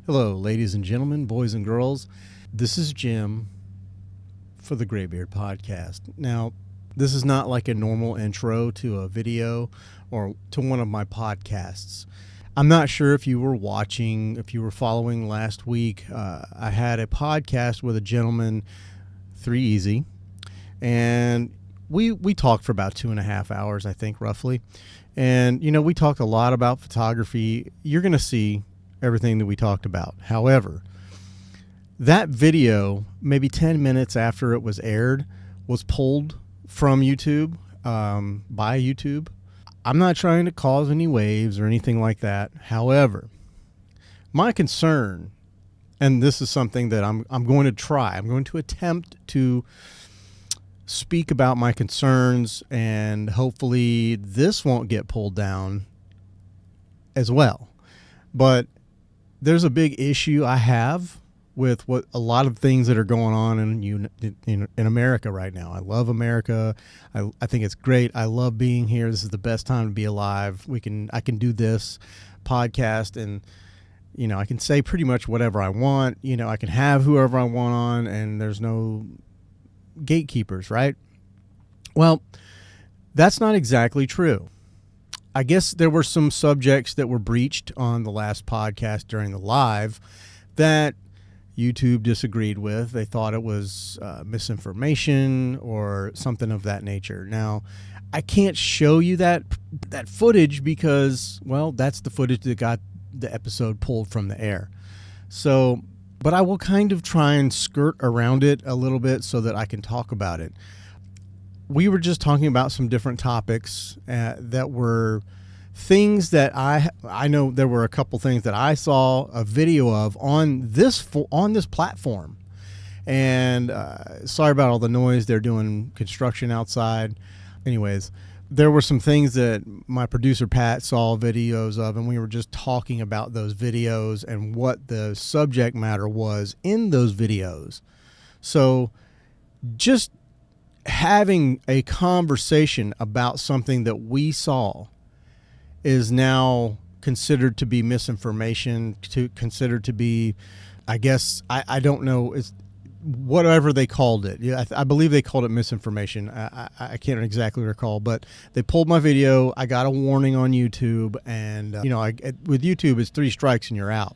Hello, ladies and gentlemen, boys and girls. This is Jim for the Graybeard Podcast. Now, this is not like a normal intro to a video or to one of my podcasts. I'm not sure if you were following last week. I had a podcast with a gentleman, 3 Easy, and we talked for about 2.5 hours, I think, roughly. And, we talked a lot about photography. You're going to see everything that we talked about. However, that video, maybe 10 minutes after it was aired, was pulled from YouTube, by YouTube. I'm not trying to cause any waves or anything like that. However, my concern, and this is something that I'm going to attempt to speak about my concerns, and hopefully this won't get pulled down as well. But there's a big issue I have with what a lot of things that are going on in America right now. I love America. I think it's great. I love being here. This is the best time to be alive. I can do this podcast, and I can say pretty much whatever I want. I can have whoever I want on, and there's no gatekeepers, right? Well, that's not exactly true. I guess there were some subjects that were breached on the last podcast during the live that YouTube disagreed with. They thought it was misinformation or something of that nature. Now, I can't show you that footage because, well, that's the footage that got the episode pulled from the air. So, but I will kind of try and skirt around it a little bit so that I can talk about it. We were just talking about some different topics that were things that I know there were a couple things that I saw a video of on this platform. And sorry about all the noise. They're doing construction outside. Anyways, there were some things that my producer Pat saw videos of, and we were just talking about those videos and what the subject matter was in those videos. So just having a conversation about something that we saw is now considered to be misinformation, considered to be, I guess, I don't know, it's whatever they called it. Yeah, I believe they called it misinformation. I can't exactly recall, but they pulled my video. I got a warning on YouTube, and with YouTube, it's 3 strikes and you're out.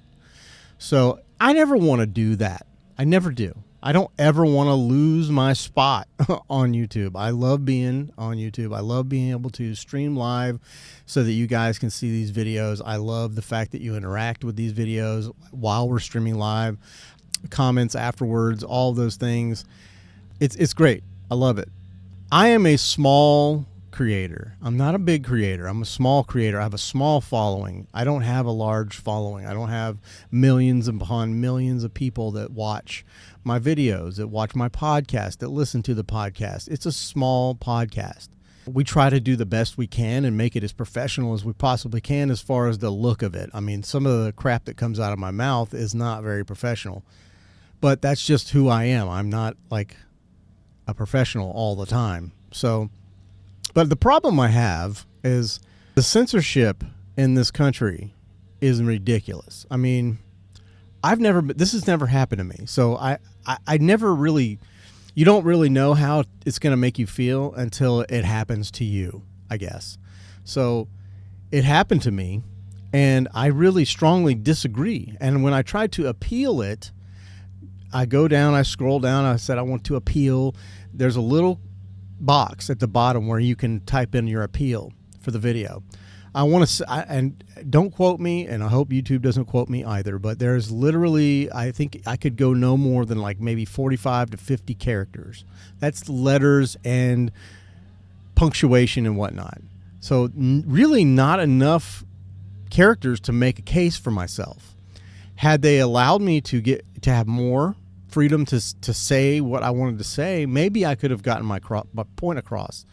So I never want to do that. I never do. I don't ever want to lose my spot on YouTube. I love being on YouTube. I love being able to stream live so that you guys can see these videos. I love the fact that you interact with these videos while we're streaming live, comments afterwards, all those things. It's great. I love it. I am a small creator. I'm not a big creator. I'm a small creator. I have a small following. I don't have a large following. I don't have millions upon millions of people that watch my videos, that watch my podcast, that listen to the podcast. It's a small podcast. We try to do the best we can and make it as professional as we possibly can as far as the look of it. I mean, some of the crap that comes out of my mouth is not very professional, but that's just who I am. I'm not like a professional all the time. So, but the problem I have is the censorship in this country is ridiculous. I mean, this has never happened to me. So I never really, you don't really know how it's going to make you feel until it happens to you, I guess. So it happened to me, and I really strongly disagree. And when I tried to appeal it, I scroll down, I said, I want to appeal. There's a little box at the bottom where you can type in your appeal for the video. I want to, and don't quote me, and I hope YouTube doesn't quote me either, but there's literally, I think I could go no more than like maybe 45 to 50 characters. That's letters and punctuation and whatnot. So really not enough characters to make a case for myself. Had they allowed me to have more freedom to say what I wanted to say, maybe I could have gotten my point across.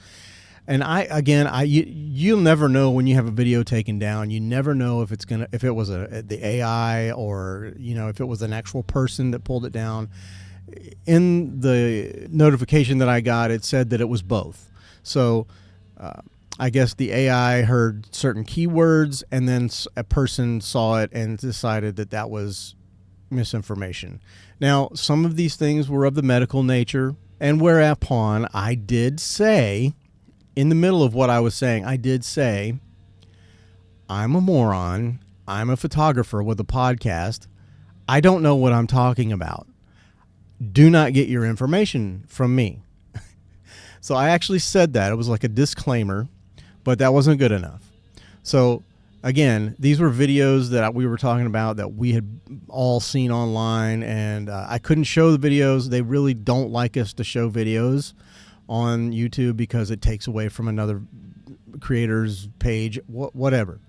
And you'll never know when you have a video taken down. You never know if it was the AI or if it was an actual person that pulled it down. In the notification that I got, it said that it was both. So I guess the AI heard certain keywords, and then a person saw it and decided that was misinformation. Now, some of these things were of the medical nature, and whereupon I did say, in the middle of what I was saying, I did say, I'm a moron. I'm a photographer with a podcast. I don't know what I'm talking about. Do not get your information from me. So I actually said that. It was like a disclaimer, but that wasn't good enough. So again, these were videos that we were talking about that we had all seen online, and I couldn't show the videos. They really don't like us to show videos on YouTube because it takes away from another creator's page, whatever.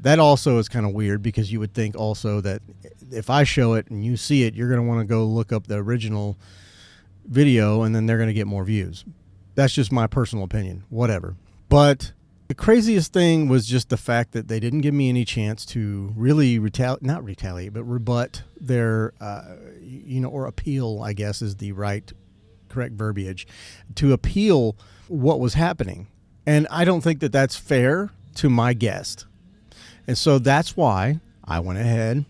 That also is kind of weird because you would think also that if I show it and you see it, you're going to want to go look up the original video and then they're going to get more views. That's just my personal opinion, whatever. But the craziest thing was just the fact that they didn't give me any chance to really not retaliate, but rebut their, or appeal, I guess is the correct verbiage, to appeal what was happening. And I don't think that that's fair to my guest. And so that's why I went ahead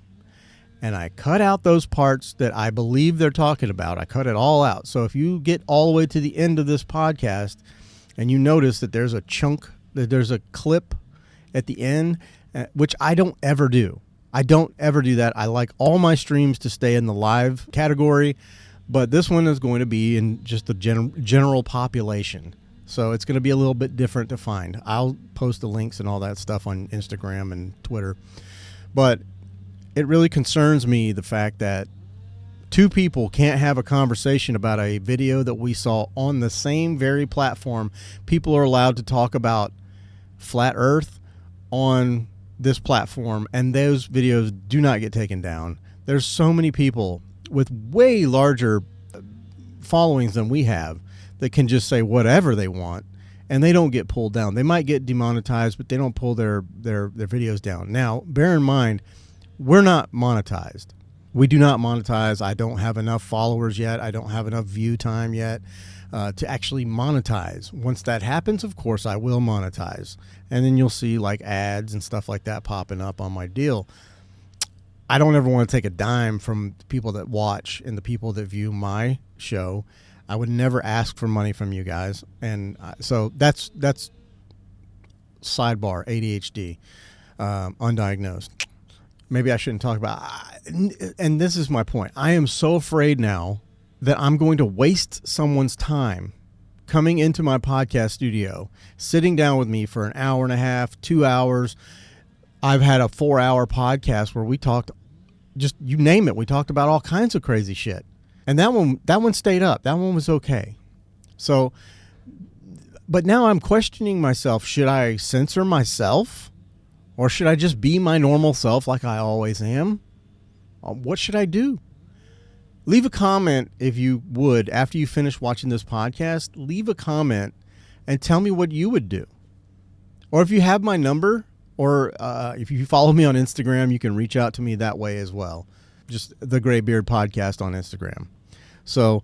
and I cut out those parts that I believe they're talking about. I cut it all out. So if you get all the way to the end of this podcast and you notice that there's a chunk, that there's a clip at the end, which I don't ever do. I don't ever do that. I like all my streams to stay in the live category, but this one is going to be in just the general population. So it's going to be a little bit different to find. I'll post the links and all that stuff on Instagram and Twitter. But it really concerns me, the fact that two people can't have a conversation about a video that we saw on the same very platform. People are allowed to talk about flat Earth on this platform, and those videos do not get taken down. There's so many people with way larger followings than we have that can just say whatever they want, and they don't get pulled down. They might get demonetized, but they don't pull their videos down. Now, bear in mind, we're not monetized. We do not monetize. I don't have enough followers yet. I don't have enough view time yet to actually monetize. Once that happens, of course, I will monetize. And then you'll see like ads and stuff like that popping up on my deal. I don't ever want to take a dime from the people that watch and the people that view my show. I would never ask for money from you guys. And so that's sidebar, ADHD, undiagnosed. Maybe I shouldn't talk about it. And this is my point. I am so afraid now that I'm going to waste someone's time coming into my podcast studio, sitting down with me for an hour and a half, 2 hours. I've had a 4-hour podcast where we talked, just you name it. We talked about all kinds of crazy shit. And that one stayed up. That one was okay. So, but now I'm questioning myself. Should I censor myself? Or should I just be my normal self like I always am? What should I do? Leave a comment if you would. After you finish watching this podcast, leave a comment and tell me what you would do. Or if you have my number, or if you follow me on Instagram, you can reach out to me that way as well. Just the Graybeard Podcast on Instagram. So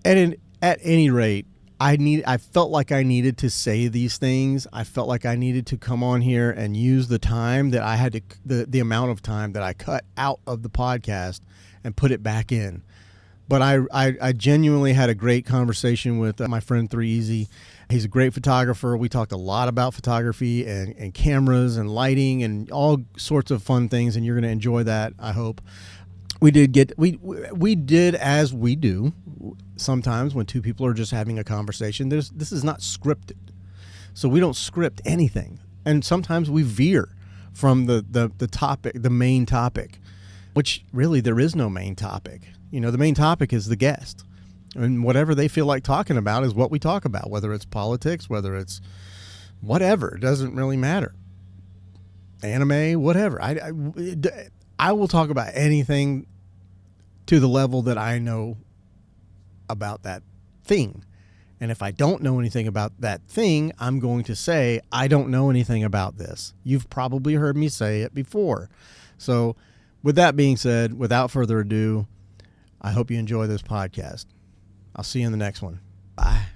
at any rate, I felt like I needed to say these things. I felt like I needed to come on here and use the time that I had to, the amount of time that I cut out of the podcast and put it back in. But I genuinely had a great conversation with my friend 3Easy. He's a great photographer. We talked a lot about photography and cameras and lighting and all sorts of fun things, and you're going to enjoy that, I hope. We did as we do sometimes when two people are just having a conversation. This is not scripted, so we don't script anything. And sometimes we veer from the topic, the main topic, which really there is no main topic. You know, the main topic is the guest, and whatever they feel like talking about is what we talk about. Whether it's politics, whether it's whatever, it doesn't really matter. Anime, whatever. I will talk about anything to the level that I know about that thing. And if I don't know anything about that thing, I'm going to say, I don't know anything about this. You've probably heard me say it before. So with that being said, without further ado, I hope you enjoy this podcast. I'll see you in the next one. Bye.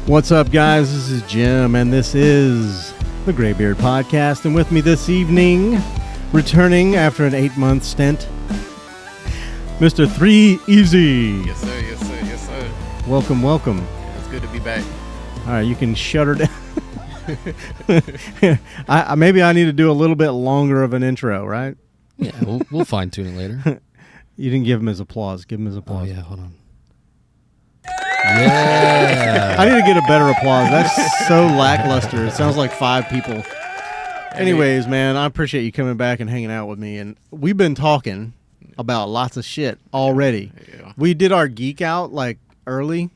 What's up, guys? This is Jim, and this is the Graybeard Podcast. And with me this evening, returning after an 8-month stint, Mr. 3 Easy. Yes, sir. Yes, sir. Yes, sir. Welcome, welcome. Yeah, it's good to be back. All right, you can shut her down. Maybe I need to do a little bit longer of an intro, right? Yeah, we'll fine tune it later. You didn't give him his applause. Give him his applause. Oh, yeah, hold on. Yeah. I need to get a better applause. That's so lackluster. It sounds like 5 people. Anyways, man, I appreciate you coming back and hanging out with me. And we've been talking about lots of shit already. Yeah. We did our geek out like early.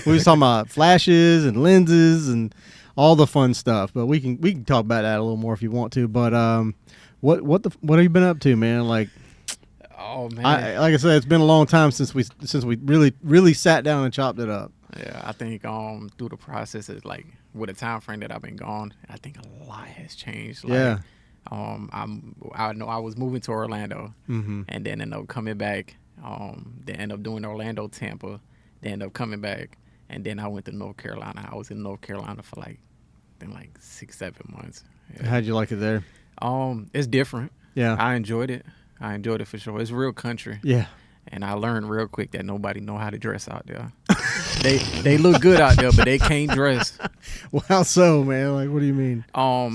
We was talking about flashes and lenses and all the fun stuff. But we can talk about that a little more if you want to. But what have you been up to, man? Like, Oh man. like I said, it's been a long time since we really sat down and chopped it up. Yeah, I think through the process is like with the time frame that I've been gone, I think a lot has changed. Like, Yeah. I know I was moving to Orlando, Mm-hmm. and then end up coming back. Then end up doing Orlando, Tampa. Then end up coming back, and then I went to North Carolina. I was in North Carolina for like 6-7 months. Yeah. How'd you like it there? It's different. Yeah. I enjoyed it. I enjoyed it for sure. It's real country. Yeah. And I learned real quick that nobody know how to dress out there. they look good out there, but they can't dress. Well, how so, man? Like, what do you mean?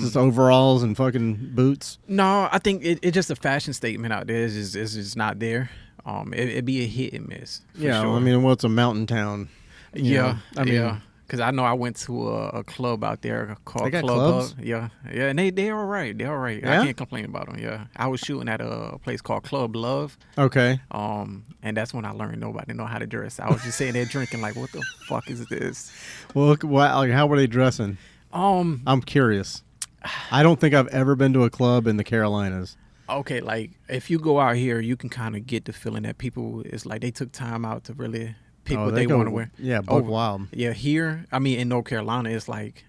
Just overalls and fucking boots? No, I think it's just a fashion statement out there. It's just not there. It'd be a hit and miss. For Yeah, sure. I mean, well, it's a mountain town. you know? I mean, yeah. Because I know I went to a club out there called They got Club clubs? Love. Yeah, and they're all right. They're all right. Yeah? I can't complain about them. Yeah, I was shooting at a place called Club Love. Okay. And that's when I learned nobody know how to dress. I was just sitting there drinking like, what the fuck is this? Well, look, like, how were they dressing? I'm curious. I don't think I've ever been to a club in the Carolinas. Okay, like if you go out here, you can kind of get the feeling that people, it's like they took time out to really pick what they want to wear. Yeah, buck wild. Yeah, here, I mean, in North Carolina, it's like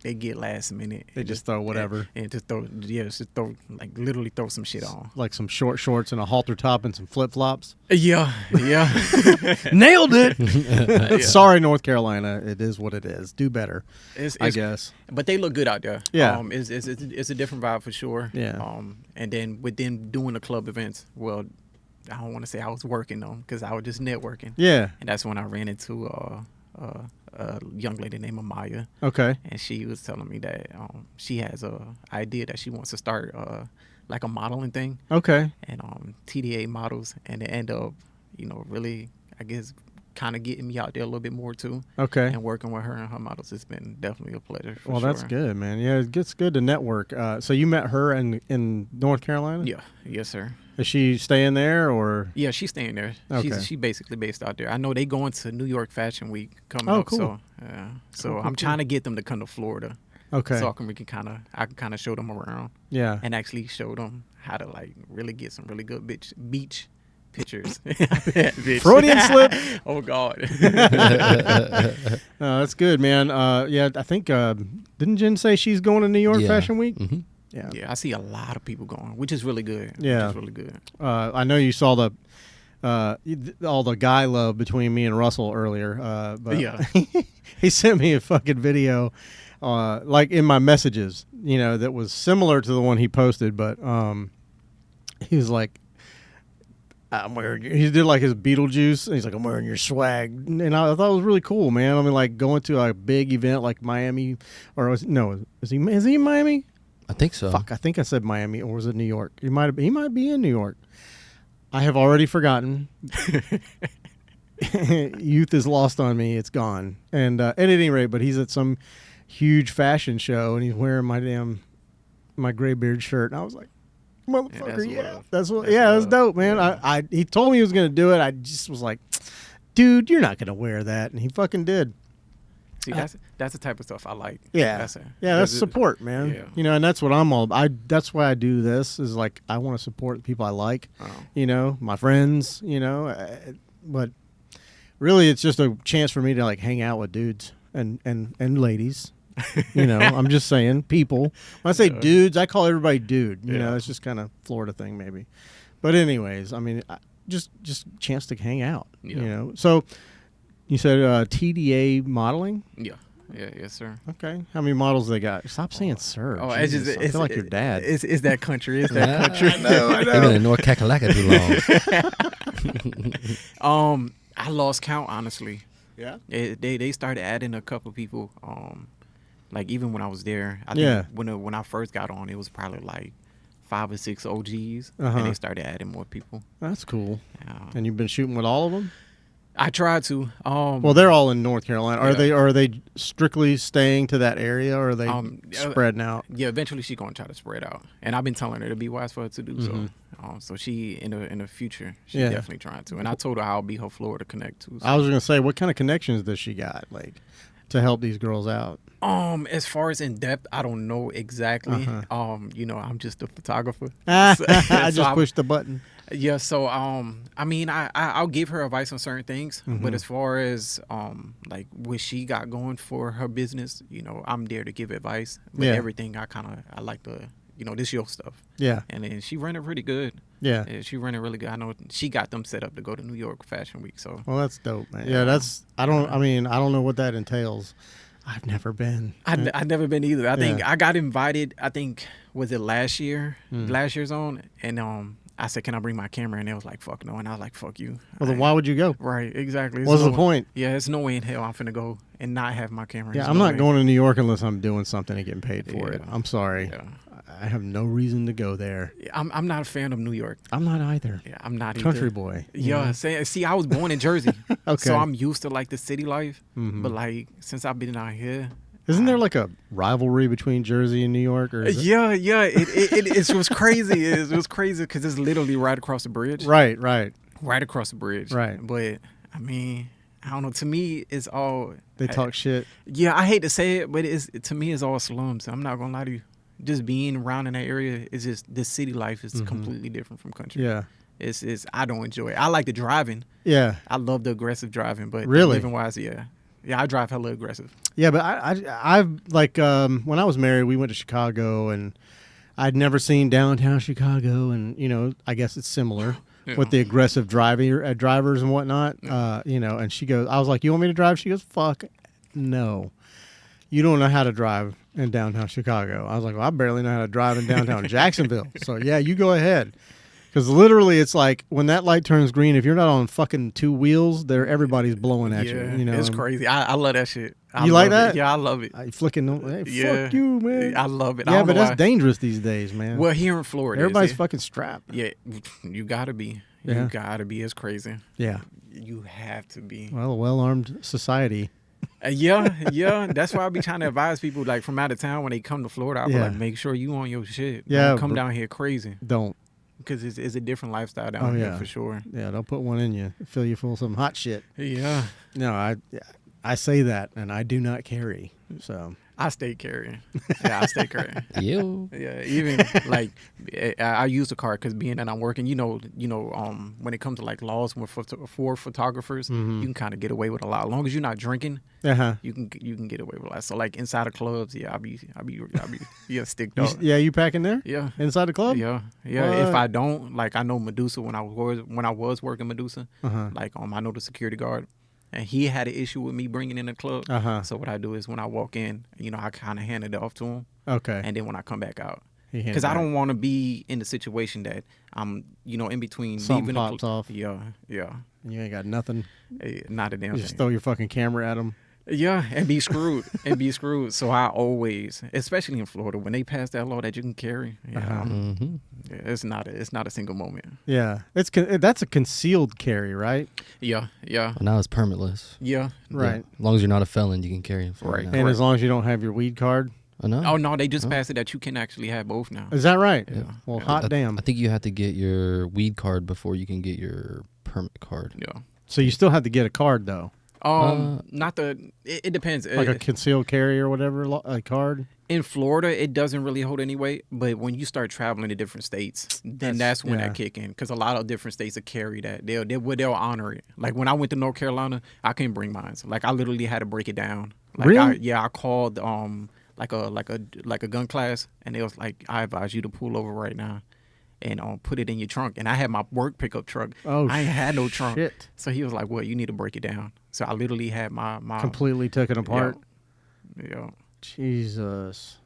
they get last minute. They just throw whatever. And just throw, like literally throw some shit on. Like some short shorts and a halter top and some flip flops. Yeah. Nailed it. Yeah. Sorry, North Carolina. It is what it is. Do better, I guess. But they look good out there. Yeah. It's a different vibe for sure. Yeah. And then with them doing the club events, well, I don't want to say I was working though, because I was just networking. Yeah. And that's when I ran into a young lady named Amaya, Okay. and she was telling me that she has a idea that she wants to start like a modeling thing, Okay. and TDA models, and it end up, really, I guess, kind of getting me out there a little bit more too. Okay. And working with her and her models, it's been definitely a pleasure. For Well, sure. that's good, man. Yeah, it gets good to network. So you met her in North Carolina? Yeah. Yes, sir. Is she staying there or? Yeah, she's staying there. Okay. She's basically based out there. I know they going to New York Fashion Week coming Oh, up. cool. So, Cool, I'm trying to get them to come to Florida. Okay. So I can kind of show them around Yeah. and actually show them how to like really get some really good beach pictures. Freudian slip. Oh God. That's good, man. Yeah, I think didn't Jen say she's going to New York Fashion Week? Mm-hmm. Yeah. Yeah, I see a lot of people going, which is really good. Yeah. Which is really good. I know you saw the all the guy love between me and Russell earlier. But Yeah. he sent me a fucking video, like in my messages, that was similar to the one he posted, but he was like, he did like his Beetlejuice, and he's like, I'm wearing your swag, and I thought it was really cool, man. I mean, like going to a big event like Miami, or is he in Miami? I think so. Fuck, I think I said Miami, or was it New York? He might be in New York. I have already forgotten. Youth is lost on me. It's gone. And at any rate, but he's at some huge fashion show, and he's wearing my Graybeard shirt, and I was like, motherfucker, that's dope, man. Yeah. He told me he was gonna do it. I just was like, dude, you're not gonna wear that, and he fucking did. See, that's the type of stuff I like. Yeah, that's support, man. Yeah. And that's what I'm all about. That's why I do this. Is like I want to support the people I like. Oh. My friends. But really, it's just a chance for me to like hang out with dudes and ladies. I'm just saying people. When I say dudes, I call everybody dude. It's just kind of Florida thing maybe. But anyways, I mean, just chance to hang out. Yeah. So You said TDA modeling. Yeah. Yeah. Yes, sir. Okay. How many models they got? Stop saying sir. Oh, Jesus, it's just I feel like your dad. It's that country. It's that country. I You've been in North Kakalaka too long. I lost count, honestly. Yeah. They started adding a couple people. Like even when I was there, I Yeah. think when I first got on, it was probably like 5 or 6 OGs, Uh-huh. and they started adding more people. That's cool. Um, And you've been shooting with all of them? I tried to. Well, they're all in North Carolina. Are Yeah. they strictly staying to that area, or are they spreading out? yeah. Eventually, she's gonna try to spread out, and I've been telling her it'd be wise for her to do Mhm. so. So she in the future, she's Yeah. definitely trying to. And I told her I'll be her Florida connect too. So. I was going to say, what kind of connections does she got, like, to help these girls out? As far as in depth, I don't know exactly. Uh-huh. I'm just a photographer. I So- just so I'm- pushed the button. Yeah, so I mean, I'll give her advice on certain things, Mm-hmm. but as far as like what she got going for her business, I'm there to give advice. But Yeah. everything I like to, this your stuff. Yeah, And then she ran it pretty good. yeah. Yeah, she ran it really good. I know she got them set up to go to New York Fashion Week. So Well, that's dope, man. Yeah. Yeah, I don't know what that entails. I've never been. I've never been either. I think Yeah. I got invited. I think was it last year, Mm. last year's on, and I said, "Can I bring my camera?" And they was like, "Fuck no," and I was like, "Fuck you." Well, then why would you go? Right, exactly. What's the no- point? Yeah, it's no way in hell I'm finna go and not have my camera. Yeah, There's I'm no not way. going to New York unless I'm doing something and getting paid for it. Yeah. I'm sorry. Yeah. I have no reason to go there. I'm not a fan of New York. I'm not either. Yeah, I'm not Country either. boy. you Yeah, know? see, I was born in Jersey, Okay. so I'm used to like the city life. Mhm. But like since I've been out here, Isn't there like a rivalry between Jersey and New York? Or is it- yeah, it was crazy. It was crazy because it's literally right across the bridge. Right. Right across the bridge. Right. But I mean, I don't know. To me, it's all They talk shit. Yeah, I hate to say it, but to me it's all slums. I'm not gonna lie to you. Just being around in that area is just the city life is completely different from country. Yeah. It's I don't enjoy it. I like the driving. Yeah. I love the aggressive driving, but Really? living wise, yeah, I drive hella aggressive. Yeah, but I've like when I was married, we went to Chicago, and I'd never seen downtown Chicago, and I guess it's similar Yeah. with the aggressive drivers and whatnot. And she goes, I was like, "You want me to drive?" She goes, "Fuck, no, you don't know how to drive in downtown Chicago." I was like, "Well, I barely know how to drive in downtown Jacksonville." So yeah, you go ahead. Because literally, it's like when that light turns green, if you're not on fucking two wheels, everybody's blowing at Yeah, you. it's crazy. I love that shit. I You like love it. that? Yeah, I love it. I flicking them. Hey, Yeah. fuck you, man. I love it. I Yeah, don't but know that's why. dangerous these days, man. Well, here in Florida, Everybody's is it? fucking strapped. Yeah, you gotta be. Yeah. You gotta be. It's crazy. Yeah. You have to be. Well, a well-armed society. Yeah. That's why I be trying to advise people like from out of town when they come to Florida. I be Yeah. like, make sure you on your shit. Yeah, Don't come br- down here crazy Don't. because it's a different lifestyle down Oh, here yeah. for sure. Yeah, don't put one in you. Fill you full of some hot shit. Yeah, No, I say that, and I do not carry. So I stay carrying. Yeah, I stay carrying. You. Yeah, even like I use the car because being that I'm working, when it comes to like laws for photographers, Mhm. you can kind of get away with a lot. As long as you're not drinking, uh-huh. you can get away with a lot. So like inside of clubs, yeah, I'll be sticked You, up. you packing there Yeah. inside the club? Yeah. If What? I don't, like I know Medusa when I was working Medusa, Uh-huh. like I know the security guard, and he had an issue with me bringing in the club. Uh-huh. So what I do is when I walk in, I kind of hand it off to him, Okay. and then when I come back out, He hands because I back. don't want to be in the situation that I'm, in between Something leaving pops off. Yeah. You ain't got nothing. Not a damn You just thing. throw your fucking camera at them. Yeah, and be screwed. So I always, especially in Florida, when they pass that law that you can carry, Uh-huh. Mm-hmm. it's not a single moment. Yeah. That's a concealed carry, right? Yeah. Well, now it's permitless. Yeah. Right. Yeah. As long as you're not a felon, you can carry it. Right. Now. And Correct. as long as you don't have your weed card. Oh, no. Oh no, they just passed it that you can actually have both now. Is that right? Yeah. Well, Yeah. hot damn. I think you have to get your weed card before you can get your permit card. Yeah. So you still have to get a card, though. Not the. It depends. Like a concealed carry or whatever, a card. In Florida, it doesn't really hold any weight, but when you start traveling to different states, then that's when yeah. that kick in. Because a lot of different states will carry that. They'll honor it. Like when I went to North Carolina, I couldn't bring mine. Like I literally had to break it down. Like Really? I called like a gun class, and they was like, I advise you to pull over right now. and put it in your trunk. And I had my work pickup truck. Oh, I ain't had no trunk. shit. So he was like, "Well, you need to break it down." So I literally had my Completely took it apart. Yeah. Jesus.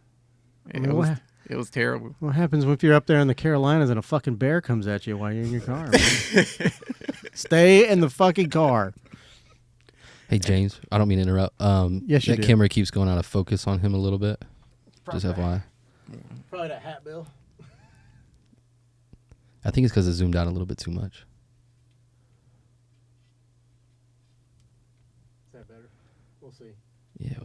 I It mean, was it was terrible. what happens if you're up there in the Carolinas and a fucking bear comes at you while you're in your car? Man? Stay in the fucking car. Hey James, I don't mean to interrupt. Yes, you that do. camera keeps going out of focus on him a little bit. Just FYI. Probably that hat, Bill. I think it's because it zoomed out a little bit too much. Is that better? We'll see. Yeah.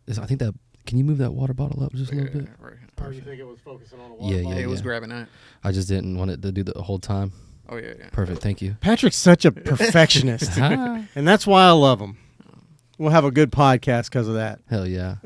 I think that. Can you move that water bottle up just a little bit? Right. Oh, you think it was focusing on a Yeah, bottle? It was yeah. grabbing that. I just didn't want it to do the whole time. Oh yeah. Perfect. Thank you. Patrick's such a perfectionist, Ah, and that's why I love him. We'll have a good podcast because of that. hell yeah.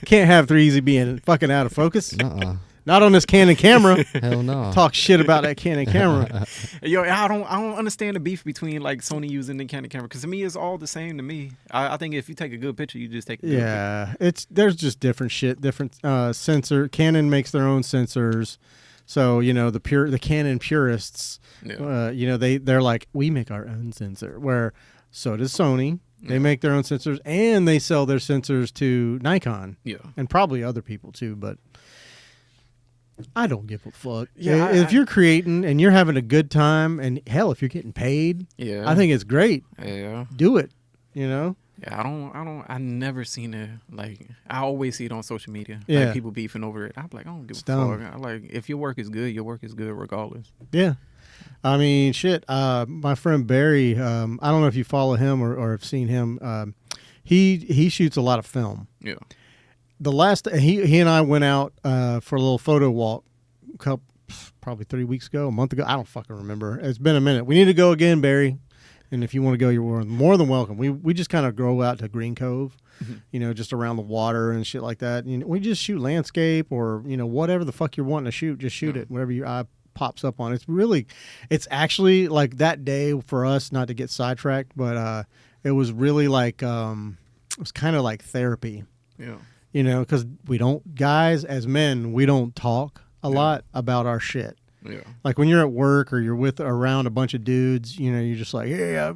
Can't have 3easy being fucking out of focus. Nuh-uh. Not on this Canon camera. Hell no. Talk shit about that Canon camera. Yo, I don't understand the beef between like Sony using the Canon camera, because to me it's all the same to me. I think if you take a good picture, you just take a good picture. Yeah, there's just different shit, different sensor. Canon makes their own sensors, so the Canon purists, Yeah. they're like, we make our own sensor. Where so does Sony. They Yeah. make their own sensors, and they sell their sensors to Nikon Yeah. and probably other people too. But I don't give a fuck. Yeah, If you're creating and you're having a good time, and hell, if you're getting paid, Yeah. I think it's great. Yeah. Do it. You know. Yeah, I never seen it. Like, I always see it on social media. Yeah. Like, people beefing over it. I'm like, I don't give It's a dumb. fuck. Like, if your work is good regardless. Yeah. I mean, shit. My friend Barry, I don't know if you follow him or have seen him. He shoots a lot of film. Yeah. The last he and I went out for a little photo walk, probably 3 weeks ago, a month ago. I don't fucking remember. It's been a minute. We need to go again, Barry. And if you want to go, you're more than welcome. We just kind of go out to Green Cove, just around the water and shit like that. We just shoot landscape or whatever the fuck you're wanting to shoot. Just shoot it. Whatever your eye pops up on. It's actually like that day for us. Not to get sidetracked, but it was really like it was kind of like therapy. Yeah. Because guys as men, we don't talk a lot about our shit. Yeah. Like when you're at work or you're around a bunch of dudes, you're just like, yeah,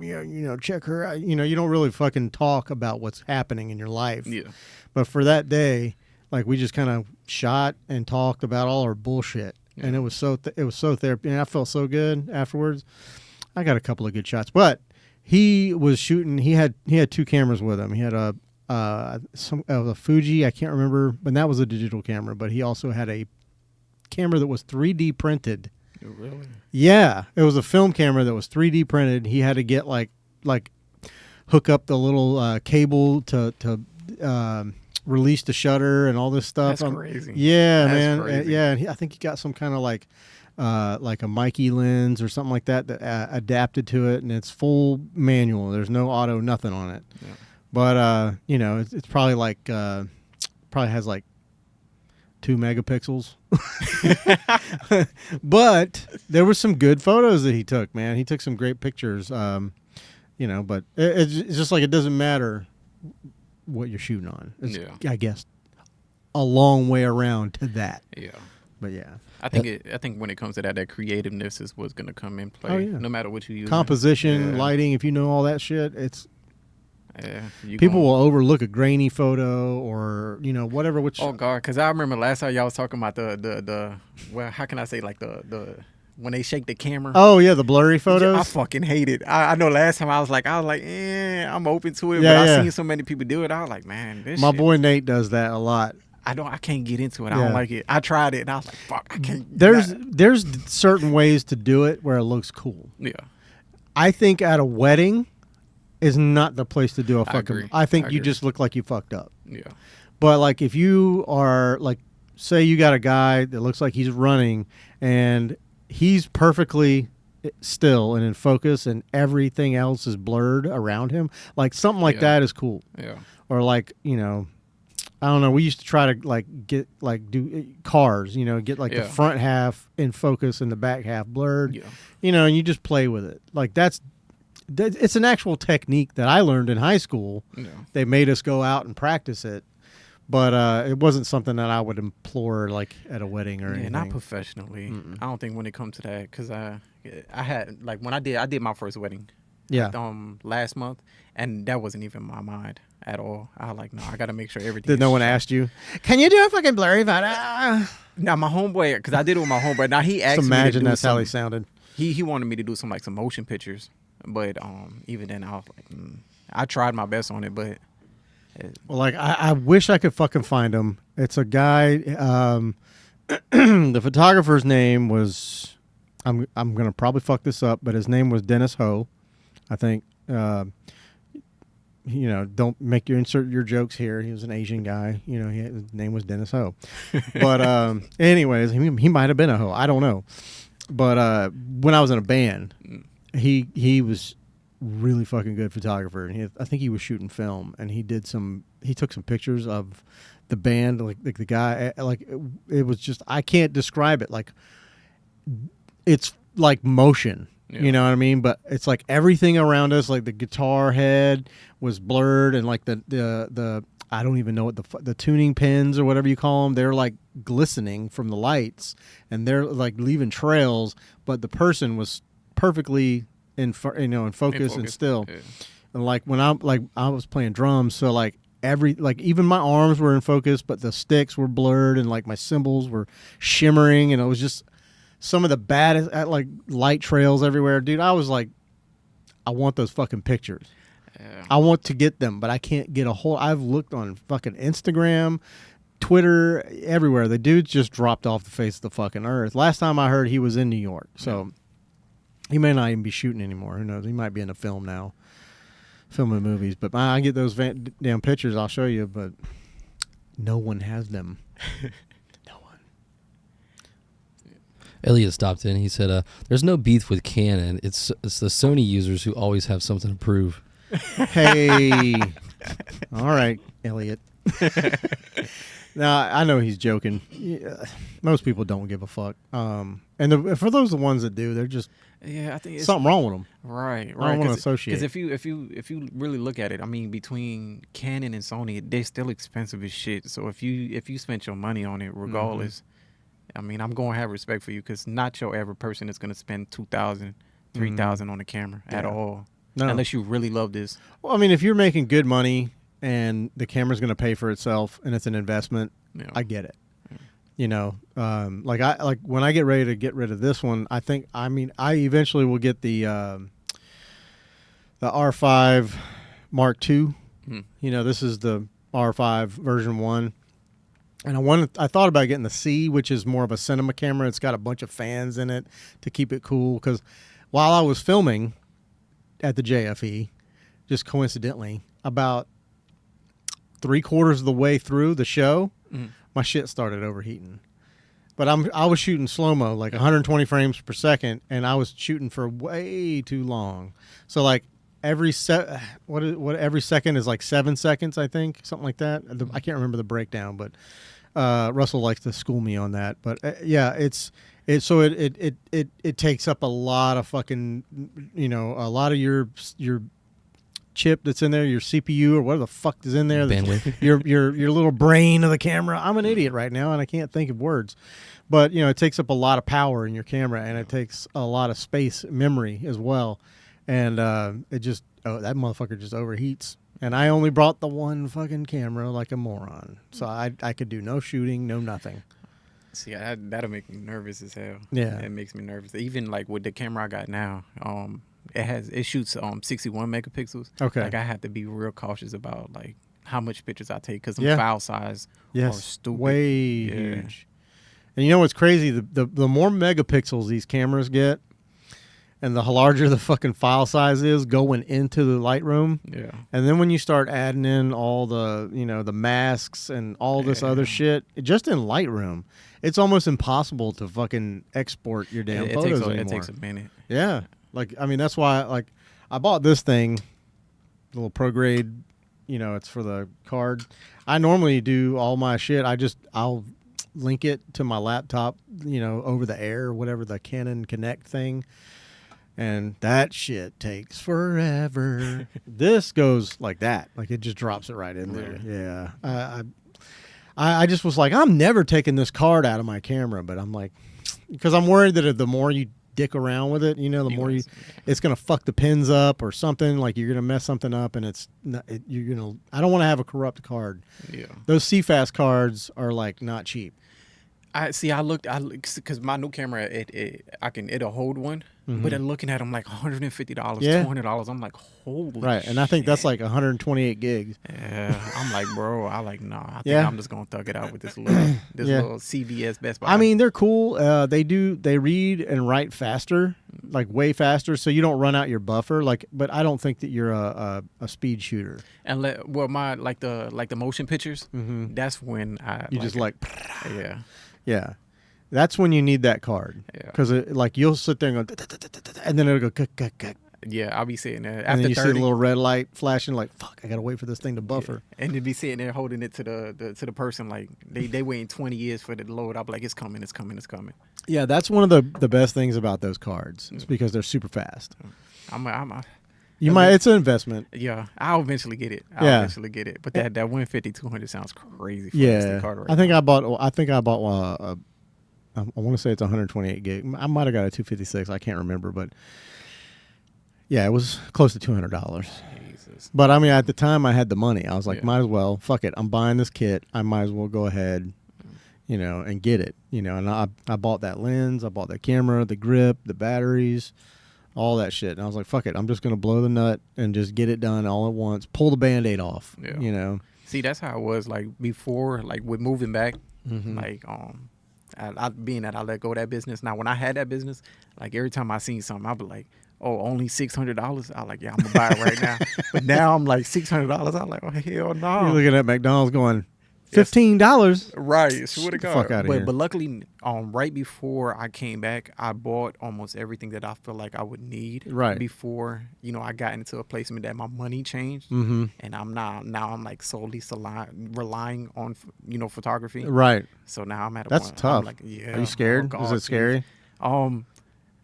check her out. You don't really fucking talk about what's happening in your life. Yeah. But for that day, like we just kind of shot and talked about all our bullshit, and it was so therapy. And I felt so good afterwards. I got a couple of good shots, but he was shooting. He had 2 cameras with him. He had a Fuji, I can't remember, but that was a digital camera. But he also had a camera that was 3D printed. Really? Yeah, it was a film camera that was 3D printed. He had to get like hook up the little cable to release the shutter and all this stuff. That's crazy. Yeah, That's man. crazy. Yeah, and I think he got some kind of like a Mikey lens or something like that adapted to it, and it's full manual. There's no auto, nothing on it. Yeah. But it's probably like probably has like 2 megapixels. But there were some good photos that he took, man. He took some great pictures. But it's just like it doesn't matter what you're shooting on. It's, I guess, a long way around to that. Yeah. But yeah. I think when it comes to that creativeness is what's gonna come in play. Oh, yeah. No matter what you use. Composition, lighting, if you know all that shit, it's you people will overlook a grainy photo or whatever. Which Oh God, because I remember last time y'all was talking about the well, how can I say, like the when they shake the camera. oh yeah, the blurry photos. I fucking hate it. I know last time I was like, I'm open to it, Yeah, but yeah. I seen so many people do it. I was like, man, this My shit, boy Nate does that a lot. I can't get into it. I Yeah. don't like it. I tried it and I was like, fuck, I can't. There's certain ways to do it where it looks cool. Yeah. I think at a wedding is not the place to do a I fucking. agree. I think I you agree. just look like you fucked up. Yeah. But like if you are like, say you got a guy that looks like he's running and he's perfectly still and in focus and everything else is blurred around him, like something like Yeah. that is cool. Yeah. Or like I don't know. We used to try to like get like do cars, get like the Yeah. front half in focus and the back half blurred, Yeah. and you just play with it. Like it's an actual technique that I learned in high school. Yeah. They made us go out and practice it. But it wasn't something that I would implore like at a wedding or anything. not professionally. I don't think when it comes to that, because I had like when I did my first wedding. Yeah. Last month, and that wasn't even my mind at all. I like, no, I got to make sure everything. Did no one ask you? Can you do a fucking blurry photo? Now my homeboy, because I did it with my homeboy. Now he asked Just me to imagine do that's how he some- sounded. He wanted me to do some motion pictures, but even then I was like, I tried my best on it, but Well, like I wish I could fucking find him. It's a guy. The photographer's name was. I'm gonna probably fuck this up, but his name was Dennis Ho, I think. Don't make your insert your jokes here. He was an Asian guy. His name was Dennis Ho. But anyways, he might have been a hoe. I don't know. But when I was in a band, he was really fucking good photographer, and I think he was shooting film, and he took some pictures of the band, like the guy, like it was just, I can't describe it. Like it's like motion. Yeah. You know what I mean? But it's like everything around us, like the guitar head was blurred, and like the I don't even know what the tuning pins or whatever you call them, they're like glistening from the lights, and they're like leaving trails. But the person was perfectly in focus and still. Yeah. And like when I was playing drums, so like even my arms were in focus, but the sticks were blurred, and like my cymbals were shimmering, and it was just some of the baddest like light trails everywhere, dude. I was like, I want those fucking pictures. Yeah. I want to get them, but I can't get a hold. I've looked on fucking Instagram, Twitter, everywhere. The dude just dropped off the face of the fucking earth. Last time I heard, he was in New York, so he may not even be shooting anymore. Who knows? He might be in a film now, filming movies. But I get those damn pictures. I'll show you, but no one has them. No one. Elliot stopped in. He said, "There's no beef with Canon. It's the Sony users who always have something to prove." Hey, all right, Elliot. Now I know he's joking. Yeah, most people don't give a fuck. And for those the ones that do, they're just I think it's something wrong with them. right. I don't want to associate. Because if you really look at it, I mean, between Canon and Sony, they're still expensive as shit. So if you spent your money on it, regardless, I mean, I'm gonna have respect for you, because not your average person is gonna spend $2,000, $3,000 on the camera at all, No. unless you really love this. Well, I mean, if you're making good money and the camera's going to pay for itself and it's an investment, Yeah. I get it. Like when I get ready to get rid of this one, I eventually will get the R5 Mark II. This is the R5 version 1. And I thought about getting the C, which is more of a cinema camera. It's got a bunch of fans in it to keep it cool. Because while I was filming at the JFE, just coincidentally, about 3/4 of the way through the show, my shit started overheating. But I was shooting slow-mo, like 120 frames per second, and I was shooting for way too long. So like every every second is like 7 seconds, I think, something like that. I can't remember the breakdown, but Russell likes to school me on that. But it takes up a lot of fucking, a lot of your chip that's in there, your CPU or whatever the fuck is in there, Bandwidth. your little brain of the camera. I'm an idiot right now and I can't think of words, but it takes up a lot of power in your camera, and it takes a lot of space, memory as well, and that motherfucker just overheats. And I only brought the one fucking camera like a moron, so I could do no shooting, no nothing. See, that'll make me nervous as hell. Yeah. It makes me nervous. Even like with the camera I got now, it shoots 61 megapixels. Okay. Like I have to be real cautious about like how much pictures I take, because Yeah. file size are stupid. Way Yeah. huge. And you know what's crazy? The more megapixels these cameras get, and the larger the fucking file size is going into the Lightroom. Yeah. And then when you start adding in all the, the masks and all this other shit, just in Lightroom, it's almost impossible to fucking export your damn photos anymore. It takes a minute. Yeah. Like, I mean, that's why, I bought this thing, the little pro grade, it's for the card. I normally do all my shit. I'll link it to my laptop, over the air or whatever, the Canon Connect thing. And that shit takes forever. This goes like that. Like, it just drops it right in there. Yeah. I just was like, I'm never taking this card out of my camera, but I'm like, because I'm worried that the more you dick around with it, the more it's gonna fuck the pins up or something. Like you're gonna mess something up, and you're gonna. I don't want to have a corrupt card. Yeah. Those CFast cards are like not cheap. I looked because my new camera it'll hold one, but then looking at them like $150, Yeah. $200, I'm like, holy Right, and I think that's like 128 gigs. Yeah, I'm like, bro, nah. I think Yeah. I'm just gonna thug it out with this little CVS Best Buy. I mean, they're cool. They read and write faster, like way faster, so you don't run out your buffer. Like, but I don't think that you're a speed shooter. and my like the motion pictures. That's when You just like, yeah. yeah, that's when you need that card Yeah. because like you'll sit there and go, and then it'll go, Yeah, I'll be sitting there and after then you 30, see the little red light flashing. Like, fuck, I gotta wait for this thing to buffer. and then be sitting there holding it to the person like they waiting 20 years for it to load. I'll be like, it's coming. Yeah, that's one of the best things about those cards. It's because they're super fast. It's an investment. Yeah, I'll eventually get it. But that 150, 200 sounds crazy for an SD Yeah, card right I think now. I bought I want to say it's 128 gig. I might have got a 256. I can't remember, but yeah, it was close to $200. Jesus. But I mean, at the time, I had the money. I was like, Yeah. might as well. Fuck it. I'm buying this kit. I might as well go ahead, and get it. And I bought that lens. I bought that camera, the grip, the batteries, all that shit. And I was like, fuck it. I'm just gonna blow the nut and just get it done all at once. Pull the Band-Aid off. Yeah. See, that's how it was like before, like with moving back, Mhm. like being that I let go of that business. Now, when I had that business, like every time I seen something, I'd be like, oh, only $600. I like, yeah, I'm gonna buy it right now. But now I'm like $600. I'm like, oh hell no. You're looking at McDonald's going, $15. Right, swear to God. Fuck outta here. But luckily, right before I came back, I bought almost everything that I feel like I would need. Right. Before I got into a placement that my money changed, Mm-hmm. and I'm like solely relying on photography. Right. So now I'm at a That's point. tough. I'm like, yeah. Are you scared? Oh, Is God, it scary?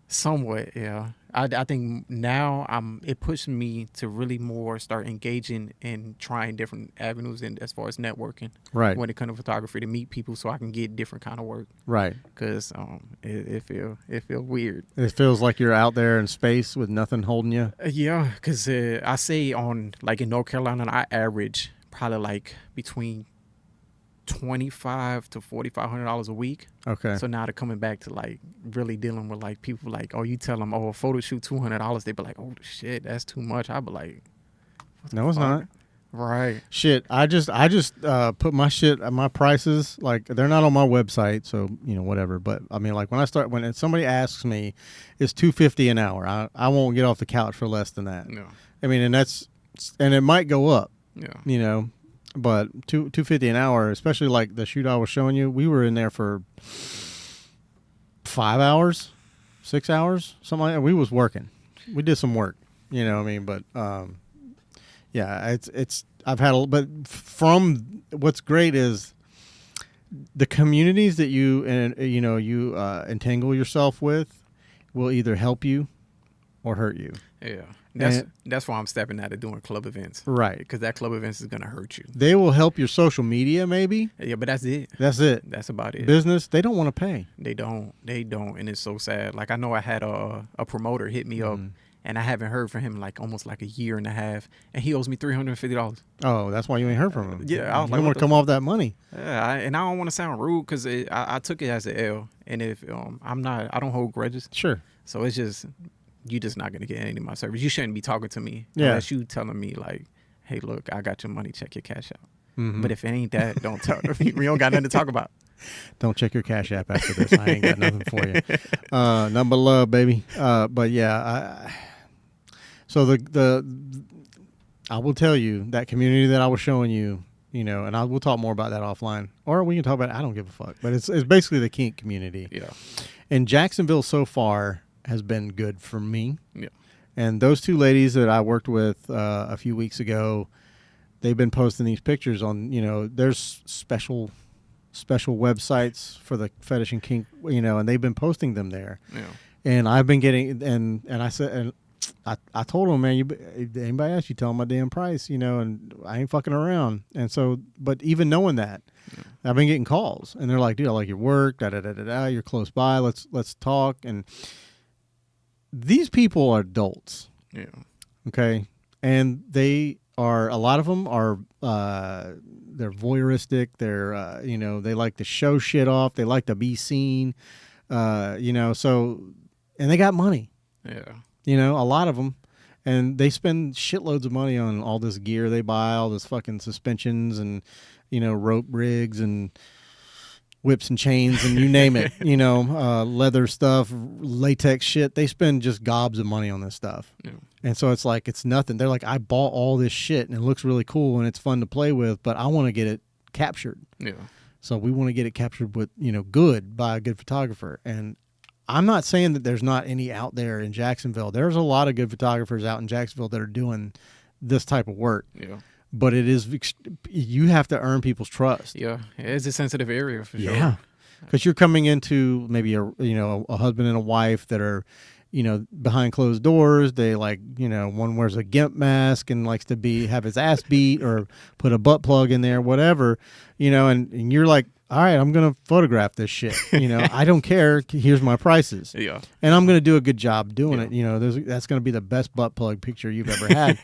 Somewhat, yeah. I think now it pushed me to really more start engaging and trying different avenues and as far as networking. Right. When it comes to photography, to meet people so I can get different kind of work. Right. Cause it feel weird. It feels like you're out there in space with nothing holding you. Yeah, cause I say in North Carolina, I average probably like between $2,500 to $4,500 a week. Okay. So now they're coming back to like really dealing with like people like, oh, you tell them, oh, a photo shoot $200, they be like, oh shit, that's too much. I be like, what the No, it's fuck? not. Right. Shit, I just put my shit, my prices, like they're not on my website, so whatever. But I mean, like when somebody asks me, it's $250 an hour. I won't get off the couch for less than that. Yeah. I mean, and it might go up. Yeah. But $250 an hour, especially like the shoot I was showing you, we were in there for 5 hours, 6 hours, something like that. We was working. We did some work. What I mean? But yeah, it's I've had but from what's great is the communities that you entangle yourself with will either help you or hurt you. Yeah. That's why I'm stepping out of doing club events. Right. Because that club events is gonna hurt you. They will help your social media, maybe. Yeah, but that's it. That's it. That's about it. Business, they don't want to pay. They don't, and it's so sad. Like I know I had a promoter hit me up, and I haven't heard from him like almost like a year and a half, and he owes me $350. Oh, that's why you ain't heard from him. Yeah, I was you like, don't what want the to come off that money. Yeah, and I don't want to sound rude because I took it as an L, and if I don't hold grudges, Sure. so it's just you just not gonna get any of my service. You shouldn't be talking to me unless you telling me like, hey, look, I got your money, check your cash out. Mm-hmm. But if it ain't that, don't talk to me. We don't got nothing to talk about. Don't check your Cash App after this. I ain't got nothing for you. Nothing but love, baby. But yeah, so I will tell you that community that I was showing you, and we'll talk more about that offline, or we can talk about it. I don't give a fuck. But it's basically the kink community. Yeah. And Jacksonville so far has been good for me. Yeah. And those two ladies that I worked with a few weeks ago, they've been posting these pictures on, there's special websites for the fetish and kink, and they've been posting them there. Yeah. And I've been getting, and I said, and I told him, man, if anybody asks you, tell them my damn price, and I ain't fucking around. And so, but even knowing that, I've been getting calls, and they're like, dude, I like your work, you're close by, let's talk. And these people are adults, okay, and they are, a lot of them are, they're voyeuristic, they're, they like to show shit off, they like to be seen, so, and they got money. Yeah. A lot of them, and they spend shitloads of money on all this gear they buy, all this fucking suspensions and, rope rigs and whips and chains and you name it, leather stuff, latex shit. They spend just gobs of money on this stuff. Yeah. And so it's like, it's nothing. They're like, I bought all this shit and it looks really cool and it's fun to play with, but I want to get it captured. Yeah. So we want to get it captured with, good by a good photographer. And I'm not saying that there's not any out there in Jacksonville. There's a lot of good photographers out in Jacksonville that are doing this type of work. Yeah. But you have to earn people's trust. Yeah. It's a sensitive area for sure. Yeah. Because you're coming into maybe a husband and a wife that are, behind closed doors. They like, one wears a gimp mask and likes to have his ass beat or put a butt plug in there, whatever, and you're like, all right, I'm going to photograph this shit. I don't care. Here's my prices. Yeah. And I'm going to do a good job doing it. That's going to be the best butt plug picture you've ever had.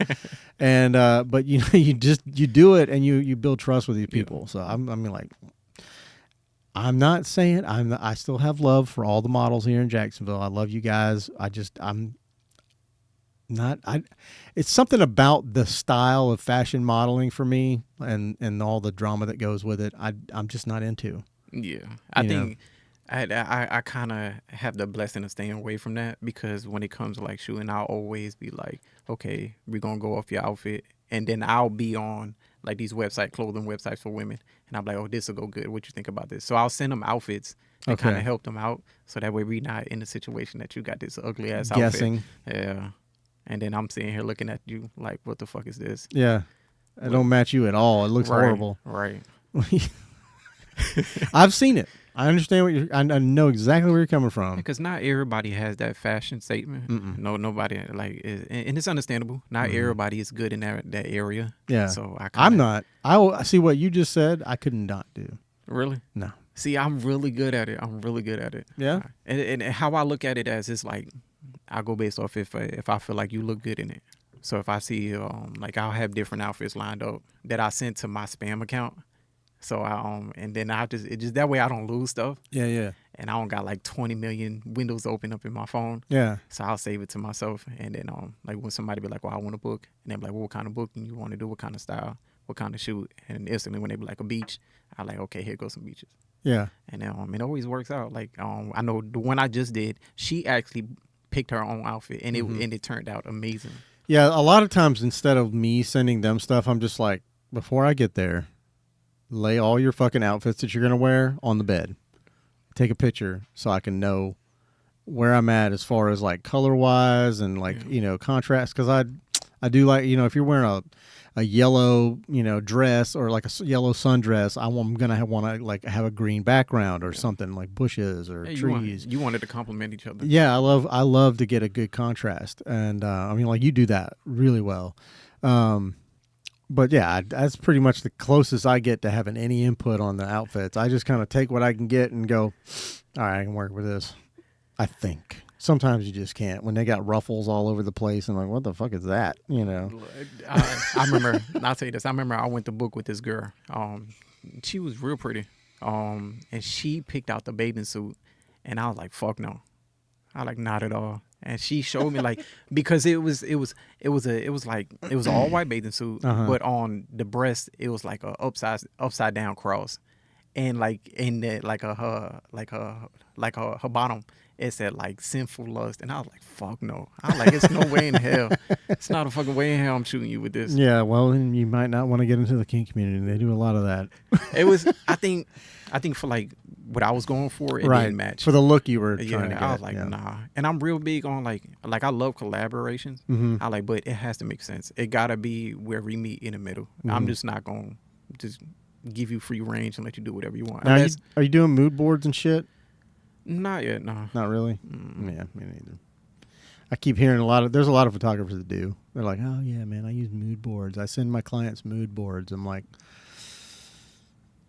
And, but you do it and you build trust with these people. So I'm not saying I still have love for all the models here in Jacksonville. I love you guys. It's something about the style of fashion modeling for me and all the drama that goes with it. I'm just not into. Yeah. I think I kind of have the blessing of staying away from that because when it comes to like shooting, I'll always be like, okay, we're going to go off your outfit. And then I'll be on like these clothing websites for women. And I'm like, oh, this will go good. What you think about this? So I'll send them outfits and kind of help them out. So that way we're not in a situation that you got this ugly ass Guessing. outfit. Yeah. And then I'm sitting here looking at you like, what the fuck is this? Yeah. It don't match you at all. It looks horrible. Right. I've seen it. I understand I know exactly where you're coming from. Because not everybody has that fashion statement. Mm-mm. No, nobody and it's understandable. Not everybody is good in that area. Yeah. So I'm not. I see what you just said. I could not do. Really? No. See, I'm really good at it. Yeah. And how I look at it as is like, I go based off if I feel like you look good in it. So if I see like I'll have different outfits lined up that I sent to my spam account. So and then it just that way I don't lose stuff. Yeah, yeah. And I don't got like 20 million windows open up in my phone. Yeah. So I'll save it to myself. And then like when somebody be like, well, I want a book. And they're like, well, what kind of book do you want to do? What kind of style? What kind of shoot? And instantly when they be like a beach, I like, okay, here goes some beaches. Yeah. And it always works out. Like I know the one I just did, she actually picked her own outfit and it turned out amazing. Yeah, a lot of times instead of me sending them stuff, I'm just like, before I get there, lay all your fucking outfits that you're going to wear on the bed. Take a picture so I can know where I'm at as far as like color wise and like, contrast. Cause I do like, if you're wearing a yellow, dress or like a yellow sundress, I'm going to want to like have a green background or something like bushes or trees. You wanted to complement each other. Yeah. I love to get a good contrast. And, like you do that really well. But yeah, that's pretty much the closest I get to having any input on the outfits. I just kind of take what I can get and go, all right, I can work with this. I think. Sometimes you just can't. When they got ruffles all over the place and like, what the fuck is that? I remember, I'll tell you this. I remember I went to book with this girl. She was real pretty. And she picked out the bathing suit. And I was like, fuck no. I like, not at all. And she showed me like, because it was an all white bathing suit, but on the breast it was like a upside down cross, and like in the her bottom it said like sinful lust, and I was like, fuck no. I was like, it's no way in hell. It's not a fucking way in hell I'm shooting you with this. Yeah, well, then you might not want to get into the kink community. They do a lot of that. It was, I think for like what I was going for, it didn't match. For the look you were trying to get. I was like, nah. And I'm real big on like I love collaborations. I like, but it has to make sense. It gotta be where we meet in the middle. I'm just not gonna just give you free range and let you do whatever you want. Now, are you doing mood boards and shit? Not yet, no. Not really? Yeah, me neither. I keep hearing there's a lot of photographers that do. They're like, oh yeah, man, I use mood boards. I send my clients mood boards. I'm like,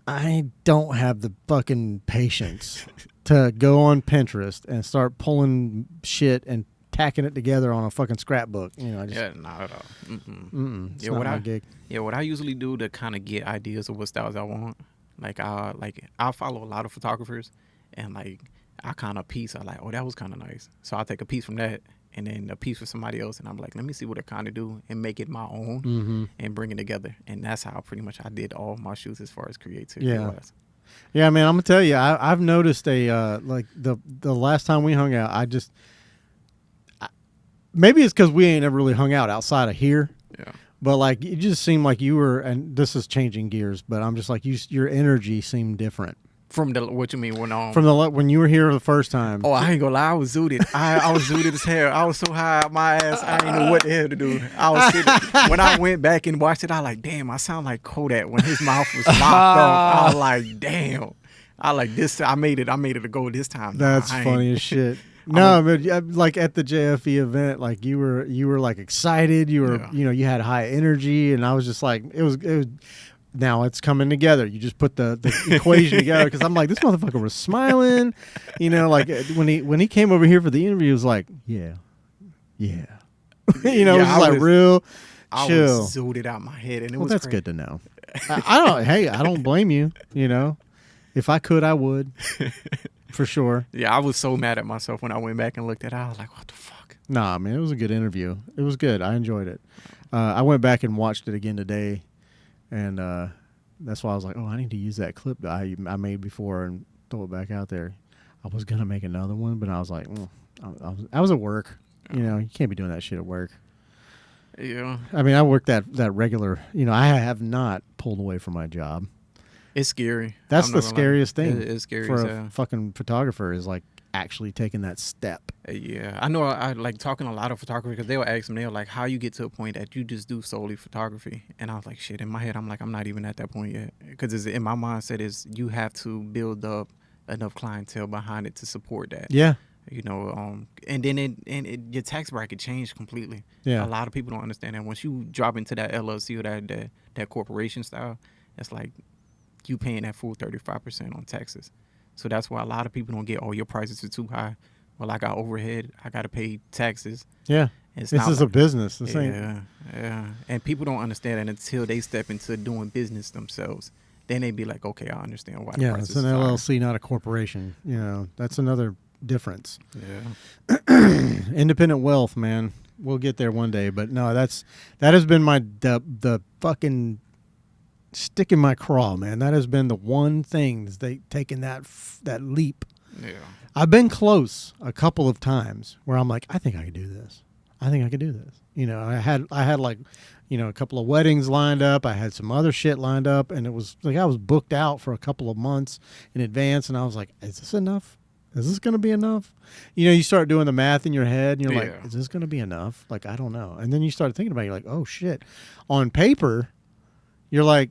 I don't have the fucking patience to go on Pinterest and start pulling shit and tacking it together on a fucking scrapbook. You know, I just, Yeah, not at all. it's Yeah, not what my I gig. yeah, what I usually do to kind of get ideas of what styles I want, I follow a lot of photographers, and like I kind of piece. I like, oh, that was kind of nice. So I take a piece from that, and then a piece for somebody else, and I'm like, let me see what it kind of do, and make it my own, and bring it together. And that's how pretty much I did all my shoots as far as creativity Yeah. was. Yeah, man, I'm gonna tell you, I've noticed like the last time we hung out, maybe it's because we ain't ever really hung out outside of here, Yeah. but like it just seemed like you were, and this is changing gears, but I'm just like your energy seemed different From the what you mean from when you were here the first time. Oh, I ain't gonna lie, I was zooted. I was zooted as hell. I was so high out my ass, I didn't know what the hell to do. I was sitting, when I went back and watched it, I like, damn, I sound like Kodak when his mouth was locked off. I was like, damn. I like this. I made it a goal this time. That's I ain't- funny as shit. No, but like at the JFE event, like you were like excited. You were, Yeah. you had high energy, and I was just like, it was. Now it's coming together. You just put the equation together because I'm like, this motherfucker was smiling. Like when he came over here for the interview, he was like, yeah. it was Yeah, just I like was- real I chill. was zooted out my head, and it Well, was that's crazy. good to know. I don't. Hey, I don't blame you. If I could, I would, for sure. Yeah, I was so mad at myself when I went back and looked at it. I was like, what the fuck? Nah, man, it was a good interview. It was good. I enjoyed it. I went back and watched it again today, and that's why I was like, oh, I need to use that clip that I made before and throw it back out there. I was gonna make another one, but I was like, I was at work. You can't be doing that shit at work. Yeah, I mean, I work that regular. I have not pulled away from my job. it's scary. That's I'm the not gonna lie. scariest thing It's scary for as a hell. fucking photographer is like actually taking that step. Yeah, I know. I like talking to a lot of photographers because they will ask them, they were like, how you get to a point that you just do solely photography? And I was like, shit, in my head, I'm like, I'm not even at that point yet. Because in my mindset is you have to build up enough clientele behind it to support that. Yeah, And then your tax bracket changed completely. Yeah. A lot of people don't understand that. Once you drop into that LLC or that corporation style, it's like you paying that full 35% on taxes. So that's why a lot of people don't get, oh, your prices are too high. Well, I got overhead. I got to pay taxes. yeah. It's This not is a like- business. This ain't. yeah. And people don't understand that until they step into doing business themselves. Then they be like, okay, I understand why the Yeah, prices it's an is higher. LLC, not a corporation. That's another difference. Yeah. Independent wealth, man. We'll get there one day, but no, that has been the fucking stick in my craw, man. That has been the one thing that's taking that leap. Yeah. I've been close a couple of times where I'm like, I think I could do this. I think I could do this. I had like, a couple of weddings lined up. I had some other shit lined up, and it was like I was booked out for a couple of months in advance, and I was like, is this enough? Is this going to be enough? You start doing the math in your head, and you're like, Yeah. is this going to be enough? Like, I don't know. And then you start thinking about it, you're like, oh shit. On paper, you're like,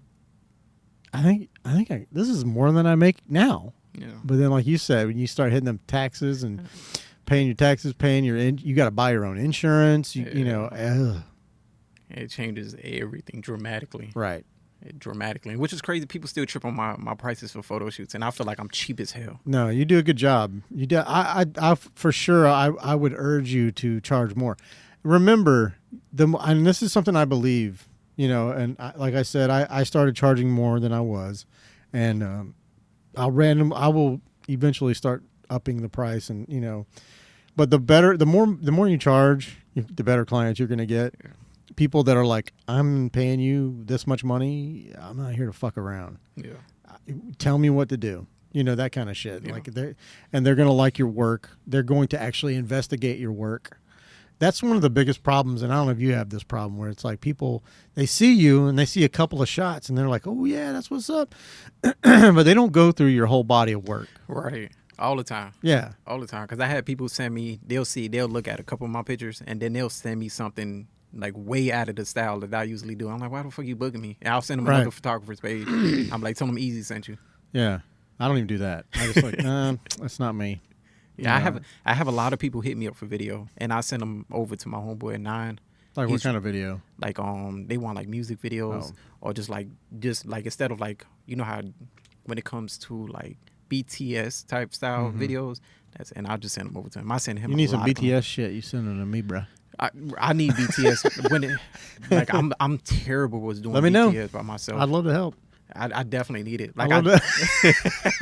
I think this is more than I make now. Yeah. But then, like you said, when you start hitting them taxes and paying your taxes, you got to buy your own insurance. Ugh. It changes everything dramatically. Right. Dramatically, which is crazy. People still trip on my prices for photo shoots, and I feel like I'm cheap as hell. No, you do a good job. You do. I for sure. I would urge you to charge more. Remember, and this is something I believe. And like I said, I started charging more than I was, and I will eventually start upping the price, and but the more you charge, the better clients you're going to get. Yeah. People that are like, I'm paying you this much money. I'm not here to fuck around. Yeah. Tell me what to do. That kind of shit. Yeah. Like they're going to like your work. They're going to actually investigate your work. That's one of the biggest problems. And I don't know if you have this problem where it's like people, they see you and they see a couple of shots and they're like, oh yeah, that's what's up. But they don't go through your whole body of work. Right. All the time. Yeah. All the time. Because I had people send me, they'll look at a couple of my pictures and then they'll send me something like way out of the style that I usually do. I'm like, why the fuck you booking me? And I'll send them Right. another photographer's page. I'm like, tell them Easy sent you. Yeah. I don't even do that. I just like, that's not me. Yeah, I have a lot of people hit me up for video, and I send them over to my homeboy at 9. Like what He's- kind of video? Like they want like music videos or just like instead of like, you know how when it comes to like BTS type style videos, and I'll just send them over to him. I send him. You need a some lot of them. BTS shit. You send them to me, bro. I need BTS when it like I'm terrible with doing Let me know. BTS by myself. I'd love to help. I definitely need it. Like I love to.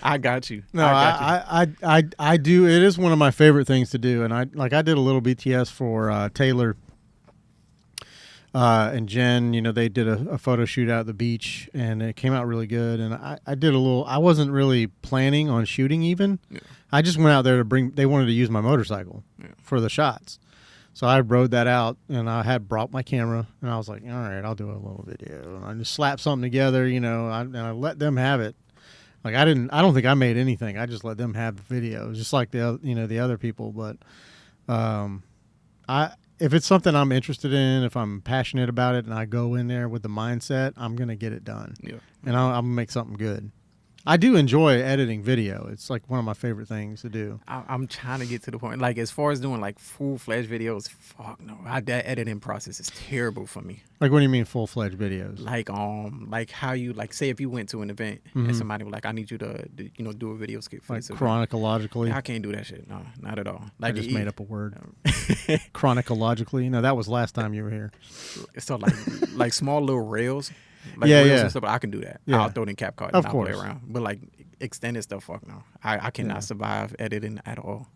I got you. No, I got you. I do. It is one of my favorite things to do, and I did a little BTS for Taylor and Jen. You know, they did a photo shoot out at the beach, and it came out really good. And I did a little. I wasn't really planning on shooting even. Yeah. I just went out there to bring. They wanted to use my motorcycle for the shots, so I rode that out, and I had brought my camera, and I was like, all right, I'll do a little video, and I just slapped something together, you know, and I let them have it. Like I don't think I made anything. I just let them have the video, just like the other people. But if it's something I'm interested in, if I'm passionate about it, and I go in there with the mindset, I'm gonna get it done, and I'm gonna make something good. I do enjoy editing video. It's like one of my favorite things to do. I'm trying to get to the point. Like as far as doing like full-fledged videos, fuck no. That editing process is terrible for me. Like what do you mean full-fledged videos? Like how you like say if you went to an event and somebody was like, I need you to do a video skit for Like this event. chronologically? I can't do that shit. No, not at all. I Like just made up a word. Chronologically? No, that was last time you were here. So like small little rails. Like Yeah, reels yeah. and stuff, I can do that. Yeah. I'll throw it in CapCut Of and I'll play course. around. But like extended stuff, fuck no. I cannot Yeah. survive editing at all.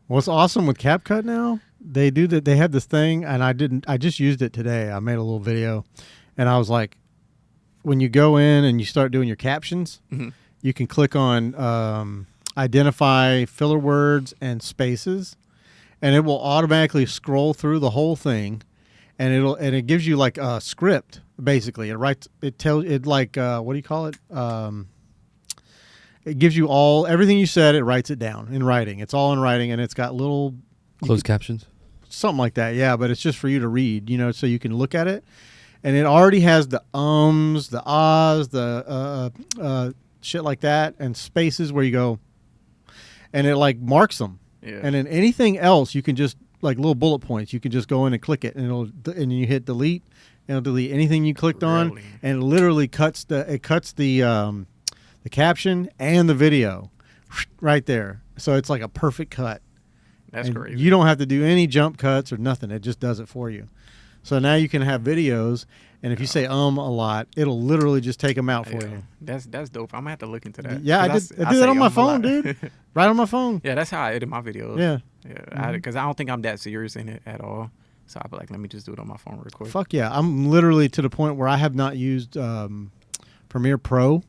What's awesome with CapCut now, they do that. They have this thing, and I just used it today. I made a little video, and I was like, when you go in and you start doing your captions, Mhm. you can click on identify filler words and spaces, and it will automatically scroll through the whole thing, and it gives you like a script basically. What do you call it? It gives you everything you said. It writes it down in writing. It's all in writing, and it's got little Closed captions. something like that. Yeah, but it's just for you to read, so you can look at it, and it already has the ums, the ahs, the shit like that, and spaces where you go, and it like marks them. Yeah. And then anything else, you can just like little bullet points. You can just go in and click it, and you hit delete, and it'll delete anything you clicked on, Really? and it literally cuts the caption and the video right there. So it's like a perfect cut. That's And crazy. You don't have to do any jump cuts or nothing. It just does it for you. So now you can have videos, and if you say a lot, it'll literally just take them out for you. That's dope. I'm gonna have to look into that. Yeah, I 'Cause did say that on my a phone, lot. dude. Right on my phone. Yeah, that's how I edit my videos. Yeah. Yeah, because I don't think I'm that serious in it at all. So I'll be like, let me just do it on my phone real quick. Fuck yeah. I'm literally to the point where I have not used Premiere Pro.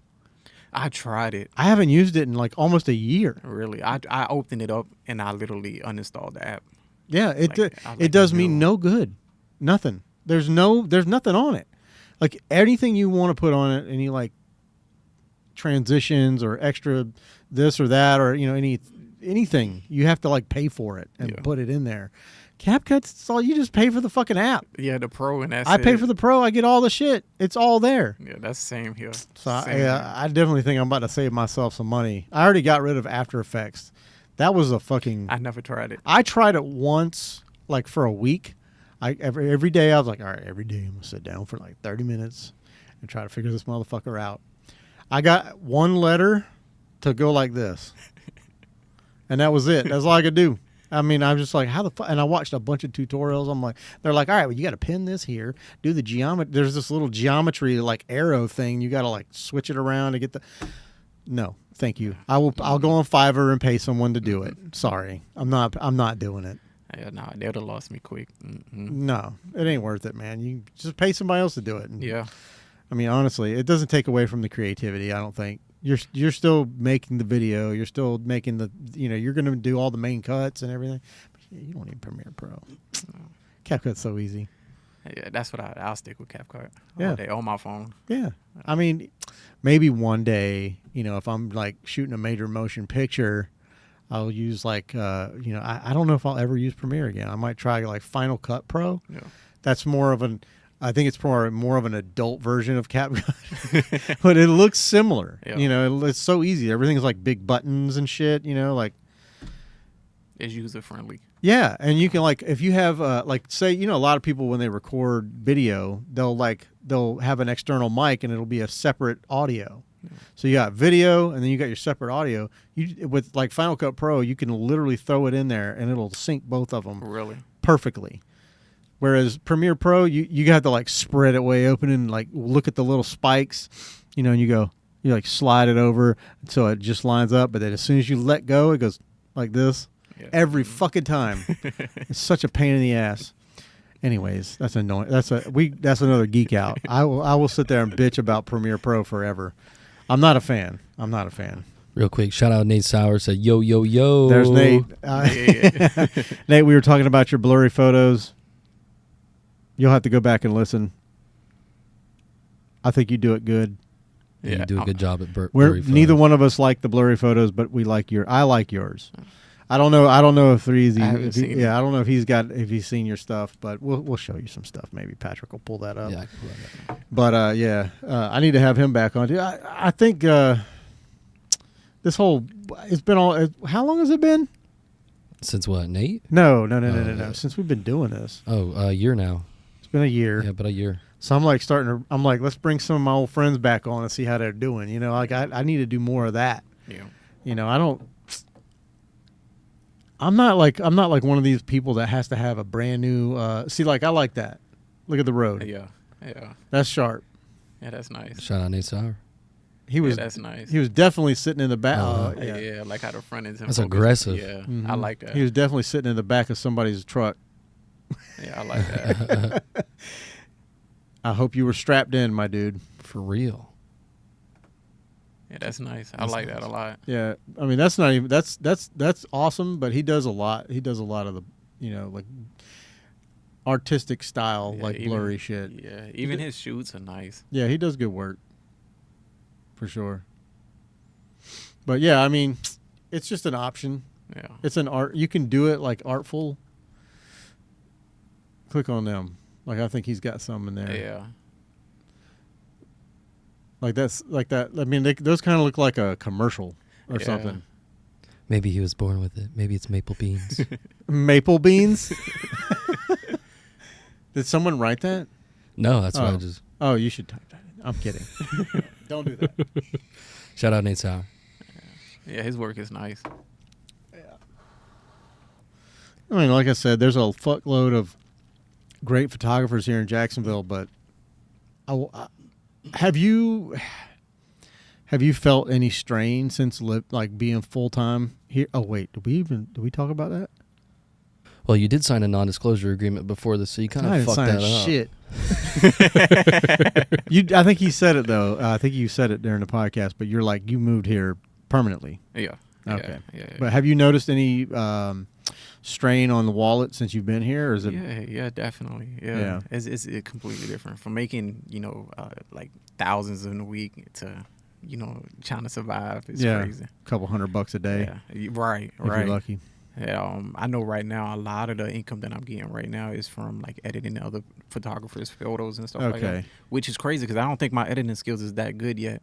I tried it. I haven't used it in like almost a year. Really, I opened it up and I literally uninstalled the app. Yeah, Like, I it like does me no- no good. Nothing. There's nothing on it. Like anything you want to put on it, any like transitions or extra this or that, or anything, you have to like pay for it and Yeah. put it in there. CapCut's it's all you just pay for the fucking app. Yeah, the pro and that's I pay it. for the pro. I get all the shit. It's all there. Yeah, that's the same here. So Same here. I definitely think I'm about to save myself some money. I already got rid of After Effects. That was a fucking. I never tried it. I tried it once, like for a week. Every day I was like, all right, every day I'm gonna sit down for like 30 minutes and try to figure this motherfucker out. I got one letter to go like this, and that was it. That's all I could do. I mean, I'm just like, how the fuck? And I watched a bunch of tutorials. I'm like, they're like, all right, well, you got to pin this here, do the geometry. There's this little geometry like arrow thing. You got to like switch it around to get the. No, thank you. I'll go on Fiverr and pay someone to do it. Sorry, I'm not doing it. Yeah, nah, they'd have lost me quick. No, it ain't worth it, man. You just pay somebody else to do it. And, Yeah. I mean, honestly, it doesn't take away from the creativity. I don't think you're still making the video. You're still making you're going to do all the main cuts and everything. But you don't need Premiere Pro. CapCut's so easy. Yeah, that's what I'll stick with CapCut. Yeah. All day on my phone. Yeah. I mean, maybe one day, if I'm like shooting a major motion picture, I'll use like, I don't know if I'll ever use Premiere again. I might try like Final Cut Pro. Yeah. That's I think it's more of an adult version of CapCut, but it looks similar. Yeah. It's so easy. Everything's like big buttons and shit. Like, It's user friendly. Yeah, and you can like if you have like say a lot of people when they record video they'll have an external mic and it'll be a separate audio. So you got video and then you got your separate audio. You with like Final Cut Pro, you can literally throw it in there and it'll sync both of them Really? perfectly. Whereas Premiere Pro, you have to like spread it way open and like look at the little spikes, and you like slide it over so it just lines up. But then as soon as you let go, it goes like this every fucking time. It's such a pain in the ass. Anyways, that's annoying. That's another geek out. I will sit there and bitch about Premiere Pro forever. I'm not a fan. Real quick, shout out Nate Sauer. Said, yo, yo, yo. There's Nate. Yeah. Nate, we were talking about your blurry photos. You'll have to go back and listen. I think you do it good. Yeah, you do a good job at We're neither one of us like the blurry photos, but we like I like yours. I don't know if Threezy. I don't know if he's seen your stuff, but we'll show you some stuff. Maybe Patrick will pull that up. Yeah, I can pull that up. But I need to have him back on. I think this whole it's been all. How long has it been? Since what, Nate? No. Since we've been doing this. Oh, a year now. It's been a year. Yeah, about a year. So I'm like let's bring some of my old friends back on and see how they're doing. Like I need to do more of that. Yeah. I'm not like one of these people that has to have a brand new. I like that. Look at the road. Yeah. That's sharp. Yeah, that's nice. Shout out Nate Sauer. That's nice. He was definitely sitting in the back. Yeah, like how the front end's in That's focus. aggressive. Yeah, Mhm. I like that. He was definitely sitting in the back of somebody's truck. Yeah, I like that. I hope you were strapped in, my dude. For real. Yeah, that's nice. I That's like nice. that a lot. Yeah, I mean that's not even that's awesome. But he does a lot. He does a lot of the like artistic style, Yeah, like even- blurry shit. Yeah, even his shoots are nice. Yeah, he does good work. For sure. But yeah, I mean, it's just an option. Yeah. It's an art. You can do it like artful. Click on them. Like I think he's got some in there. Yeah. Like that's like that. I mean, those kind of look like a commercial or Yeah. something. Maybe he was born with it. Maybe it's maple beans. Maple beans. Did someone write that? No, that's why I Oh. just... Oh, you should type that in. I'm kidding. Don't do that. Shout out Nate Sauer. Yeah, his work is nice. I mean, like I said, there's a fuckload of great photographers here in Jacksonville, but have you felt any strain since being full time here? Oh wait, did we talk about that? Well, you did sign a non-disclosure agreement before this, so you kind I of didn't fucked sign that up. shit. I think he said it though. I think you said it during the podcast, but you're like you moved here permanently. Yeah. Okay. Yeah. But have you noticed any strain on the wallet since you've been here, or is it? Yeah, definitely. Yeah. Yeah. It's completely different from making, like thousands in a week to, trying to survive. It's crazy. A couple $100 a day. Yeah. Right. If you're lucky. Yeah, I know right now a lot of the income that I'm getting right now is from like editing other photographers' photos and stuff like that. Okay. Which is crazy because I don't think my editing skills is that good yet.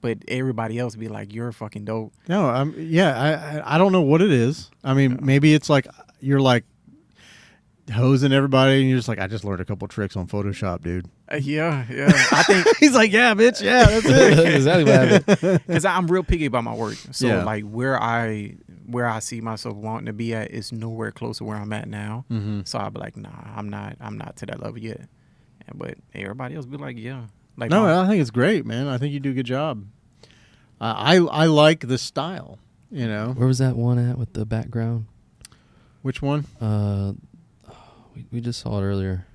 But everybody else be like, "You're fucking dope." No, I don't know what it is. I mean, maybe it's like you're like hosing everybody, and you're just like, I just learned a couple tricks on Photoshop, dude. Yeah. I think He's like, yeah, bitch, yeah, that's it. Exactly what happened. because I'm real picky about my work. So Yeah. like where I see myself wanting to be at is nowhere close to where I'm at now. Mm-hmm. So I'll be like, nah, I'm not to that level yet. But everybody else be like, yeah. Like No, I think it's great, man. I think you do a good job. I like the style. Where was that one at with the background? Which one? We just saw it earlier.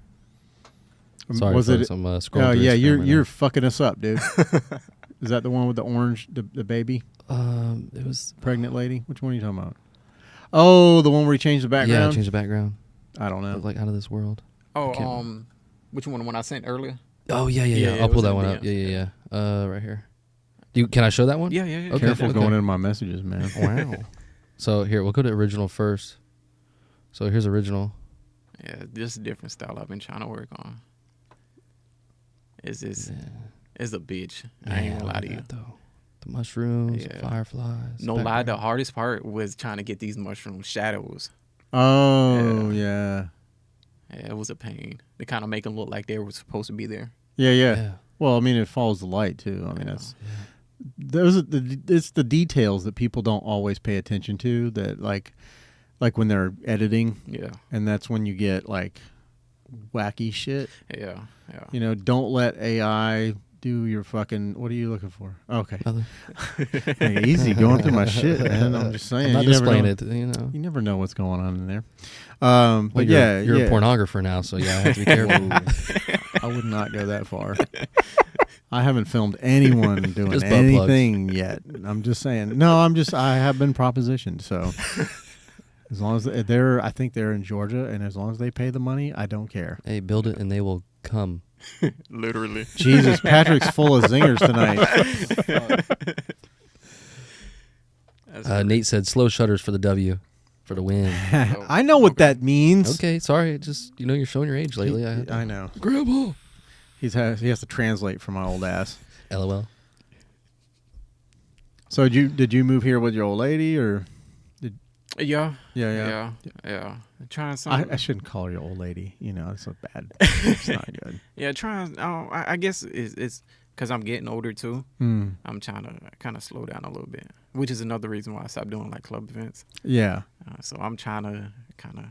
Sorry, Was folks, it? I'm scrolling. Oh through yeah, Instagram right you're now. fucking us up, dude. Is that the one with the orange, the baby, It was pregnant lady? Which one are you talking about? Oh, the one where he changed the background. Yeah, change the background. I don't know. Looked like out of this world. Oh, which one? The one I sent earlier? Oh yeah. Yeah, I'll it pull was that in one the up. DMs. Yeah. Right here. Can I show that one? Yeah. Okay. Careful going in my messages, man. Wow. So here, we'll go to original first. So here's original. Yeah, just a different style I've been trying to work on. It's a bitch. I ain't gonna lie to you. Though. The mushrooms, Yeah. fireflies. No lie, the background. hardest part was trying to get these mushroom shadows. Oh yeah. Yeah, it was a pain. They kind of make them look like they were supposed to be there. Yeah. Well, I mean, it follows the light too. I mean, Yeah. that's those are it's the details that people don't always pay attention to. That like when they're editing, Yeah, and that's when you get like wacky shit. yeah. You know, don't let AI do your fucking. What are you looking for? Okay, Nothing. hey, easy going through my shit, man. I'm just saying. I'm not you never displaying know, it. You know. You never know what's going on in there. Well, But you're yeah, a pornographer now, so yeah, I have to be careful. Whoa. I would not go that far. I haven't filmed anyone doing Just butt plugs. anything yet. I'm just saying. No, I have been propositioned. So as long as I think they're in Georgia, and as long as they pay the money, I don't care. Hey, build it and they will come. Literally. Jesus, Patrick's full of zingers tonight. Nate said slow shutters for the W, for the win. I know what that means. Okay, sorry. Just you're showing your age lately. I know. Grandpa. He has to translate for my old ass. LOL. So did you move here with your old lady or? Yeah. Yeah. Trying something. I shouldn't call her your old lady. You know, it's so bad. It's not good. Yeah, trying. I guess it's because I'm getting older too. Mm. I'm trying to kind of slow down a little bit, which is another reason why I stopped doing like club events. Yeah. So I'm trying to kind of,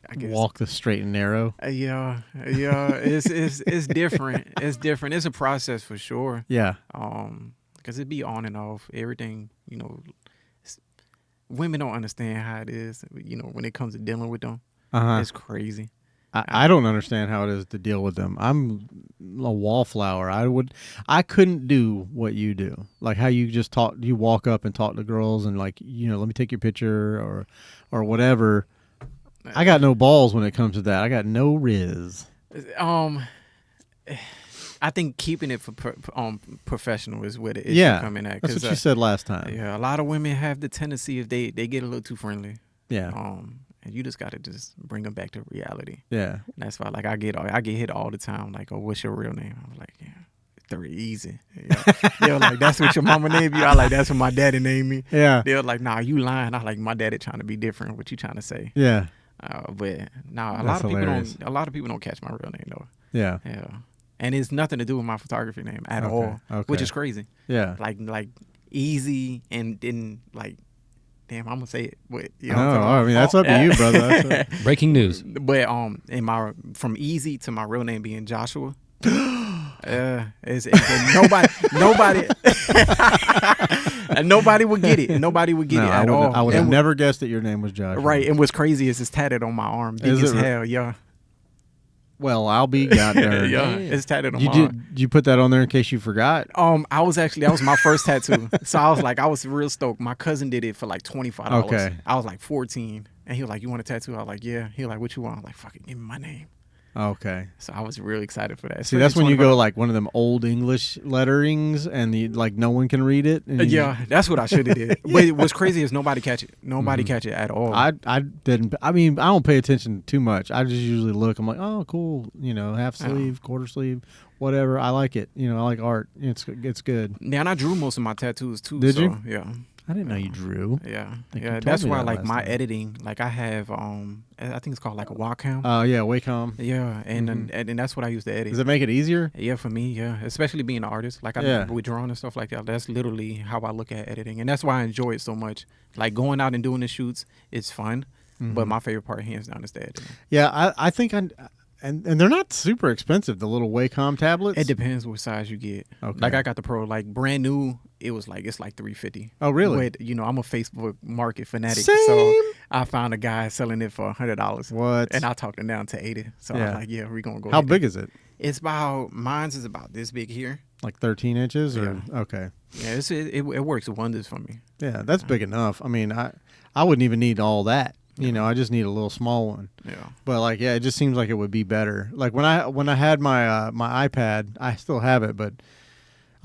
I guess, Walk the straight and narrow. Yeah. It's different. It's different. It's a process for sure. Yeah. Because it be on and off. Everything, women don't understand how it is. When it comes to dealing with them, it's crazy. I don't understand how it is to deal with them. I'm a wallflower. I couldn't do what you do. Like how you just you walk up and talk to girls and like, let me take your picture or whatever. I got no balls when it comes to that. I got no riz. I think keeping it for professional is where the issue come in at. That's what you said last time. Yeah, a lot of women have the tendency if they get a little too friendly. Yeah. And you just gotta just bring them back to reality. Yeah. And that's why, like, I get hit all the time. Like, oh, what's your real name? I'm like, yeah, very easy. Yeah. They're like, that's what your mama named you. I like, that's what my daddy named me. Yeah. They're like, nah, you lying. I like, my daddy trying to be different. What you trying to say? Yeah. But nah, That's a hilarious. lot of people don't catch my real name though. Yeah. Yeah. And it's nothing to do with my photography name at all, which is crazy. Yeah. Like easy and then like, damn, I'm gonna say it. But you know No, what I'm I talking mean that's up to you, brother. That's Breaking news. But from easy to my real name being Joshua. It's nobody and nobody would get it. Nobody would get it at all. I would have never guessed that your name was Josh. Right, and what's crazy is it's tatted on my arm. Big Is as it hell, yeah. Well, I'll be goddamn. Yeah, it's tatted on my arm. Did you put that on there in case you forgot? That was my first tattoo. So I was real stoked. My cousin did it for like $25. Okay. I was like 14. And he was like, you want a tattoo? I was like, yeah. He was like, what you want? I was like, fuck it, give me my name. Okay. So I was really excited for that. See, that's when you go like one of them old English letterings and no one can read it. And yeah, that's what I should have did. But what's crazy is nobody catch it. Nobody catch it at all. I didn't. I mean, I don't pay attention too much. I just usually look. I'm like, oh, cool. Half sleeve, quarter sleeve, whatever. I like it. I like art. It's good. Yeah, and I drew most of my tattoos too. Did you? Yeah. I didn't know you drew. Yeah, you yeah. told That's me why, that like, last my time. editing, like, I have, I think it's called like a Wacom. Yeah, Wacom. Yeah, and that's what I use to edit. Does it make it easier? Yeah, for me, yeah. Especially being an artist, like with drawing and stuff like that. That's literally how I look at editing, and that's why I enjoy it so much. Like going out and doing the shoots, it's fun, but my favorite part, hands down, is the editing. Yeah, I think and they're not super expensive. The little Wacom tablets. It depends what size you get. Okay. Like I got the Pro, like brand new. It's like $350. Oh, really? But I'm a Facebook market fanatic, Same. so I found a guy selling it for $100. What? And I talked him down to $80. So I was like, yeah, we're gonna go. How ahead. big is it? It's mine's is about this big here. Like 13 inches, or okay. Yeah, it works wonders for me. Yeah, that's big enough. I mean, I wouldn't even need all that. I just need a little small one. Yeah. But like, yeah, it just seems like it would be better. Like when I had my my iPad, I still have it, but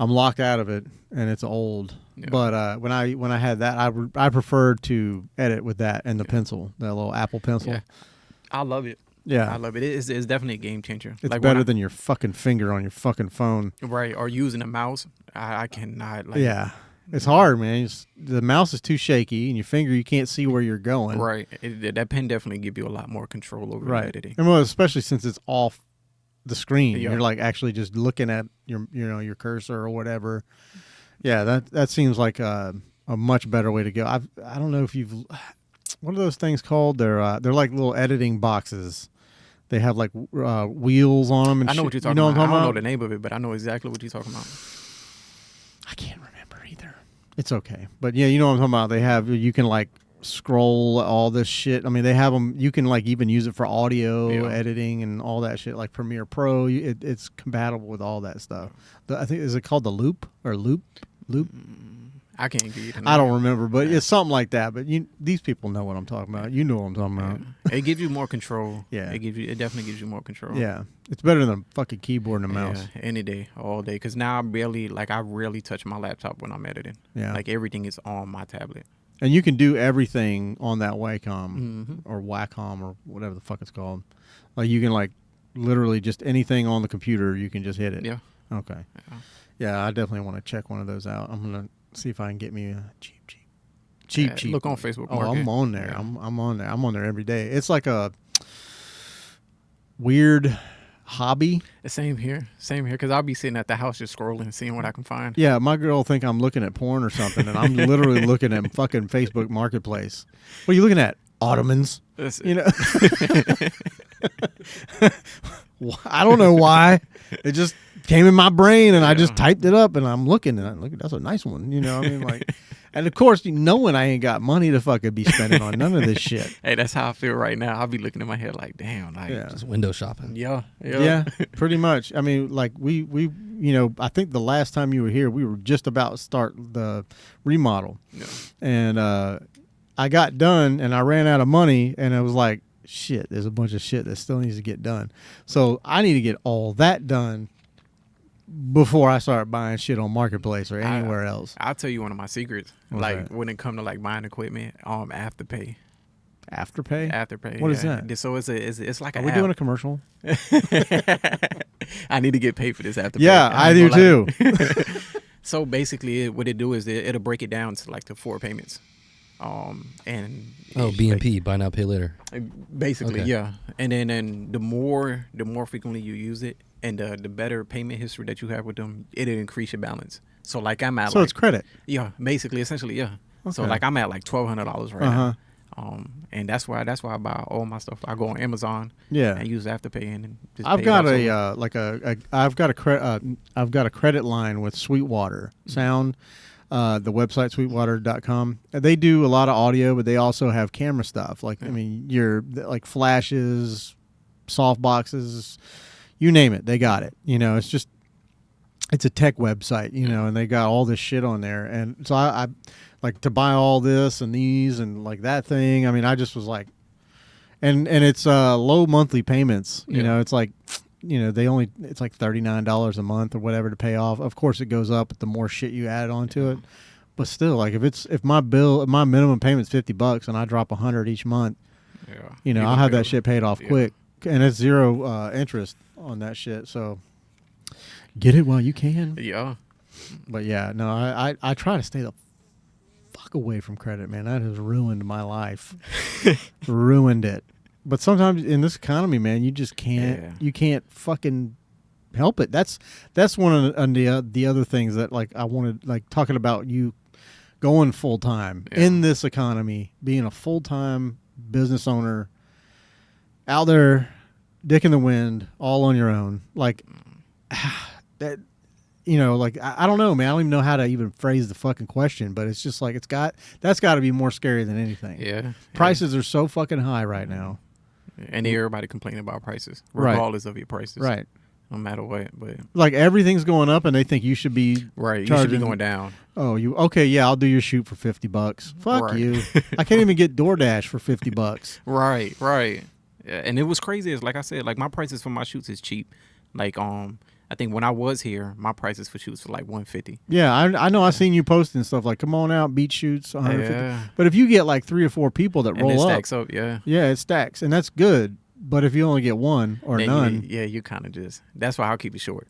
I'm locked out of it and it's old. Yeah. But when I had that, I preferred to edit with that and the pencil, that little Apple pencil. Yeah. I love it. Yeah. I love it. It's definitely a game changer. It's like better than your fucking finger on your fucking phone. right, or using a mouse. I cannot. Like, Yeah. It's hard, man. The mouse is too shaky, and your finger, you can't see where you're going. Right. That pen definitely give you a lot more control over Right. editing. And well, especially since it's off the screen. Yeah. You're like actually just looking at your cursor or whatever. Yeah, that seems like a much better way to go. I don't know if you've what are those things called? They're like little editing boxes. They have like wheels on them. And I know what you're talking you know about. What I'm I don't know talking the name of it, but I know exactly what you're talking about. I can't remember either. It's okay, but yeah, you know what I'm talking about. They have you can like scroll all this shit. I mean, they have them. You can like even use it for audio editing and all that shit, like Premiere Pro. It's compatible with all that stuff. I think is it called the Loop or Loop? I can't give you the name. I don't remember, but it's something like that. But these people know what I'm talking about. You know what I'm talking about. It gives you more control. Yeah. It definitely gives you more control. Yeah, it's better than a fucking keyboard and a mouse. Yeah, any day, all day. Because now I rarely touch my laptop when I'm editing. Yeah. Like everything is on my tablet. And you can do everything on that Wacom Mm-hmm. or Wacom or whatever the fuck it's called. Like you can like literally just anything on the computer, you can just hit it. Yeah. Okay. Yeah. Yeah, I definitely want to check one of those out. I'm gonna see if I can get me a cheap. Look on Facebook Oh, Market. I'm on there. Yeah. I'm on there. I'm on there every day. It's like a weird hobby. Same here. Because I'll be sitting at the house just scrolling, seeing what I can find. Yeah, my girl think I'm looking at porn or something, and I'm literally looking at fucking Facebook Marketplace. What are you looking at? Ottomans. You know. I don't know why. It just came in my brain, and I just typed it up, and I'm looking, and look, that's a nice one. You know, what I mean, like, and of course, knowing I ain't got money to fucking be spending on none of this shit. Hey, that's how I feel right now. I'll be looking in my head like, damn, like, Yeah. Just window shopping. Yeah, pretty much. I mean, like we, you know, I think the last time you were here, we were just about to start the remodel, Yeah. and I got done, and I ran out of money, and I was like, shit, there's a bunch of shit that still needs to get done. So I need to get all that done before I start buying shit on Marketplace or anywhere else. I'll tell you one of my secrets. What's like that? when it come to like buying equipment, Afterpay. Afterpay? Afterpay. What is that? So it's like Are an we app. doing a commercial? I need to get paid for this Afterpay. Yeah, I do too. So basically, what it do is it'll break it down to like the 4 payments. And BNP, buy now, pay later. basically, Okay. yeah. And then the more frequently you use it, and the better payment history that you have with them, it'll increase your balance. So like I'm at So like, it's credit. yeah, basically, essentially, yeah. So Okay. like I'm at like $1,200 right Uh-huh. now. And that's why I buy all my stuff. I go on Amazon Yeah. and use Afterpay and just I've pay it got off. I've got a credit line with Sweetwater Sound, the website sweetwater.com. They do a lot of audio, but they also have camera stuff. Like I mean, like flashes, soft boxes, you name it, they got it. You know, it's a tech website, you know, and they got all this shit on there. And so I like to buy all this and these and like that thing. I mean, I just was like, and it's low monthly payments. You Yeah. know, it's like, you know, it's like $39 a month or whatever to pay off. Of course, it goes up the more shit you add onto it. But still, like if my minimum payment's $50 and I drop $100 each month, Yeah. you know, You I'll can have pay that it. shit paid off Yeah. quick, and it's zero interest on that shit. So get it while you can. Yeah. But yeah, no, I try to stay the fuck away from credit, man. That has ruined my life, ruined it. But sometimes in this economy, man, you just can't. Yeah. You can't fucking help it. That's one of the other things that like I wanted, like talking about you going full time Yeah. in this economy, being a full time business owner out there, dick in the wind, all on your own. Like that, you know, like I don't know, man. I don't even know how to even phrase the fucking question, but it's just like that's got to be more scary than anything. Yeah. Prices are so fucking high right now. And everybody complaining about prices, Right. regardless of your prices. Right. No matter what. But Like everything's going up, and they think you should be right. You should charging. be going down. Oh, you okay? Yeah, I'll do your shoot for $50. Fuck Right. you! I can't even get DoorDash for $50. Right. Yeah, and it was crazy. It's like I said, like my prices for my shoots is cheap. Like I think when I was here, my prices for shoots were like $150. Yeah, I know. I seen you posting stuff like, "Come on out, beat shoots, 150." Yeah. But if you get like 3 or 4 people that And roll it up, stacks up. Yeah. yeah, it stacks, and that's good. But if you only get one or then none, you kind of just. That's why I'll keep it short.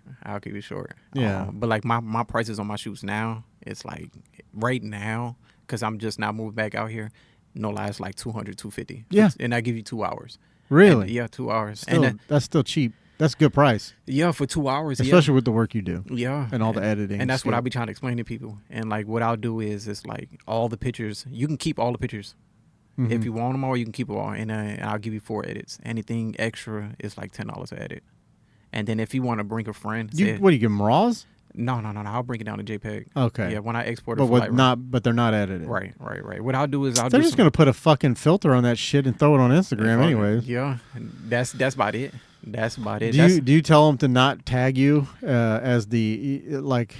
Yeah. But like my prices on my shoots now, it's like right now, because I'm just now moved back out here. No lie, it's like 200, 250. Yeah. And I give you 2 hours. really, And, yeah, 2 hours. still, And that's still cheap. That's a good price, yeah, for 2 hours. especially with the work you do yeah. and all the editing. And that's what skill. I'll be trying to explain to people. And like what I'll do is it's like all the pictures. You can keep all the pictures. If Mhm. you want them all, you can keep them all. And I'll give you 4 edits. Anything extra is like $10 an edit. And then if you want to bring a friend, say, What do you give them raws? no. I'll bring it down to JPEG. Okay, Yeah, when I export it but for what Lightroom. but they're not edited. Right. What I'll do is I'll They're do just gonna put a fucking filter on that shit and throw it on Instagram, anyways. Yeah, that's about it. That's about it. Do you tell them to not tag you as the like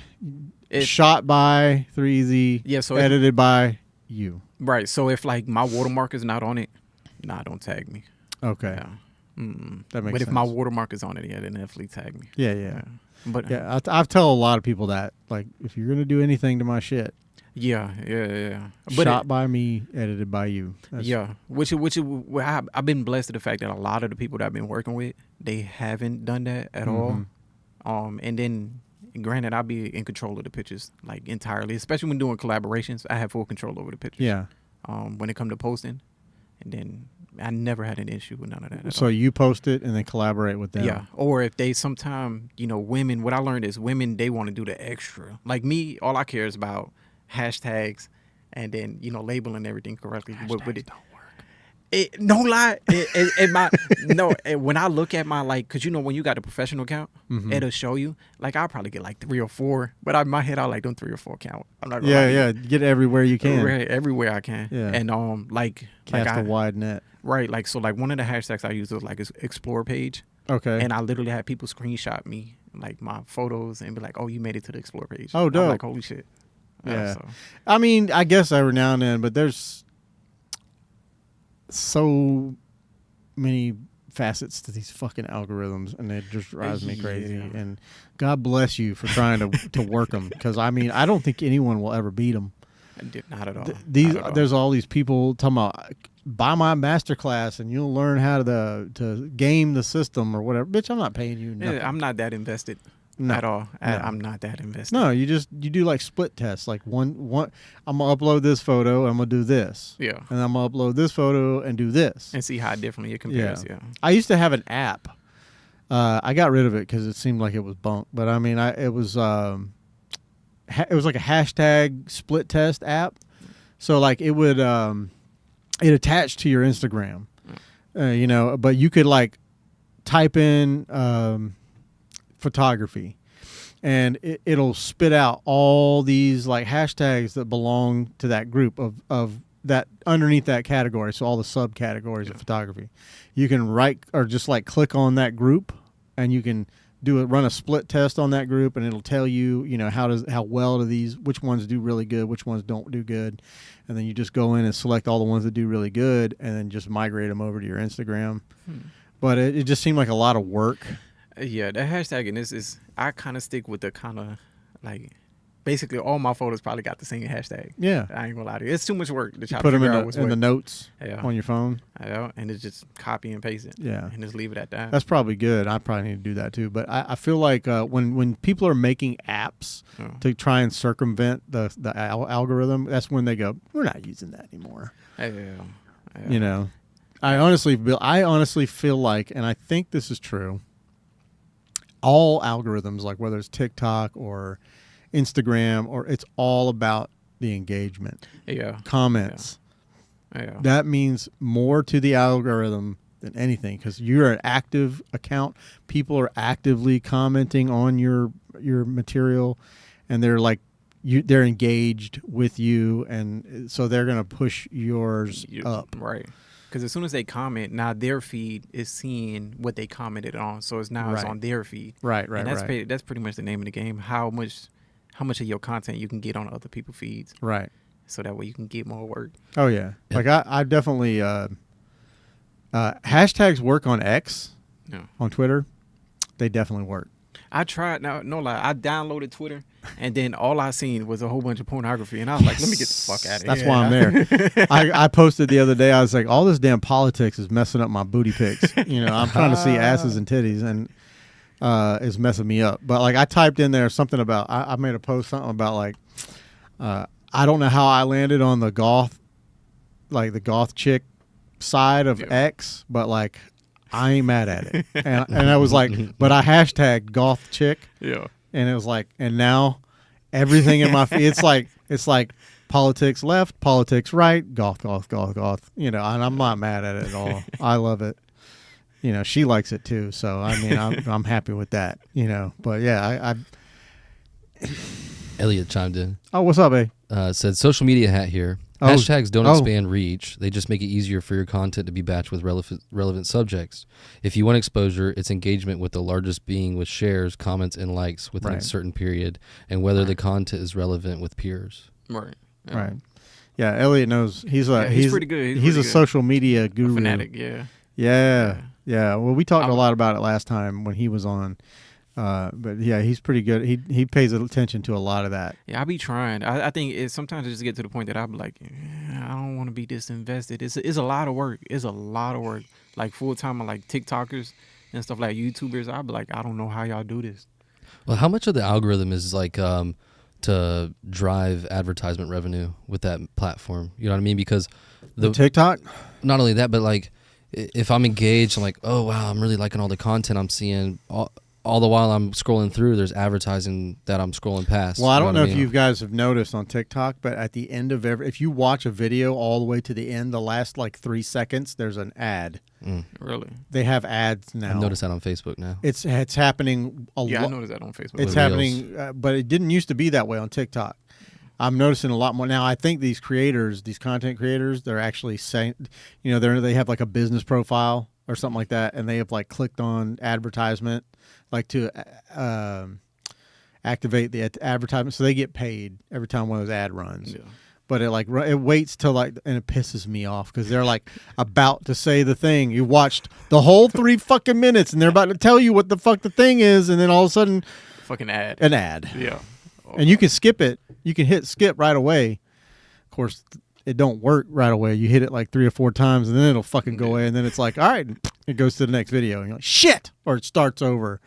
It- shot by 3Z, Yeah, so if- edited by you? right. So if like my watermark is not on it, nah, don't tag me. Okay, Yeah. Mm-mm. that makes But sense. if my watermark is on it, yeah, then definitely tag me. yeah. But Yeah, I've tell a lot of people that, like, if you're gonna do anything to my shit, yeah. But shot by me, edited by you. That's- yeah, I've been blessed to the fact that a lot of the people that I've been working with, they haven't done that at all. And then granted, I'll be in control of the pictures like entirely, especially when doing collaborations. I have full control over the pictures. yeah. When it come to posting, and then I never had an issue with none of that. At So all. you post it and then collaborate with them. Yeah. Or if they sometime, women, what I learned is women, they want to do the extra. Like me, all I care is about hashtags and then, labeling everything correctly. With it. don't work. No lie. When I look at my, because when you got a professional account, Mhm. it'll show you. Like, I'll probably get like 3 or 4. But in my head, I like them 3 or 4 count. I'm not gonna lie to you. Get everywhere you can. Everywhere I can. Yeah. And, Cast a wide net. right. So, one of the hashtags I use is like explore page. Okay. And I literally had people screenshot me like my photos and be like, "Oh, you made it to the explore page." Oh, I'm dope. like, holy shit. Yeah. So, I mean, I guess every now and then, but there's so many facets to these fucking algorithms, and it just drives me crazy. Yeah. And God bless you for trying to work them, because I mean, I don't think anyone will ever beat them. I did not at all. These Not at all. there's all these people talking about, buy my master class and you'll learn how to game the system or whatever. Bitch, I'm not paying you nothing. Yeah, I'm not that invested No. at all. No. I'm not that invested. No, you do like split tests. Like one I'm gonna upload this photo, I'm gonna do this. Yeah. And I'm gonna upload this photo and do this. And see how differently it compares. Yeah. I used to have an app. I got rid of it because it seemed like it was bunk. But I mean, it was like a hashtag split test app. So like it would it attached to your Instagram, but you could like type in photography, and it'll spit out all these like hashtags that belong to that group of that underneath that category. So all the subcategories of photography, you can write or just like click on that group, and you can run a split test on that group, and it'll tell you, how well do these, which ones do really good, which ones don't do good. And then you just go in and select all the ones that do really good, and then just migrate them over to your Instagram. But it just seemed like a lot of work. Yeah, that hashtag and this is, I kind of stick with the kind of like, basically all my photos probably got the same hashtag. Yeah. I ain't gonna lie to you. It's too much work to try to Put them figure out what's in the what. notes Yeah. on your phone. And it's just copy and paste it. Yeah. And just leave it at that. That's probably good. I probably need to do that too. But I feel like when people are making apps Oh. to try and circumvent the algorithm, that's when they go, we're not using that anymore. Yeah. I honestly feel like, and I think this is true, all algorithms, like whether it's TikTok or Instagram, or it's all about the engagement, Yeah. comments. Yeah. That means more to the algorithm than anything, because you're an active account. People are actively commenting on your material, and they're like, they're engaged with you, and so they're gonna push yours up. Right. Because as soon as they comment, now their feed is seeing what they commented on, so it's Right. on their feed. Right. And that's pretty much the name of the game. How much of your content you can get on other people's feeds, Right. so that way you can get more work. Oh yeah. Like I definitely hashtags work on X, Yeah. on Twitter. They definitely work. I tried. No lie. I downloaded Twitter, and then all I seen was a whole bunch of pornography, and I was like, "Let me get the fuck out of here." That's why I'm there. I posted the other day. I was like, all this damn politics is messing up my booty pics. You know, I'm trying to see asses and titties, and is messing me up. But like, I typed in there something about. I made a post something about like, I don't know how I landed on the goth chick side of X, but like, I ain't mad at it. And I was like, but I hashtagged goth chick. Yeah. And it was like, and now everything in my feed, it's like politics left, politics right, goth. You know, and I'm not mad at it at all. I love it. You know, she likes it too. So I mean, I'm happy with that. You know, but yeah, Elliot chimed in. Oh, what's up, Said social media hat here. Oh. Hashtags don't expand reach. They just make it easier for your content to be batched with relevant subjects. If you want exposure, it's engagement with the largest being with shares, comments, and likes within a certain period, and whether the content is relevant with peers. Right. Yeah. Right. Yeah, Elliot knows. He's pretty good. He's a social media guru. Fanatic. Yeah. Yeah. Well, we talked a lot about it last time when he was on. But yeah, he's pretty good. He pays attention to a lot of that. Yeah, I be trying. I think sometimes I just get to the point that I'm like, I don't want to be disinvested. It's a lot of work. It's a lot of work. Like full time, like TikTokers and stuff like YouTubers. I be like, I don't know how y'all do this. Well, how much of the algorithm is like to drive advertisement revenue with that platform? You know what I mean? Because the TikTok. Not only that, but like if I'm engaged, I'm like, oh wow, I'm really liking all the content I'm seeing. All the while I'm scrolling through, there's advertising that I'm scrolling past. Well, I don't know if you guys have noticed on TikTok, but at the end of if you watch a video all the way to the end, the last like 3 seconds, there's an ad. Really? They have ads now. I've noticed that on Facebook now. It's happening a lot. Yeah, I noticed that on Facebook. It's happening, but it didn't used to be that way on TikTok. I'm noticing a lot more now. I think these content creators, they're actually saying, you know, they have like a business profile or something like that, and they have like clicked on advertisement, like to activate the advertisement, so they get paid every time one of those ad runs. Yeah. But it waits till like, and it pisses me off because they're like about to say the thing. You watched the whole 3 fucking minutes, and they're about to tell you what the fuck the thing is, and then all of a sudden, fucking ad. An ad. Yeah. And you can skip it. You can hit skip right away. Of course, it don't work right away. You hit it like 3 or 4 times, and then it'll fucking go away, and then it's like, all right, it goes to the next video, and you're like, shit, or it starts over.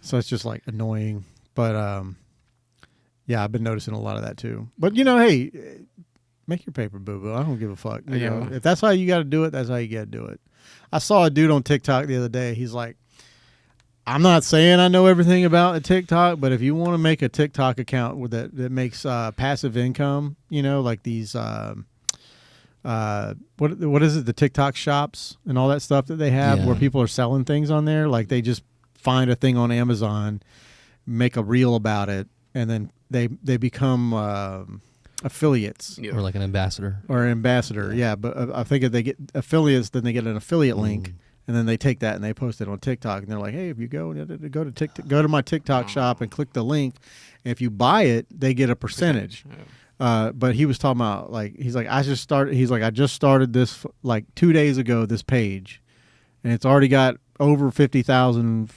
So it's just like annoying. But yeah, I've been noticing a lot of that too. But you know, hey, make your paper, boo boo. I don't give a fuck. You know, if that's how you got to do it, that's how you got to do it. I saw a dude on TikTok the other day. He's like, I'm not saying I know everything about a TikTok, but if you want to make a TikTok account that makes passive income, you know, like these what is it, the TikTok shops and all that stuff that they have where people are selling things on there, like they just find a thing on Amazon, make a reel about it, and then they become affiliates. Or like an ambassador. But I think if they get affiliates, then they get an affiliate link. And then they take that and they post it on TikTok, and they're like, "Hey, if you go to TikTok, go to my TikTok shop and click the link. And if you buy it, they get a percentage." But he was talking about he's like, I just started this like 2 days ago, this page, and it's already got over 50,000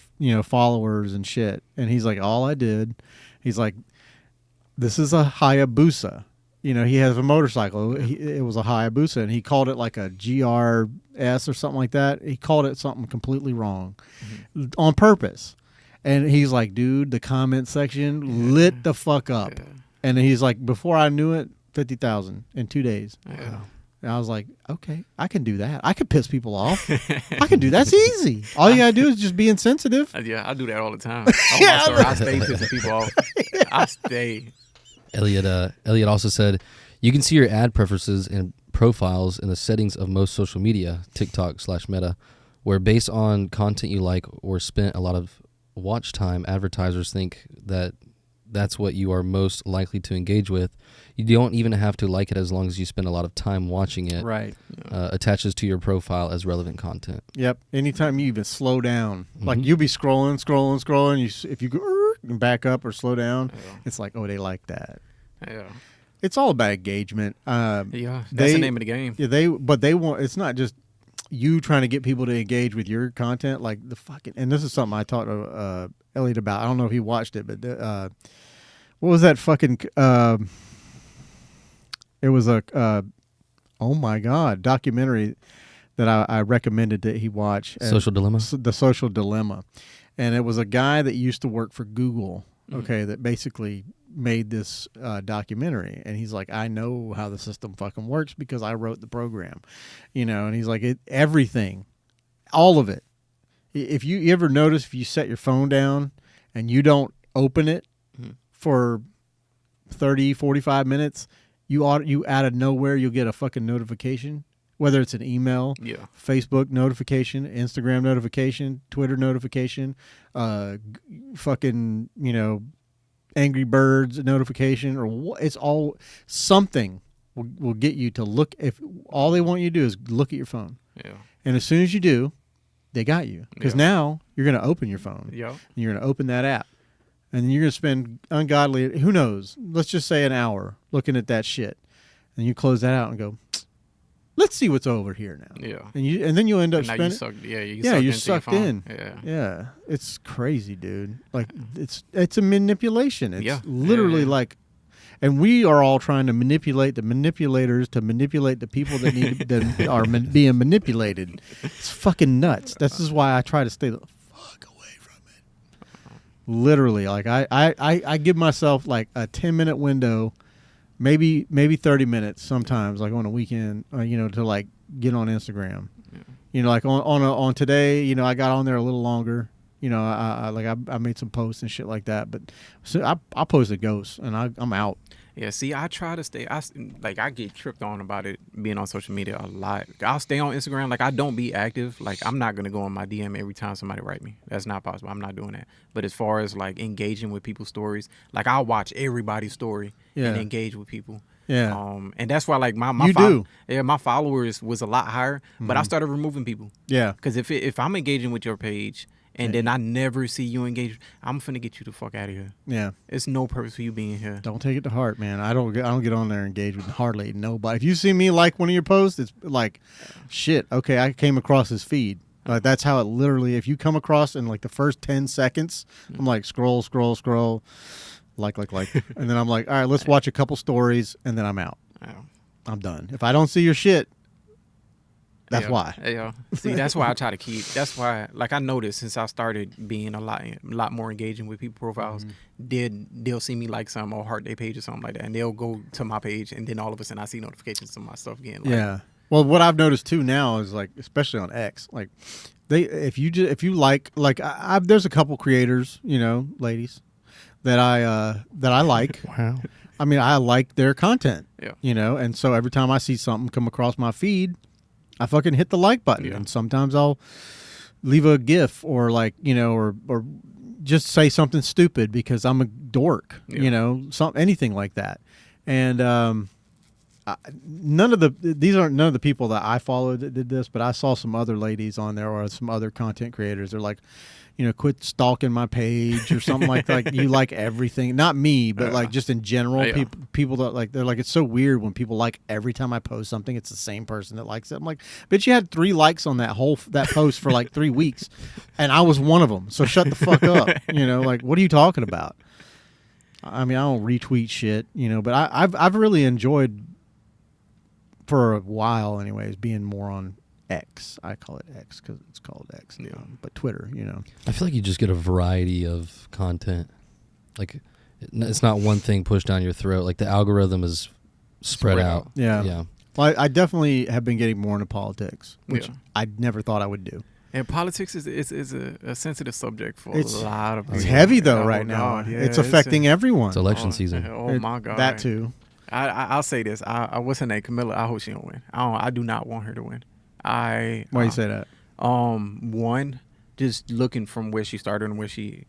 followers and shit. And he's like, all I did, he's like, this is a Hayabusa. You know, he has a motorcycle. It was a Hayabusa, and he called it like a GRS or something like that. He called it something completely wrong on purpose. And he's like, dude, the comment section lit the fuck up. Yeah. And he's like, before I knew it, 50,000 in 2 days. Yeah. And I was like, okay, I can do that. I can piss people off. I can do that. That's easy. All you gotta do is just be insensitive. Yeah, I do that all the time. I stay pissing people off. I stay. Elliot also said, you can see your ad preferences and profiles in the settings of most social media, TikTok/Meta, where based on content you like or spent a lot of watch time, advertisers think that that's what you are most likely to engage with. You don't even have to like it as long as you spend a lot of time watching it. Right. Attaches to your profile as relevant content. Yep. Anytime you even slow down, like you'll be scrolling. If you go and back up or slow down, it's like, oh, they like that. Yeah. It's all about engagement. That's the name of the game. Yeah, they want. It's not just, you trying to get people to engage with your content, like the fucking. And this is something I talked to Elliot about. I don't know if he watched it, but what was that fucking? It was a oh my god documentary that I recommended that he watch. Social Dilemma? The Social Dilemma, and it was a guy that used to work for Google. Okay, that basically made this documentary, and he's like, I know how the system fucking works because I wrote the program, and he's like, everything, all of it. If you ever notice, if you set your phone down and you don't open it for 30, 45 minutes, you out of nowhere, you'll get a fucking notification, whether it's an email, Facebook notification, Instagram notification, Twitter notification, fucking, Angry Birds notification, or it's all something will get you to look. If all they want you to do is look at your phone, and as soon as you do, they got you, because now you're going to open your phone, and you're going to open that app, and then you're going to spend ungodly, who knows, let's just say an hour looking at that shit, and you close that out and go, let's see what's over here now. And then you'll end up spending. You're sucked in. Yeah. It's crazy, dude. Like it's a manipulation. It's literally like, and we are all trying to manipulate the manipulators to manipulate the people that need that are being manipulated. It's fucking nuts. This is why I try to stay the fuck away from it. Literally, like I give myself like a 10-minute window. Maybe 30 minutes sometimes, like on a weekend, to like get on Instagram. Like on today, I got on there a little longer. I made some posts and shit like that. But so I posted ghosts and I'm out. Yeah, see, I try to stay. I get tripped on about it being on social media a lot. I'll stay on Instagram. Like, I don't be active. Like, I'm not gonna go on my DM every time somebody write me. That's not possible. I'm not doing that. But as far as like engaging with people's stories, like I'll watch everybody's story and engage with people. Yeah. And that's why like my my followers was a lot higher, but I started removing people. Yeah. Because if I'm engaging with your page, and then I never see you engage, I'm finna get you the fuck out of here. Yeah. It's no purpose for you being here. Don't take it to heart, man. I don't get on there and engage with hardly nobody. If you see me like one of your posts, it's like, shit, okay, I came across his feed. Like, that's how it literally, if you come across in like the first 10 seconds, I'm like, scroll, like. And then I'm like, all right, let's watch a couple stories, and then I'm out. I'm done. If I don't see your shit, that's why. Yeah. See, that's why I try to keep. That's why, like, I noticed since I started being a lot more engaging with people profiles, they'll see me like something or heart their page or something like that, and they'll go to my page, and then all of a sudden I see notifications of my stuff again. Like, Well, what I've noticed too now is like, especially on X, like if you like there's a couple creators, ladies that I like. Wow. I mean, I like their content. Yeah. And so every time I see something come across my feed, I fucking hit the like button, and sometimes I'll leave a GIF or like, or just say something stupid because I'm a dork, anything like that. And none of the people that I followed that did this, but I saw some other ladies on there or some other content creators. They're like, quit stalking my page or something like that. Like, you like everything, not me, but like just in general, people that like, they're like, it's so weird when people like every time I post something, it's the same person that likes it. I'm like, bitch, you had 3 likes on that post for like 3 weeks, and I was one of them. So shut the fuck up. Like, what are you talking about? I mean, I don't retweet shit, but I've really enjoyed, for a while anyways, being more on X. I call it X because it's called X now, but Twitter, I feel like you just get a variety of content. Like, it's not one thing pushed down your throat. Like, the algorithm is spread out. Yeah. Well, I definitely have been getting more into politics, which I never thought I would do. And politics is a sensitive subject for a lot of people. It's heavy though right now. Yeah, it's affecting everyone. It's election season. Oh my God. That too. I'll say this. What's her name? Camilla. I hope she don't win. I do not want her to win. Why you say that? One, just looking from where she started and where she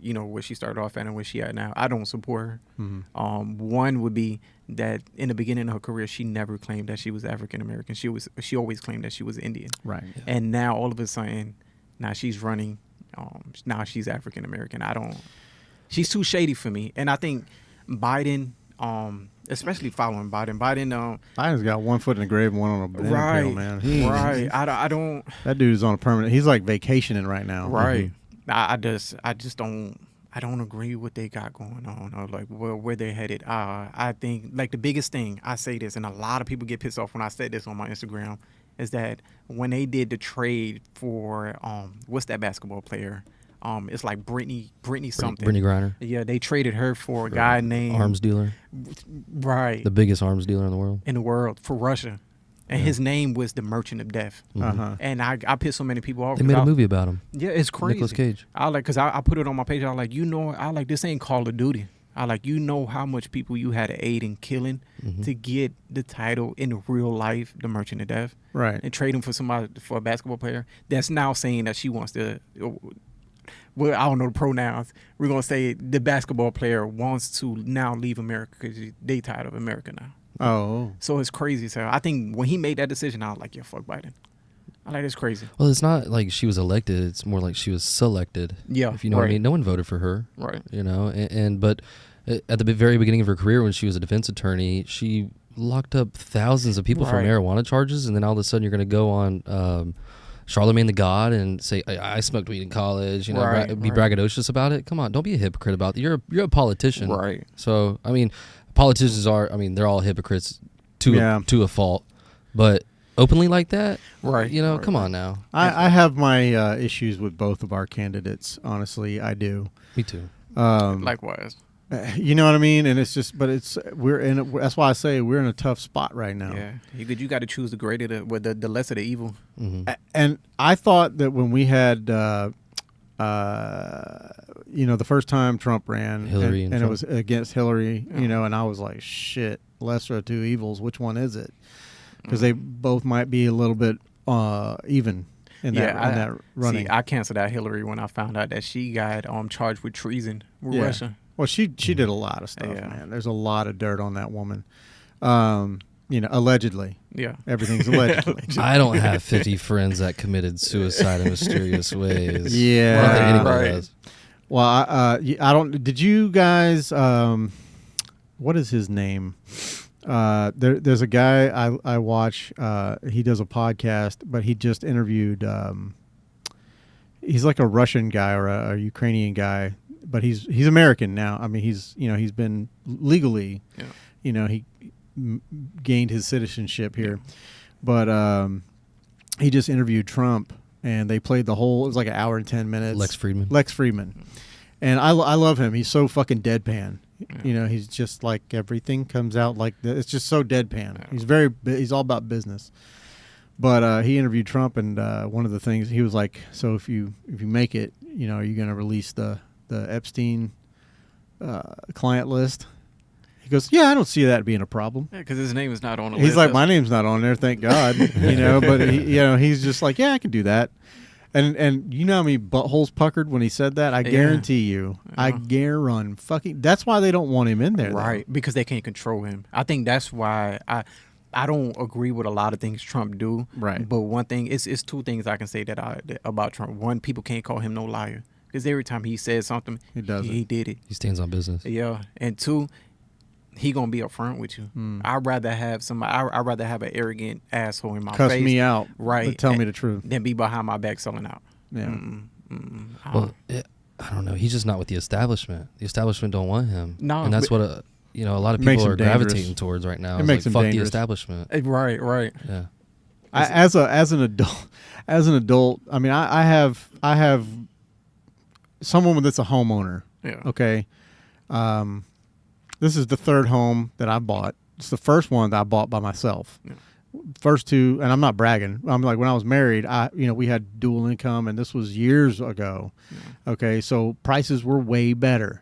started off at and where she at now, I don't support her. Mm-hmm. One would be that in the beginning of her career, she never claimed that she was African American. She always claimed that she was Indian. Right. Yeah. And now all of a sudden, now she's running. Now she's African American. She's too shady for me. And I think Biden, especially following Biden. Biden, Biden's got one foot in the grave and one on a banana peel, man. right. I don't. That dude is on a permanent. He's like vacationing right now. Right. I just don't. I don't agree with what they got going on, or like where they're headed. I think like the biggest thing, I say this, and a lot of people get pissed off when I say this on my Instagram, is that when they did the trade for what's that basketball player? It's like Brittany something. Brittany Griner, Yeah, they traded her for a guy named arms dealer, right the biggest arms dealer in the world. for Russia, and his name was the Merchant of Death. Uh-huh. And I pissed so many people off. They made a movie about him. Yeah, it's crazy. Nicolas Cage. I like because I put it on my page. I like this ain't Call of Duty. I like how much people you had to aid in killing to get the title in real life, the Merchant of Death, Right. and trade him for a basketball player that's now saying that she wants to. Well, I don't know the pronouns. We're gonna say the basketball player wants to now leave America because they tired of America now. Oh. So it's crazy. So I think when he made that decision, I was like, yeah, fuck Biden. I like that's crazy. Well, it's not like she was elected; it's more like she was selected. Yeah, if you know what I right. mean. No one voted for her, Right. you know. But at the very beginning of her career, when she was a defense attorney, she locked up thousands of people for Right. marijuana charges, and then all of a sudden you're going to go on Charlemagne the God and say I smoked weed in college, you know, Right, be right. braggadocious about it. Come on, don't be a hypocrite about it. You're a politician, Right. So I mean, politicians are. I mean, they're all hypocrites to a fault, but openly like that, Right. You know, Right. come on now. I have my issues with both of our candidates. Honestly, I do. Me too. Likewise. You know what I mean? And it's just, but that's why I say we're in a tough spot right now. Yeah. You got to choose the greater, the lesser the evil. And I thought that when we had, the first time Trump ran, Hillary and and it Trump. was against Hillary, and I was like, shit, lesser of two evils. Which one is it? Because they both might be a little bit even in that running. See, I canceled out Hillary when I found out that she got charged with treason with Russia. Well, she did a lot of stuff, Yeah. man. There's a lot of dirt on that woman. Allegedly. Yeah. Everything's allegedly. I don't have 50 friends that committed suicide in mysterious ways. Yeah. I don't think anybody Right. does. Well, I don't. Did you guys? What is his name? There's a guy I watch. He does a podcast, but he just interviewed. He's like a Russian guy or a Ukrainian guy, but he's American now. I mean, he's been legally. Yeah. He gained his citizenship here, but he just interviewed Trump, and they played the whole. It was like an hour and 10 minutes. Lex Friedman. And I love him. He's so fucking deadpan. He's just like everything comes out like it's just so deadpan. He's all about business. But he interviewed Trump, and one of the things he was like, so if you make it, are you going to release the Epstein client list? He goes, yeah, I don't see that being a problem. Yeah, because his name is not on the list. He's like, my name's not on there, thank God. But he's just like, yeah, I can do that. And you know how many buttholes puckered when he said that? I guarantee you. I fucking. That's why they don't want him in there. Right, because they can't control him. I think that's why I don't agree with a lot of things Trump do. Right. But one thing, it's two things I can say about Trump. One, people can't call him no liar. Because every time he says something, he did it. He stands on business. Yeah. And two, he gonna be upfront with you. I'd rather have I'd rather have an arrogant asshole in my Cuss face, me out, right? but tell me the truth. Than be behind my back selling out. Yeah. Well, I don't know. He's just not with the establishment. The establishment don't want him. No, and that's what a lot of makes people him are dangerous. gravitating towards right now. It It's makes like, him fuck dangerous. the establishment. Right. Yeah. As an adult, I mean, I have someone that's a homeowner. Yeah. Okay. This is the third home that I bought. It's the first one that I bought by myself. Yeah. First two, and I'm not bragging. I'm like, when I was married, we had dual income, and this was years ago. Yeah. Okay, so prices were way better.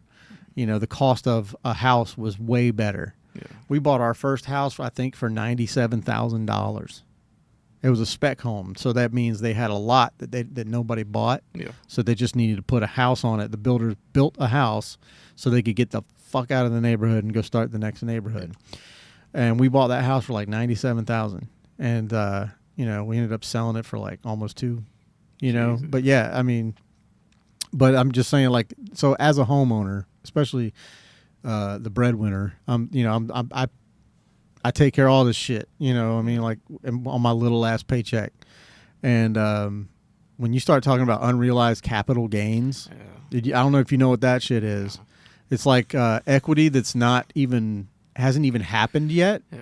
The cost of a house was way better. Yeah. We bought our first house, I think, for $97,000. It was a spec home, so that means they had a lot that nobody bought. Yeah. So they just needed to put a house on it. The builders built a house so they could get the fuck out of the neighborhood and go start the next neighborhood. And we bought that house for like $97,000, and we ended up selling it for like almost $2 million. Jesus. But yeah, I mean, but I'm just saying, like, so as a homeowner, especially the breadwinner. I take care of all this shit. You know, I mean, like on my little ass paycheck. And when you start talking about unrealized capital gains, I don't know if you know what that shit is. It's like equity that's hasn't even happened yet. Yeah.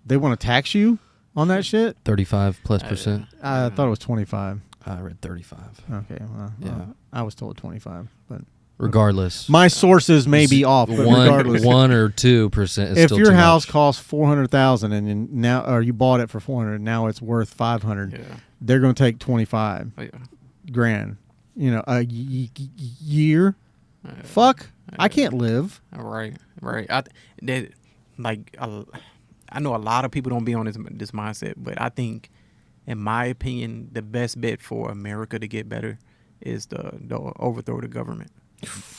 They want to tax you on that shit. 35+%. I thought it was 25. I read 35. Okay, well, I was told 25, but Regardless, my sources may be off. But regardless, 1 or 2% is if still your too house much. costs $400,000 and now, or you bought it for $400, now it's worth $500. Yeah. They're going to take 25 Oh, yeah. grand. You know, a year. Fuck, I can't live. Right. I know a lot of people don't be on this mindset, but I think, in my opinion, the best bet for America to get better is the overthrow of the government.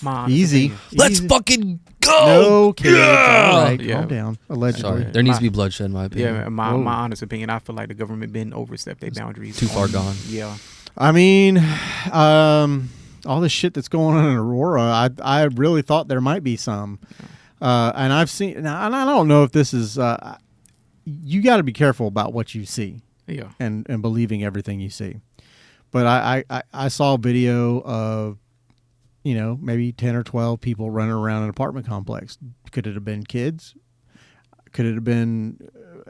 My honest Easy. opinion. Let's Easy. fucking go. No kids. All right, Yeah. calm down. Allegedly. Sorry, there needs to be bloodshed, in my opinion. Yeah, my Whoa. honest opinion, I feel like the government been overstepped their boundaries. too far gone. Yeah. I mean, all this shit that's going on in Aurora, I really thought there might be some. And I've seen, and I don't know if this is, you got to be careful about what you see Yeah. and believing everything you see. But I saw a video of, you know, maybe 10 or 12 people running around an apartment complex. Could it have been kids? Could it have been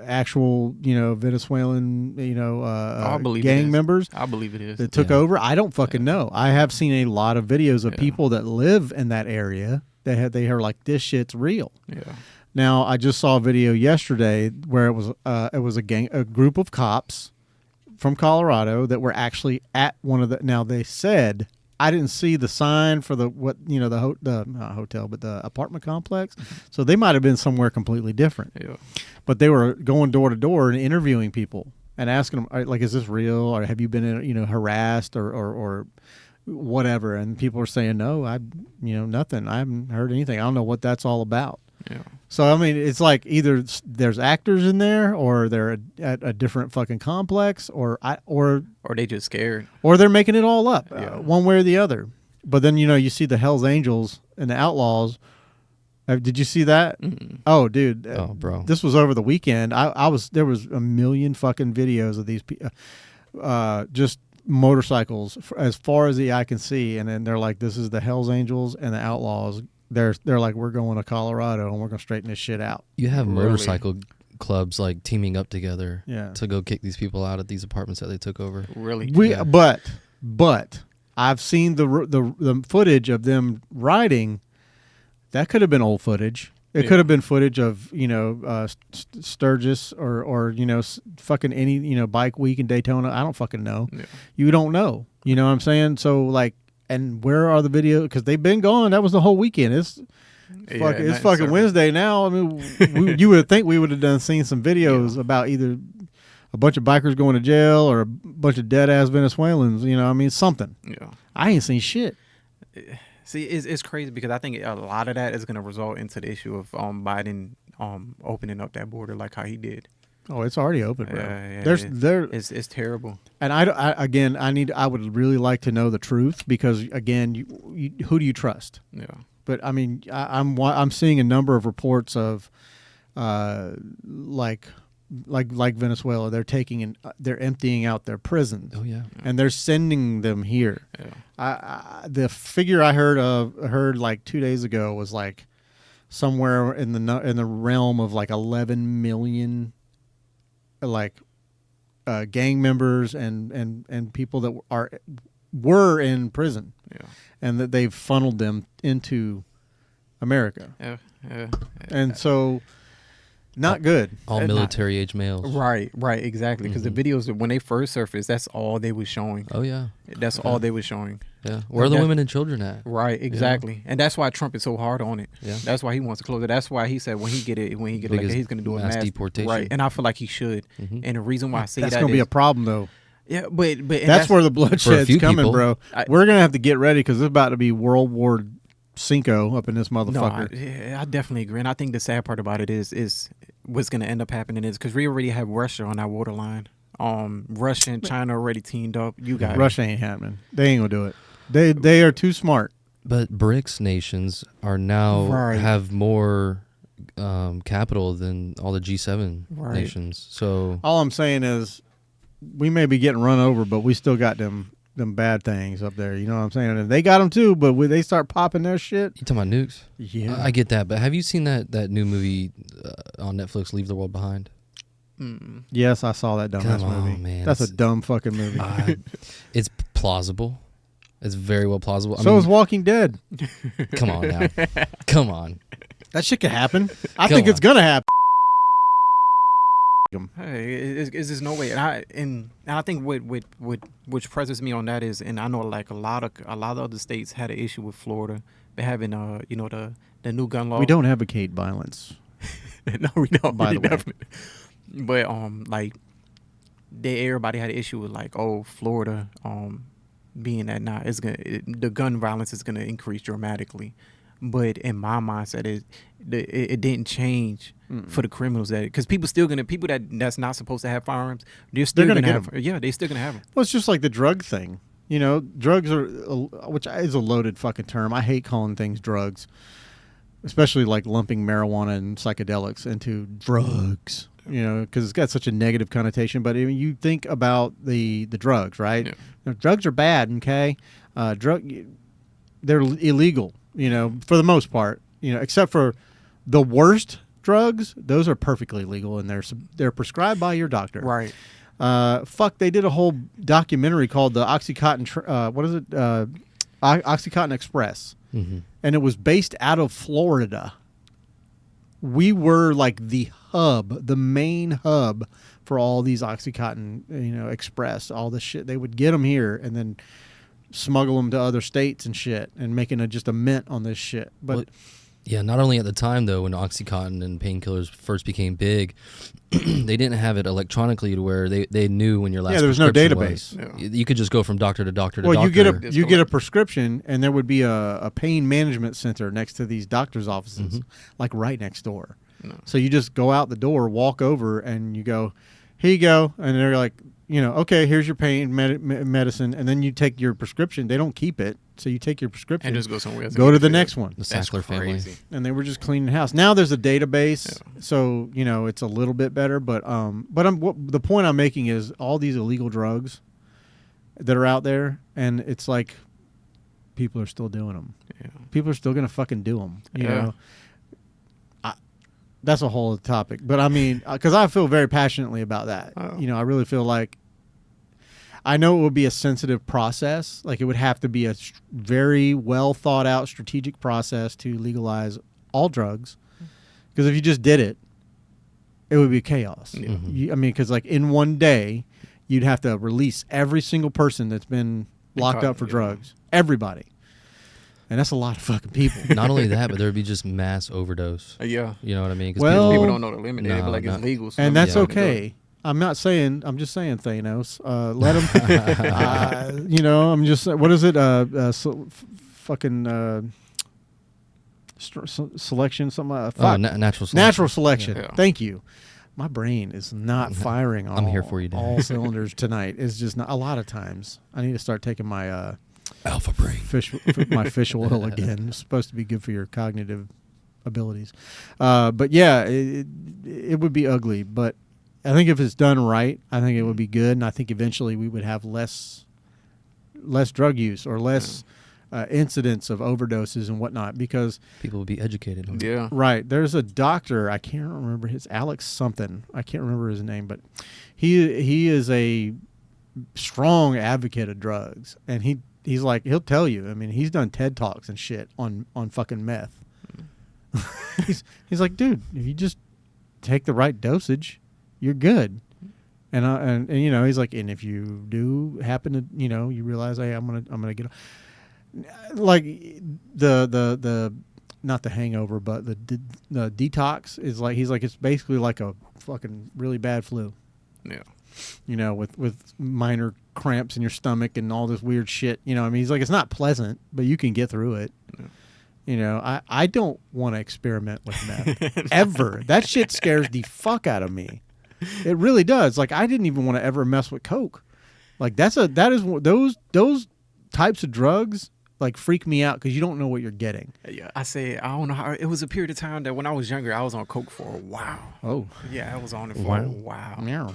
actual, you know, Venezuelan, you know, I believe it gang is. members I believe it is. that took Yeah. over? I don't fucking know. I have seen a lot of videos of Yeah. people that live in that area that they are like, this shit's real. Yeah. Now, I just saw a video yesterday where it was a group of cops from Colorado that were actually at one of the. Now they said, I didn't see the sign for the not hotel, but the apartment complex. So they might have been somewhere completely different. Yeah. But they were going door to door and interviewing people and asking them, like, is this real, or have you been, you know, harassed or whatever? And people are saying, no, nothing. I haven't heard anything. I don't know what that's all about. Yeah. So I mean, it's like either there's actors in there, or they're at a different fucking complex, or Or they just scared. they're making it all up, Yeah. one way or the other. But then, you know, you see the Hell's Angels and the Outlaws. Did you see that? Mm-mm. Oh, dude, Oh, bro. this was over the weekend. There was a million fucking videos of these just motorcycles as far as the eye can see, and then they're like, this is the Hell's Angels and the Outlaws. They're like, we're going to Colorado and we're gonna straighten this shit out. You have Really? motorcycle clubs like teaming up together Yeah. to go kick these people out at these apartments that they took over. Really. Yeah. But I've seen the footage of them riding. That could have been old footage. It Yeah. could have been footage of, you know, Sturgis or you know, fucking any, you know, bike week in Daytona. I don't fucking know. Yeah. You don't know. You know what I'm saying? So like, and where are the videos? Because they've been gone. That was the whole weekend. It's Yeah, fucking nothing fucking certain. Wednesday now. I mean, you would think we would have seen some videos about either a bunch of bikers going to jail or a bunch of dead ass Venezuelans. You know, I mean, something. Yeah. I ain't seen shit. See, it's crazy because I think a lot of that is going to result into the issue of Biden opening up that border like how he did. Oh, it's already open, bro. Yeah, it's terrible. And I would really like to know the truth, because again, who do you trust? Yeah. But I mean, I'm seeing a number of reports of, like Venezuela, they're emptying out their prisons, Oh yeah. and they're sending them here. Yeah. The figure I heard like 2 days ago was like somewhere in the realm of like 11 million, like gang members and people that were in prison, Yeah. and that they've funneled them into America. Yeah. And so, not good. All military age males. Right, exactly. Because the videos, when they first surfaced, that's all they was showing. Oh yeah. That's all they was showing. Yeah. Where are the That- women and children at? Right, exactly. And that's why Trump is so hard on it. Yeah. That's why he wants to close it. That's why he said when he get elected, Biggest he's going to do a mass mass deportation. Right, and I feel like he should. Mhm. And the reason why I say That's that going to be is- a problem, though. yeah, but and That's where the bloodshed's few coming, people. bro. I- We're going to have to get ready, because it's about to be World War Cinco up in this No, motherfucker. I definitely agree. And I think the sad part about it is what's going to end up happening is because we already have Russia on our borderline. Russia and China already teamed up. You got Russia ain't happening. They ain't gonna do it. They are too smart. But BRICS nations are now Right. have more capital than all the G7 Right. nations. So All I'm saying is, we may be getting run over, but we still got them bad things up there. You know what I'm saying? And they got them too, but when they start popping their shit, you talking about nukes? yeah. I get that, but have you seen that new movie on Netflix, Leave the World Behind? Mm. Yes, I saw that dumbass Come on, movie. man. That's a It's- dumb fucking movie. It's plausible. It's very well plausible. I So mean, is Walking Dead. come on now. Come on. That shit could happen. I Come think it's on. gonna happen. Hey, is there's no way, and I think what which presses me on that is, and I know like a lot of other states had an issue with Florida, but having you know the new gun law. We don't advocate violence. No, we don't. By the way. Definitely. But like, everybody had an issue with like, oh, Florida, being that now the gun violence is gonna increase dramatically. But in my mindset, it didn't change for the criminals because people that's not supposed to have firearms, they're still gonna gonna get have. Yeah, they're still gonna have them. Well, it's just like the drug thing. You know, drugs are, which is a loaded fucking term. I hate calling things drugs, especially like lumping marijuana and psychedelics into drugs. You know, because it's got such a negative connotation. But I mean, you think about the drugs, right? Yeah. You know, drugs are bad. Okay, they're illegal. You know, for the most part. You know, except for the worst drugs, those are perfectly legal and they're prescribed by your doctor. Right. Fuck, they did a whole documentary called the OxyContin. What is it? OxyContin Express, Mm-hmm. and it was based out of Florida. We were like the hub, the main hub for all these OxyContin, Express, all this shit. They would get them here and then smuggle them to other states and shit, and making just a mint on this shit. But Well, yeah, not only at the time though, when OxyContin and painkillers first became big, they didn't have it electronically to where they knew when your last there was no prescription database. was. Yeah. You could just go from doctor to doctor to well, doctor. you get a prescription, and there would be a pain management center next to these doctors' offices, like right next door. No. So you just go out the door, walk over, and you go, "Here you go," and they're like, okay, here's your pain medicine, and then you take your prescription. They don't keep it, so you take your prescription And just go somewhere else. go to the next one. The That's Sackler family. crazy. And they were just cleaning house. Now there's a database, so it's a little bit better. But the point I'm making is all these illegal drugs that are out there, and it's like people are still doing them. Yeah. People are still gonna fucking do them. You Yeah. know, that's a whole other topic. But I mean, because I feel very passionately about that. Oh. I really feel like I know it would be a sensitive process. Like it would have to be a very well thought out strategic process to legalize all drugs. Because if you just did it, it would be chaos. Yeah. Mhm. Because like in one day, you'd have to release every single person that's been locked up for Yeah. drugs. Everybody. And that's a lot of fucking people. Not only that, but there would be just mass overdose. Yeah. You know what I mean? 'Cause Well- People don't know the limit. They be No, like no. it's legal. so And let me that's go ahead and do it. okay. I'm just saying Thanos. Let him. I'm just. What is it? Fucking selection. Something. Oh, Fuck. natural selection. Natural selection. Yeah. Thank you. My brain is not firing. I'm here for you, Dan. all cylinders tonight. It's just not. A lot of times, I need to start taking my Alpha brain. fish oil again. It's supposed to be good for your cognitive abilities. But yeah, it would be ugly. But I think if it's done right, I think it would be good. And I think eventually we would have less drug use or less incidents of overdoses and whatnot. Because People would be educated. On it. Yeah. right, there's a doctor, I can't remember his Alex something. I can't remember his name, but he is a strong advocate of drugs, and he's like, he'll tell you. I mean, he's done TED Talks and shit on fucking meth. he's like, dude, if you just take the right dosage, you're good. And he's like, and if you do happen to you realize, hey, I'm gonna get like the not the hangover, but the detox is like, he's like, it's basically like a fucking really bad flu. Yeah. With minor cramps in your stomach and all this weird shit. He's like, it's not pleasant, but you can get through it. Yeah. I don't want to experiment with meth ever. That shit scares the fuck out of me. It really does. Like, I didn't even want to ever mess with coke. Like, those types of drugs like freak me out because you don't know what you're getting. Yeah, I say I don't know how. It was a period of time that when I was younger, I was on coke for a while. Oh, Yeah, I was on it for Wow. a while. meow.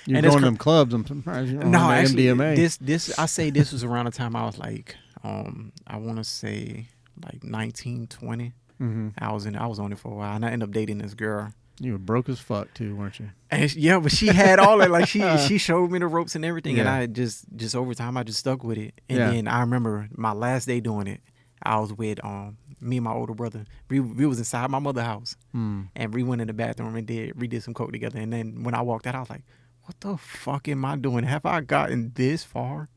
You're And it's going to them clubs. I'm surprised you don't No, have actually, MDMA. this I say this was around the time I was like, I want to say like 19, 20. Mm-hmm. I was on it for a while, and I ended up dating this girl. You were broke as fuck too, weren't you? And yeah, but she had all that. Like she showed me the ropes and everything, and Yeah. I just over time I just stuck with it. And Yeah. then I remember my last day doing it. I was with me and my older brother. We was inside my mother's house, and we went in the bathroom and did some coke together. And then when I walked out, I was like, "What the fuck am I doing? Have I gotten this far?"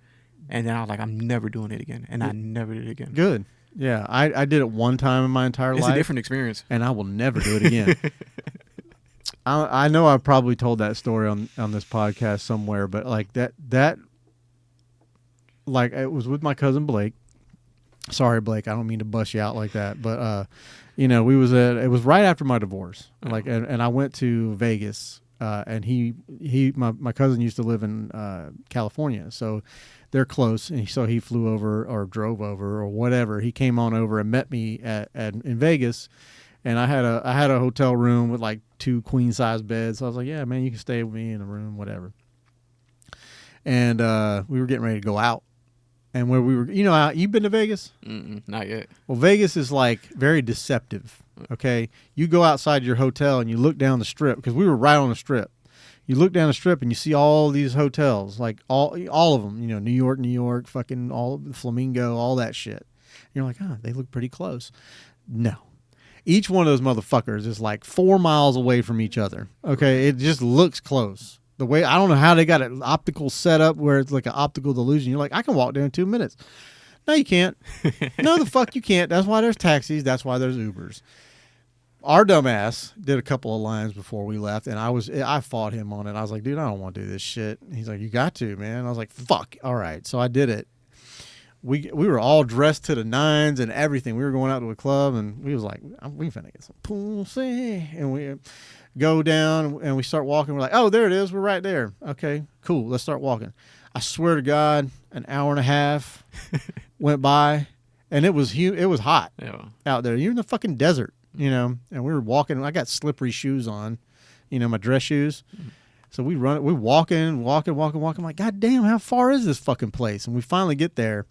And then I was like, "I'm never doing it again," and I never did it again. Good. Yeah, I did it one time in my entire It's life. a different experience. And I will never do it again. I know I've probably told that story on this podcast somewhere, but like that like it was with my cousin Blake. Sorry, Blake, I don't mean to bust you out like that, but you know, it was right after my divorce. Like and I went to Vegas, and my cousin used to live in California, so they're close, and so he flew over or drove over or whatever. He came on over and met me in Vegas. And I had a hotel room with like 2 queen size beds. So I was like, yeah, man, you can stay with me in a room, whatever. And we were getting ready to go out. And where we were, you know, you've been to Vegas? Not yet. Well, Vegas is like very deceptive. Okay, you go outside your hotel and you look down the strip because we were right on the strip. You look down the strip and you see all these hotels, like all of them. You know, New York, fucking all of the Flamingo, all that shit. And you're like, they look pretty close. No. Each one of those motherfuckers is like 4 miles away from each other. Okay, it just looks close. The way I don't know how they got an optical setup where it's like an optical delusion. You're like, I can walk there in 2 minutes. No, you can't. No, the fuck you can't. That's why there's taxis. That's why there's Ubers. Our dumbass did a couple of lines before we left, and I fought him on it. I was like, dude, I don't want to do this shit. And he's like, you got to, man. And I was like, fuck. All right. So I did it. We were all dressed to the nines and everything. We were going out to a club, and we was like, we finna get some pussy. And we go down, and we start walking. We're like, oh, there it is. We're right there. Okay, cool. Let's start walking. I swear to God, an hour and a half went by, and it was hot out there. You're in the fucking desert, you know. And we were walking. I got slippery shoes on, you know, my dress shoes. So we're walking. I'm like, God damn, how far is this fucking place? And we finally get there.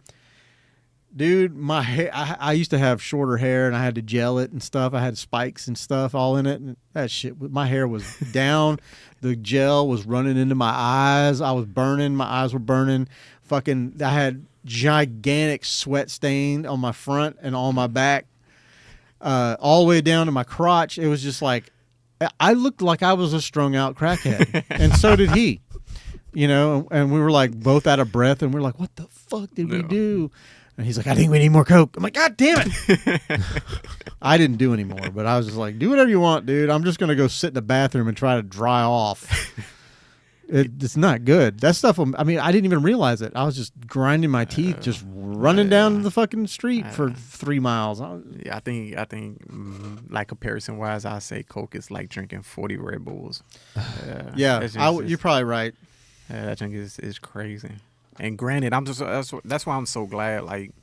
Dude, my hair, I used to have shorter hair and I had to gel it and stuff. I had spikes and stuff all in it. And that shit, my hair was down. The gel was running into my eyes. I was burning. My eyes were burning. Fucking, I had gigantic sweat stain on my front and on my back, all the way down to my crotch. It was just like, I looked like I was a strung out crackhead. And so did he, you know, and we were like both out of breath and we're like, what the fuck did we do? And he's like, I think we need more coke. I'm like, God damn it. I didn't do any more, but I was just like, do whatever you want, dude. I'm just going to go sit in the bathroom and try to dry off. It's not good. That stuff, I mean, I didn't even realize it. I was just grinding my teeth, just running down the fucking street for 3 miles. Yeah, I think like comparison wise, I say coke is like drinking 40 Red Bulls. Yeah, you're probably right. That drink is crazy. And granted, that's why I'm so glad. Like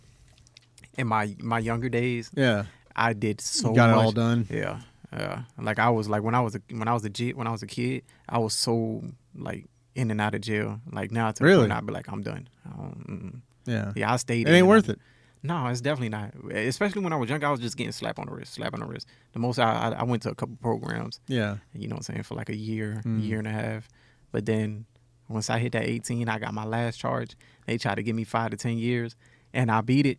in my younger days, yeah, I did so got much. it all done. Yeah, like I was like when I was a kid, I was so like in and out of jail. Like now to the point I'd be like, I'm done. Yeah, I stayed. It ain't worth it. No, it's definitely not. Especially when I was young, I was just getting slap on the wrist. The most I went to a couple programs. Yeah, you know what I'm saying, for like a year and a half. But then once I hit that 18, I got my last charge. They tried to give me 5 to 10 years, and I beat it.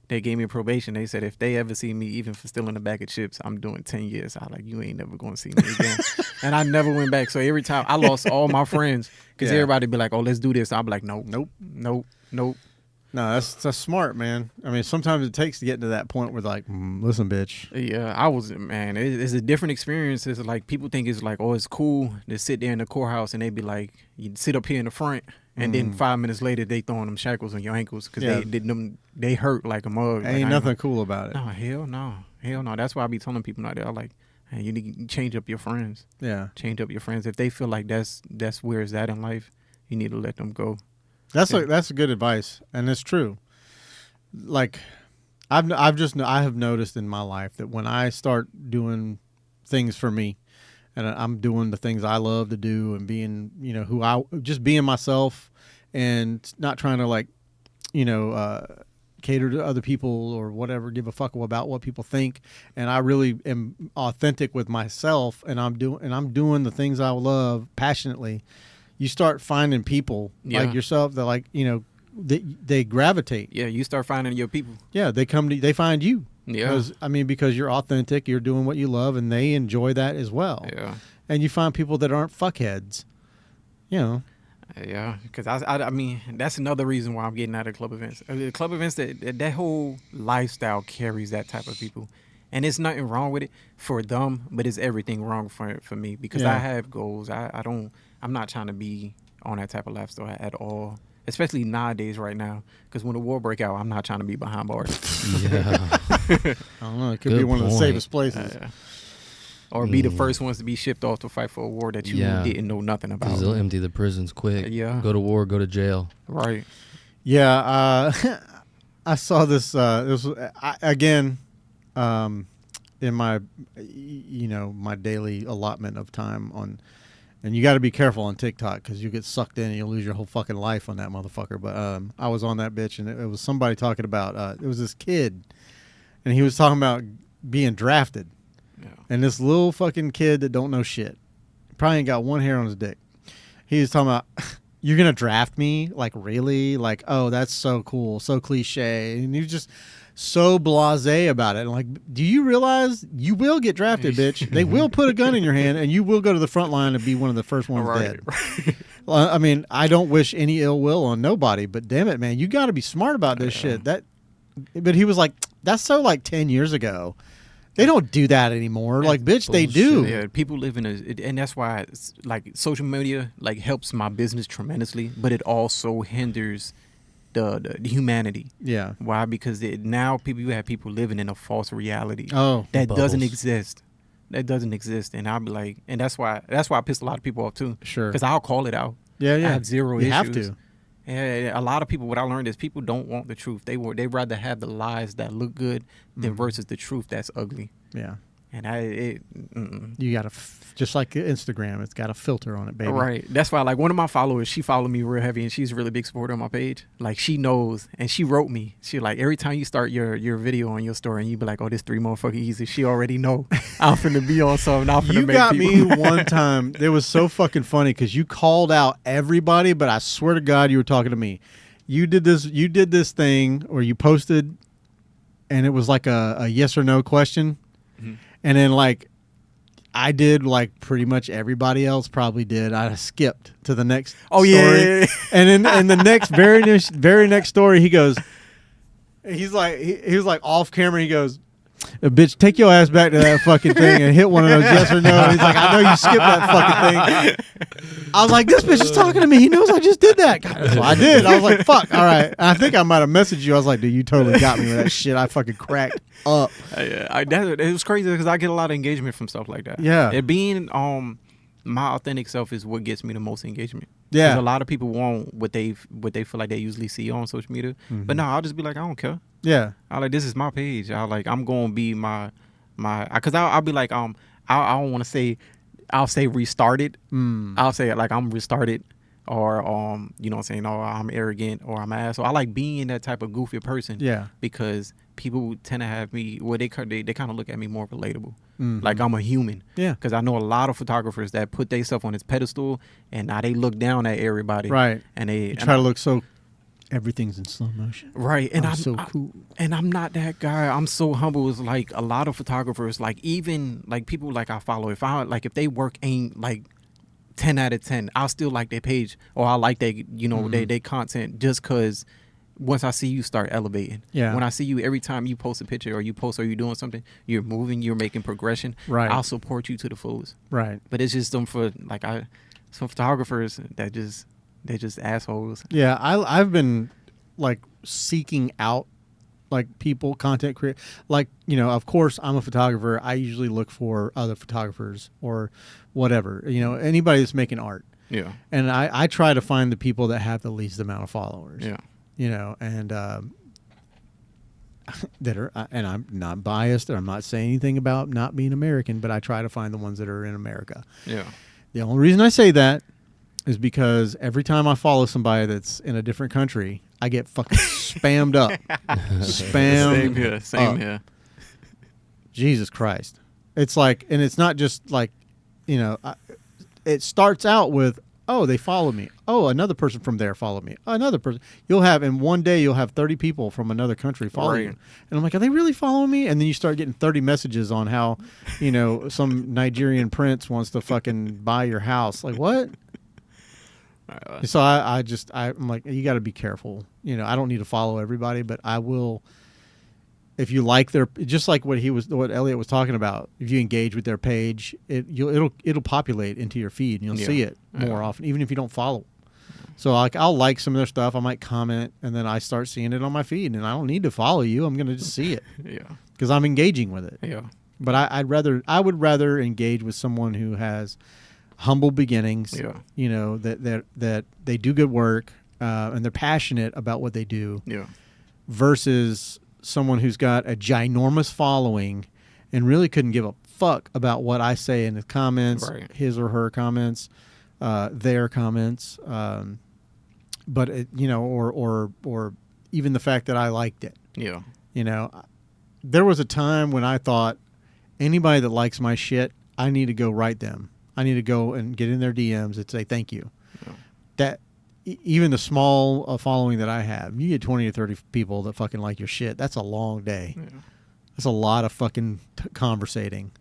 They gave me probation. They said if they ever see me, even for stealing a bag of chips, I'm doing 10 years. I was like, you ain't never going to see me again. And I never went back. So every time I lost all my friends because everybody be like, oh, let's do this. I'll be like, nope. No, that's smart, man. I mean, sometimes it takes to get to that point where like, listen, bitch. Yeah, I was, man, it's a different experience. It's like people think it's like, oh, it's cool to sit there in the courthouse and they be like, you sit up here in the front and then 5 minutes later they throwing them shackles on your ankles because they hurt like a mug. Ain't nothing cool about it. No, hell no. That's why I be telling people like that. I'm like, hey, you need to change up your friends. Yeah, change up your friends. If they feel like that's where it's at in life, you need to let them go. That's good advice, and it's true. like I have noticed in my life that when I start doing things for me, and I'm doing the things I love to do, and being, who I just being myself, and not trying to like, cater to other people or whatever, give a fuck about what people think, and I really am authentic with myself, and I'm doing the things I love passionately. You start finding people like yourself that like, they gravitate. Yeah, you start finding your people. Yeah, they find you. Yeah. Because you're authentic, you're doing what you love, and they enjoy that as well. Yeah. And you find people that aren't fuckheads. Yeah, because I mean, that's another reason why I'm getting out of club events. Club events, that whole lifestyle carries that type of people. And it's nothing wrong with it for them, but it's everything wrong for me, because I have goals. I'm not trying to be on that type of lifestyle at all. Especially nowadays, right now, because when the war break out, I'm not trying to be behind bars. Yeah. I don't know. It could be one of the safest places. Or be the first ones to be shipped off to fight for a war that you didn't know nothing about. Because they'll empty the prisons quick. Yeah. Go to war, go to jail. Right. Yeah. I saw this. Again, in my, my daily allotment of time on. And you got to be careful on TikTok because you get sucked in and you'll lose your whole fucking life on that motherfucker. But I was on that bitch, and it was somebody talking about, it was this kid, and he was talking about being drafted. Yeah. And this little fucking kid that don't know shit, probably ain't got one hair on his dick. He was talking about, you're going to draft me? Like, really? Like, oh, that's so cool, so cliche. And he was just so blasé about it. And like, do you realize you will get drafted, bitch? They will put a gun in your hand, and you will go to the front line and be one of the first ones dead. Well, I mean, I don't wish any ill will on nobody, but damn it, man, you got to be smart about this shit. But he was like, that's so like 10 years ago. They don't do that anymore. Like, bitch, they do. Yeah, people live in and that's why it's, like, social media like helps my business tremendously, but it also hinders the humanity. Yeah. Why? Because now you have people living in a false reality. Oh, that bubbles. doesn't exist. That doesn't exist, and I'll be like, and that's why I piss a lot of people off too. Sure. Because I'll call it out. Yeah. I have zero you issues. have to. Yeah, a lot of people. What I learned is people don't want the truth. They'd rather have the lies that look good than versus the truth that's ugly. Yeah. And you gotta just like Instagram, it's got a filter on it, baby. Right. That's why, like, one of my followers, she followed me real heavy, and she's a really big supporter on my page. Like, she knows, and she wrote me. She like, every time you start your video on your story, and you be like, oh, this 3 motherfucking easy. She already know I'm finna be on something. I'm finna You make got people. me one time. It was so fucking funny because you called out everybody, but I swear to God, you were talking to me. You did this thing, or you posted, and it was like a yes or no question. Mm-hmm. And then, like, I did, like, pretty much everybody else probably did. I skipped to the next story. Yeah. And then in the next, very next story, he goes, he was like off camera, he goes, bitch, take your ass back to that fucking thing and hit one of those yes or no. And he's like, I know you skipped that fucking thing. I was like, this bitch is talking to me. He knows I just did that. God, so I did. I was like, fuck, all right. And I think I might have messaged you. I was like, dude, you totally got me with that shit. I fucking cracked up. It was crazy because I get a lot of engagement from stuff like that. Yeah. It being my authentic self is what gets me the most engagement. Yeah. 'Cause a lot of people want what they feel like they usually see on social media. But no, I'll just be like, I don't care. Yeah. I like, this is my page. I'm gonna be my because I'll be like, I don't want to say, I'll say restarted. I'll say like I'm restarted, or you know what I'm saying, or I'm arrogant, or I'm an asshole. I like being that type of goofy person. Yeah. Because people tend to have me, well, they kind of look at me more relatable. Like I'm a human. Yeah. Because I know a lot of photographers that put themselves on this pedestal, and now they look down at everybody. Right. And they You try to look so everything's in slow motion. right. And I'm so cool. And I'm not that guy. I'm so humble. It's like a lot of photographers, like even like people like I follow, if they work ain't like 10 out of 10, I'll still like their page, or I like they they content, just because once I see you start elevating. Yeah. When I see you, every time you post a picture or you're doing something, you're moving, you're making progression. Right. I'll support you to the fullest. Right. But it's just some photographers that they're just assholes. Yeah, I've been like seeking out like people, content create, like, of course I'm a photographer. I usually look for other photographers or whatever, anybody that's making art. Yeah. And I try to find the people that have the least amount of followers. Yeah. And that are, and I'm not biased, or I'm not saying anything about not being American, but I try to find the ones that are in America. Yeah. The only reason I say that is because every time I follow somebody that's in a different country, I get fucking spammed up. Same here. Same up. here. Jesus Christ. It's like, and it's not just like, you know, it starts out with, oh, they follow me. Oh, another person from there followed me. Another person. You'll have, in one day, you'll have 30 people from another country follow you. Right. And I'm like, are they really following me? And then you start getting 30 messages on how, you know, some Nigerian prince wants to fucking buy your house. Like, what? So I'm like, you got to be careful. You know, I don't need to follow everybody, but I will. If you like their, just like what Elliot was talking about, if you engage with their page, it'll populate into your feed, and you'll see it more often, even if you don't follow. So like, I'll like some of their stuff, I might comment, and then I start seeing it on my feed, and I don't need to follow you. I'm gonna just see it, because I'm engaging with it. Yeah. But I would rather engage with someone who has humble beginnings. Yeah. You know, that they do good work, and they're passionate about what they do. Yeah. Versus someone who's got a ginormous following and really couldn't give a fuck about what I say in the comments, Right. his or her comments, their comments, but it, you know, or even the fact that I liked it. Yeah. You know, there was a time when I thought anybody that likes my shit, I need to go write them. I need to go and get in their DMs and say thank you. Yeah. That even the small following that I have, you get 20 or 30 people that fucking like your shit. That's a long day. Yeah. That's a lot of fucking conversating.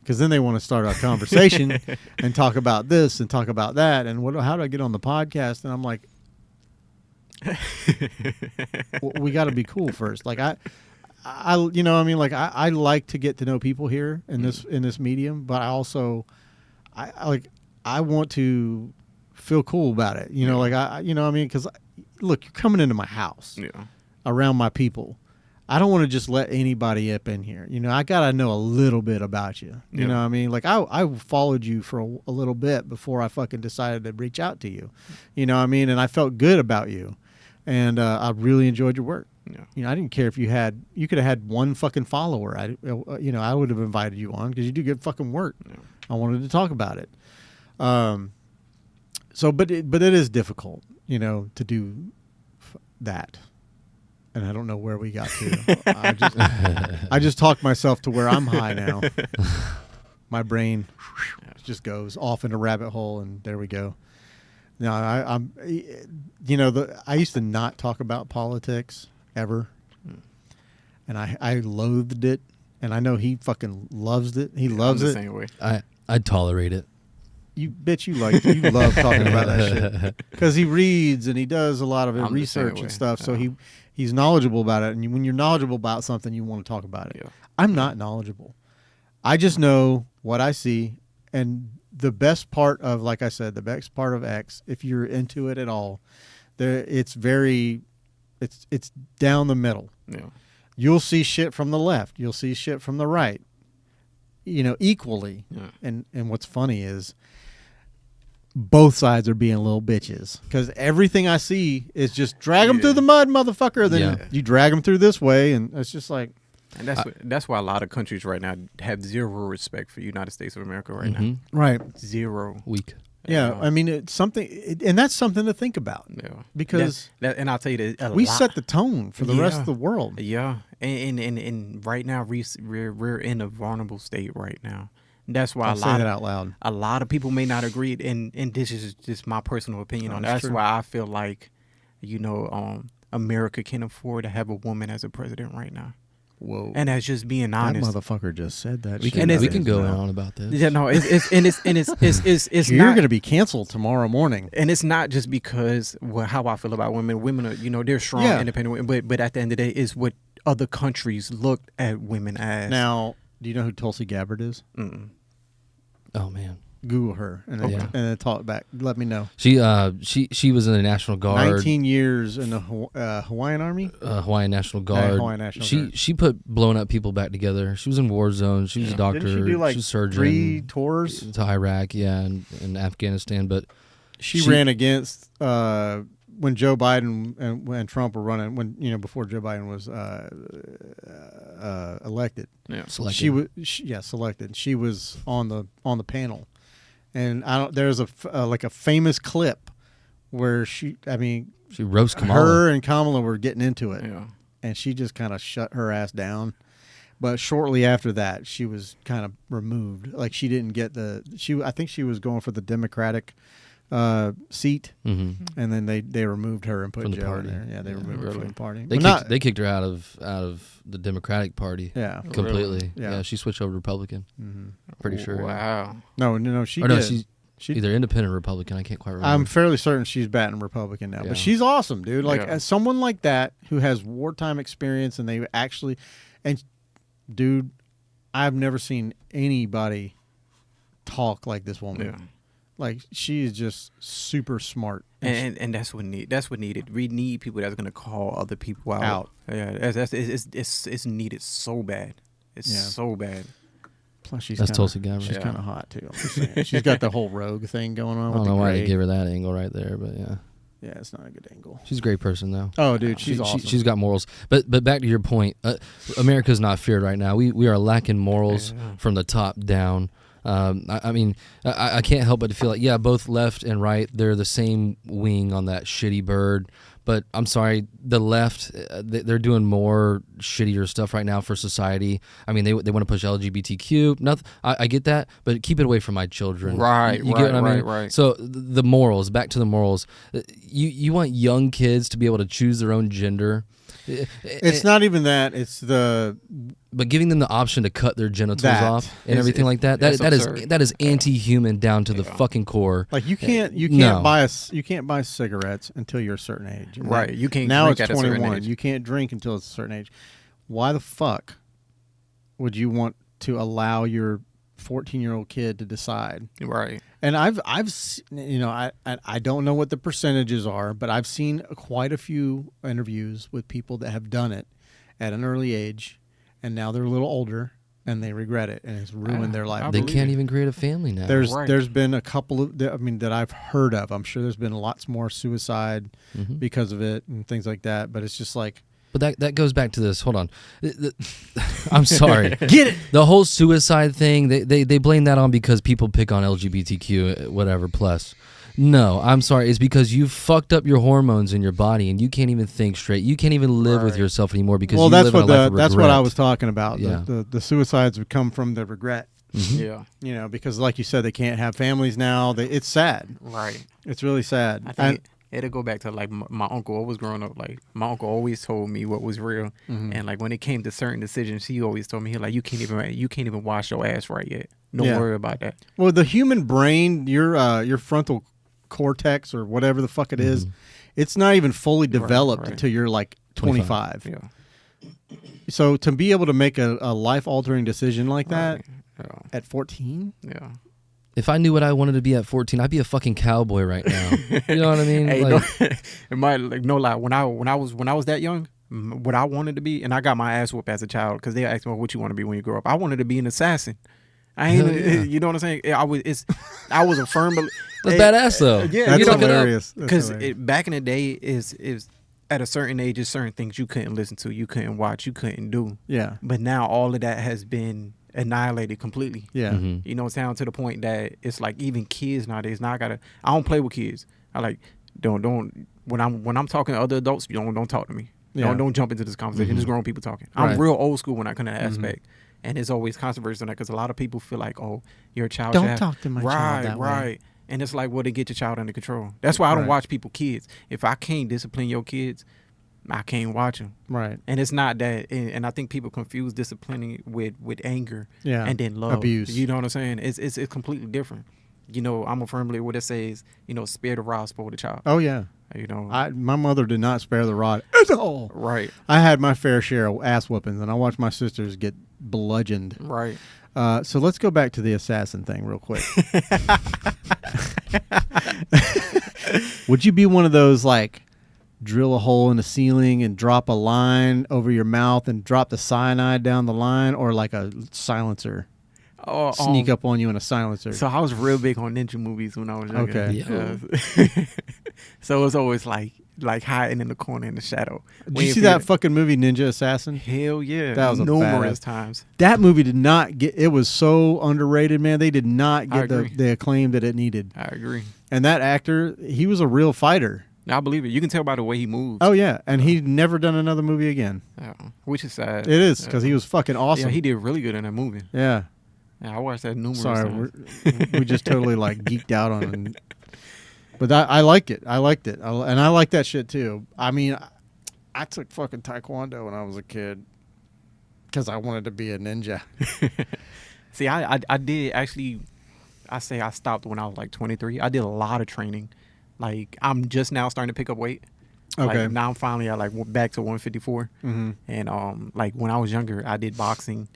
Because then they want to start a conversation and talk about this and talk about that. And how do I get on the podcast? And I'm like, we got to be cool first. Like I you know, I mean, like I like to get to know people here in this medium, but I also, I want to feel cool about it. You know, like you know what I mean? Because look, you're coming into my house, around my people. I don't want to just let anybody up in here. You know, I got to know a little bit about you. You know what I mean? Like I followed you for a little bit before I fucking decided to reach out to you. You know what I mean? And I felt good about you. And I really enjoyed your work. Yeah. You know, I didn't care if you could have had one fucking follower. You know, I would have invited you on because you do good fucking work. Yeah. I wanted to talk about it. So, but it is difficult, you know, to do that. And I don't know where we got to. I just talked myself to where I'm high now. My brain just goes off in a rabbit hole, and there we go. No, I'm, you know, I used to not talk about politics ever, and I loathed it, and I know he fucking loves it. He loves I'm it. the same way. I'd tolerate it. You love talking about that shit because he reads and he does a lot of I'm the research same and way. stuff. So Yeah. he's knowledgeable about it, and when you're knowledgeable about something, you want to talk about it. Yeah. I'm not knowledgeable. I just know what I see, and the best part of, like I said, the best part of X, if you're into it at all, it's down the middle. Yeah. You'll see shit from the left. You'll see shit from the right. You know, equally. Yeah. And what's funny is both sides are being little bitches because everything I see is just drag them through the mud, motherfucker. Then you drag them through this way, and it's just like. And that's why a lot of countries right now have zero respect for United States of America right now. Right. Zero. Weak. Yeah, I mean, it's something, and that's something to think about. Yeah. Because and I'll tell you that we set the tone for the rest of the world. Yeah, and right now we're in a vulnerable state right now. That's why I'll say that out loud. A lot of people may not agree, and this is just my personal opinion on that. That's true. why I feel like, you know, America can afford to have a woman as a president right now. Whoa. And that's just being That honest. motherfucker just said that We shit. can, out we of can his go mouth. on about this. Yeah, no, it's You're not going to be canceled tomorrow morning. and it's not just because how I feel about women. Women are, you know, they're strong, independent women, but at the end of the day, it's what other countries look at women as. Now, do you know who Tulsi Gabbard is? Mm-mm. Oh man, Google her and then, and then talk back. Let me know. she was in the National Guard, 19 years in the Hawaiian Army. Hawaiian National Guard. Hawaiian National Guard. She put blowing up people back together. She was in war zones. She was a doctor. Didn't she do like she was a surgeon. 3 tours? To Iraq, and Afghanistan. But She ran against when Joe Biden and Trump were running, before Joe Biden was elected, Yeah. Selected. selected. She was on the panel, and there's a famous clip where She roasts Kamala. her and Kamala were getting into it, Yeah. and she just kind of shut her ass down. But shortly after that, she was kind of removed. Like she didn't get I think she was going for the Democratic seat, Mhm. and then they removed her and put From the Joe party. in there. Yeah, they removed her from Really? the party. They Well, kicked her out of the Democratic Party yeah. completely. Yeah. Yeah, she switched over to Republican. Mm-hmm. Pretty sure. Wow. No, she Or did. no, she's She- either independent or Republican. I can't quite remember. I'm fairly certain she's batting Republican now, Yeah. but she's awesome, dude. Like Yeah. as someone like that who has wartime experience, and they actually, and dude, I've never seen anybody talk like this woman. Yeah. Like she is just super smart. And that's what needed. We need people that's gonna call other people out. Yeah, it's needed so bad. It's Yeah. so bad. Plus she's That's kinda, Tulsi Gabbard. She's Yeah. kind of hot too. I'm just saying. She's got the whole rogue thing going on. I with don't the know why gray. they gave her that angle right there, but yeah, Yeah, it's not a good angle. she's a great person though. Oh, dude, she's awesome. She's got morals. But back to your point, America's not feared right now. We are lacking morals Yeah. from the top down. I can't help but to feel like, yeah, both left and right, they're the same wing on that shitty bird. But I'm sorry, the left, they're doing more shittier stuff right now for society. I mean, they want to push LGBTQ. Nothing. I get that, but keep it away from my children. Right, You get what I mean? right. So the morals, back to the morals. You want young kids to be able to choose their own gender. It's not even that. It's But giving them the option to cut their genitals That off and is- everything like that, that's that absurd. is anti-human down to the Yeah. fucking core. like you can't No. you can't buy cigarettes until you're a certain age. And Right. You can't now drink it's at a certain 21. age. You can't drink until it's a certain age. Why the fuck would you want to allow your 14-year-old kid to decide? Right. And I don't know what the percentages are, but I've seen quite a few interviews with people that have done it at an early age, and now they're a little older and they regret it, and it's ruined their life. I They believe can't it. even create a family now. Right. There's been a couple of that I've heard of. I'm sure there's been lots more suicide Mhm. because of it and things like that. But it's just like But that goes back to this. Hold on. I'm sorry. Get it. The whole suicide thing, they blame that on because people pick on LGBTQ, whatever, plus. No, I'm sorry. It's because you fucked up your hormones in your body and you can't even think straight. You can't even live with Right. yourself anymore because well, you that's live in what a life of that's what I regret. was talking about. Yeah. The suicides would come from the regret. Mhm. Yeah. Because like you said, they can't have families now. It's sad. Right. It's really sad. I think it'll go back to like my uncle always growing up. Like my uncle always told me what was real, and like when it came to certain decisions, he always told me he like you can't even wash your ass right yet. Don't Yeah. worry about that. Well, the human brain, your frontal cortex or whatever the fuck it is, it's not even fully developed right. until you're like 25. Yeah. So to be able to make a life altering decision like that Right. at 14, Yeah. If I knew what I wanted to be at 14, I'd be a fucking cowboy right now. You know what I mean? Hey, Like, no, it might like no lie. When I was that young, what I wanted to be, and I got my ass whooped as a child because they asked me, well, "What you want to be when you grow up?" I wanted to be an assassin. I ain't, Hell yeah. you know what I'm saying? I was a firm. that's badass though. Yeah, that's you know, hilarious. That's because hilarious. back in the day is at a certain age, there's certain things you couldn't listen to, you couldn't watch, you couldn't do. Yeah, But now all of that has been annihilated completely. yeah. Mhm. You know, it's down to the point that it's like even kids nowadays. Now I don't play with kids. I like don't when I'm talking to other adults, you don't talk to me. Yeah. Don't jump into this conversation. It's grown people talking. Right. I'm real old school when I come to that aspect. And there's always controversy on that because a lot of people feel like, oh, your child Don't should have- talk to my child right, that way. right. And it's like, well, to get your child under control. That's why I don't Right. watch people kids. If I can't discipline your kids, I can't watch them. Right. And it's not that, and I think people confuse disciplining with anger, Yeah. and then love, Abuse. You know what I'm saying? It's completely different. You know, I'm a firm believer what it says. You know, spare the rod, spoil the child. Oh yeah. You know, My mother did not spare the rod at all. right, I had my fair share of ass whoopings, and I watched my sisters get bludgeoned. right. So let's go back to the assassin thing real quick. Would you be one of those like drill a hole in the ceiling and drop a line over your mouth and drop the cyanide down the line, or like a silencer Oh, sneak up on you in a silencer? So I was real big on ninja movies when I was younger. Okay. Yeah. So it was always like like hiding in the corner in the shadow. Did you waiting see for that fucking movie Ninja Assassin? Hell yeah. That was a numerous badass. times. That movie did not get. It was so underrated, man. They did not I get agree. the acclaim that it needed. I agree. And that actor, he was a real fighter. I believe it. You can tell by the way he moves. Oh yeah, and he never done another movie again. Which is sad. It is because he was fucking awesome. Yeah, he did really good in that movie. Yeah. Yeah, I watched that numerous Sorry, times. we just totally like geeked out on it. But I liked it. I liked it, and I like that shit too. I mean, I took fucking taekwondo when I was a kid because I wanted to be a ninja. See, I did actually. I say I stopped when I was like 23. I did a lot of training. Like I'm just now starting to pick up weight. Okay. Like, now I'm finally at like back to 154. Mm-hmm. And like when I was younger, I did boxing.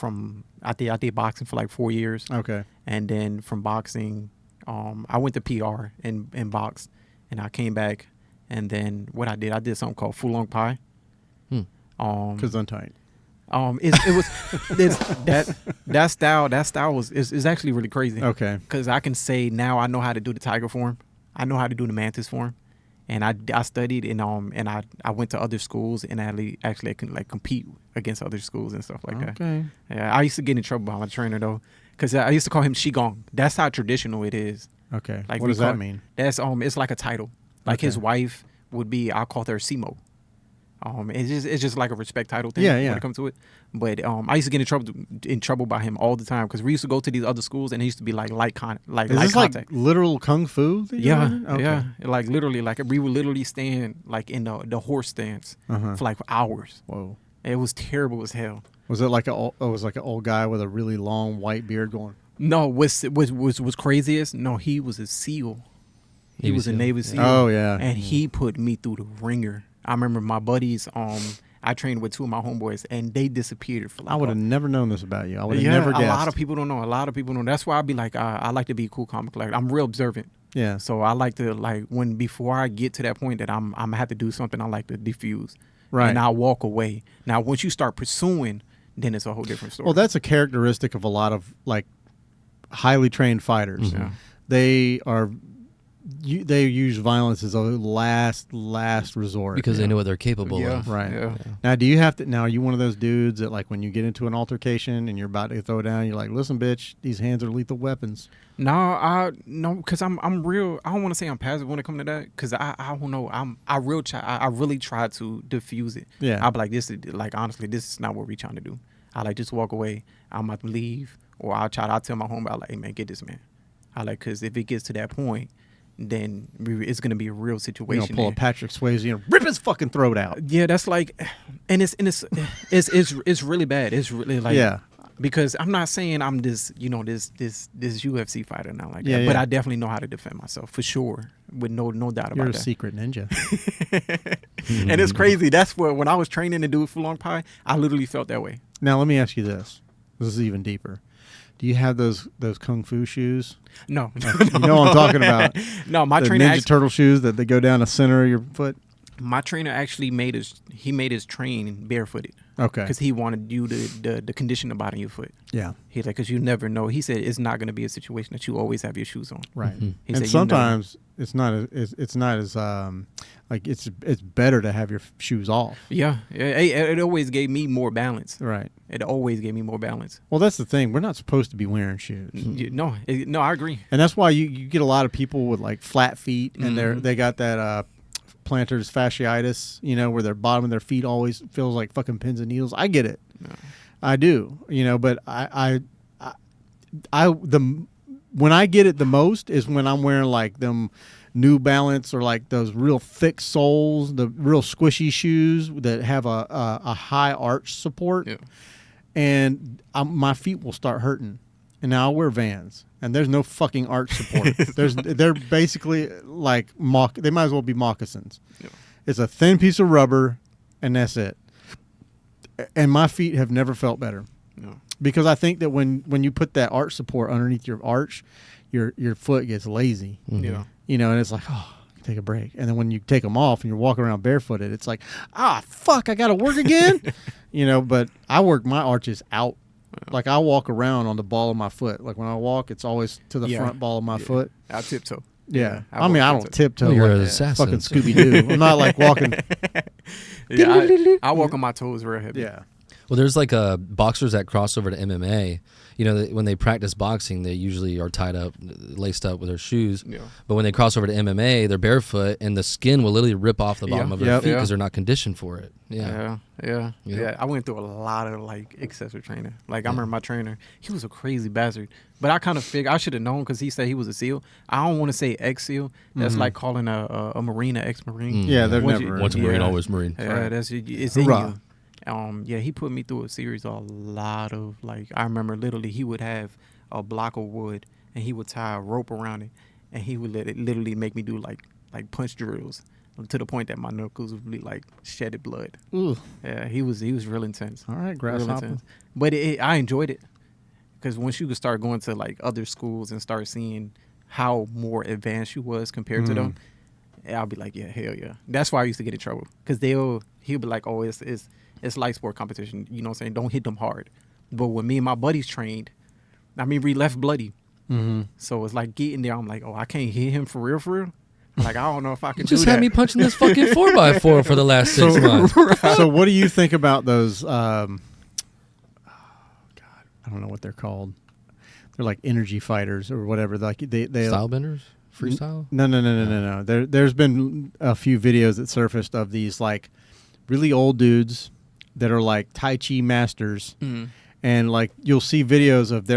I did boxing for like 4 years. Okay. And then from boxing, I went to PR and boxed, and I came back. And then what I did something called Fulong Pai. Because I'm tight. It was that style is actually really crazy. Okay. Because I can say now I know how to do the tiger form, I know how to do the mantis form, and I studied and I went to other schools and actually I can like compete against other schools and stuff like that. Okay. Yeah, I used to get in trouble by my trainer though, because I used to call him Qigong. That's how traditional it is. Okay. Like what we does that call- mean? That's it's like a title. Like Okay. his wife would be, I call her Simo. It's just like a respect title thing Yeah, when yeah. it comes to it. But I used to get in trouble by him all the time because we used to go to these other schools and it used to be like Is light this contact. like literal kung fu? that you're Yeah, learning? Okay. yeah. Like literally, like we would literally stand like in the horse stance Uh-huh. for like hours. Whoa. It was terrible as hell. Was it like it was like an old guy with a really long white beard going? No, was craziest? No, he was a SEAL. He Navy was a SEAL. Navy SEAL. Oh yeah. And he put me through the ringer. I remember my buddies. I trained with two of my homeboys, and they disappeared for like. I would have never known this about you. I would have yeah, never guessed. a lot of people don't know. A lot of people don't. That's why I be like, I like to be cool, comic. Like I'm real observant. Yeah. So I like to before I get to that point that I'm gonna have to do something. I like to diffuse. Right. And I'll walk away. Now once you start pursuing, then it's a whole different story. Well, that's a characteristic of a lot of like highly trained fighters. Yeah. They are. They use violence as a last resort because they know what they're capable Yeah. of. Right. Yeah. Now, do you have to? Now, are you one of those dudes that like when you get into an altercation and you're about to throw down, you're like, "Listen, bitch, these hands are lethal weapons." No, because I'm real. I don't want to say I'm passive when it comes to that, because I don't know. I really try to diffuse it. Yeah. I'll be like, this is like, honestly, this is not what we're trying to do. I like just walk away. I'm about to leave, or I'll tell my homie, I like, hey man, get this man. I like, because if it gets to that point, then it's gonna be a real You situation. know, pull a there. Patrick Swayze and rip his fucking throat out. Yeah, that's like, and it's really bad. It's really like, Yeah. because I'm not saying I'm this UFC fighter now like Yeah, that, but yeah. I definitely know how to defend myself for sure, with no doubt You're about a that. secret ninja. And it's crazy. That's what when I was training to do Fulong Pai, I literally felt that way. Now, let me ask you this. This is even deeper. Do you have those kung fu shoes? No, You know what I'm talking about. no, my The trainer Ninja Turtle shoes that they go down the center of your foot? my trainer actually made his training barefooted Okay. because he wanted you the condition about in your foot. Yeah. He's like, because you never know. He said it's not going to be a situation that you always have your shoes on. Right. Mhm. He And said, sometimes it's not as like it's better to have your shoes off. Yeah, it always gave me more balance. Right. It always gave me more balance. Well, that's the thing. We're not supposed to be wearing shoes. No, I agree. And that's why you get a lot of people with like flat feet and Mhm. they got that plantar's fasciitis, you know, where their bottom of their feet always feels like fucking pins and needles. I get it. No. I do, you know, but when I get it the most is when I'm wearing like them New Balance or like those real thick soles, the real squishy shoes that have a high arch support, Yeah. and my feet will start hurting. And now I wear Vans, and there's no fucking arch support. They're basically like they might as well be moccasins. Yeah. It's a thin piece of rubber, and that's it. And my feet have never felt better. No. Because I think that when you put that arch support underneath your arch, your foot gets lazy, Mhm. Yeah. you know, and it's like, oh, take a break. And then when you take them off and you're walking around barefooted, it's like, fuck, I got to work again, you know. But I work my arches out. Like I walk around on the ball of my foot. Like when I walk, it's always to the Yeah. front ball of my Yeah. foot. I tiptoe. Yeah. I I mean, I walk don't tiptoe Oh, you're like an that. assassin. Fucking Scooby Doo. I'm not like walking. Yeah, I walk on my toes real heavy. Yeah. Well, there's like boxers that cross over to MMA. You know, when they practice boxing, they usually are tied up, laced up with their shoes. Yeah. But when they cross over to MMA, they're barefoot, and the skin will literally rip off the bottom Yeah. of their Yep. feet Yeah. because they're not conditioned for it. Yeah. Yeah. I went through a lot of like excessive training. Like I remember my trainer, he was a crazy bastard. But I kind of figured I should have known because he said he was a SEAL. I don't want to say ex-SEAL. That's like calling a Marine an ex-Marine. Mm. Yeah, they're Once never. Once a Marine, Yeah. always Marine. Yeah, Right. that's it's in Hoorah. you. Yeah, he put me through a series of a lot of like. I remember literally he would have a block of wood and he would tie a rope around it, and he would literally make me do like punch drills to the point that my knuckles would be like shedded blood. Ooh. Yeah, he was real intense. All right, Real grasshopper. intense. But I enjoyed it because once you could start going to like other schools and start seeing how more advanced you was compared to them, I'll be like, yeah, hell yeah. That's why I used to get in trouble because he'll be like, oh, it's light sport competition. You know what I'm saying? Don't hit them hard. But when me and my buddies trained, I mean, we left bloody. Mm-hmm. So it's like getting there. I'm like, oh, I can't hit him for real, for real. Like, I don't know if I You can just do had that. me punching this fucking 4x4 for the last 6 months. So what do you think about those? God, I don't know what they're called. They're like energy fighters or whatever. Like they Style benders? Freestyle? No. There's been a few videos that surfaced of these like really old dudes that are like Tai Chi masters, Mhm. and like you'll see videos of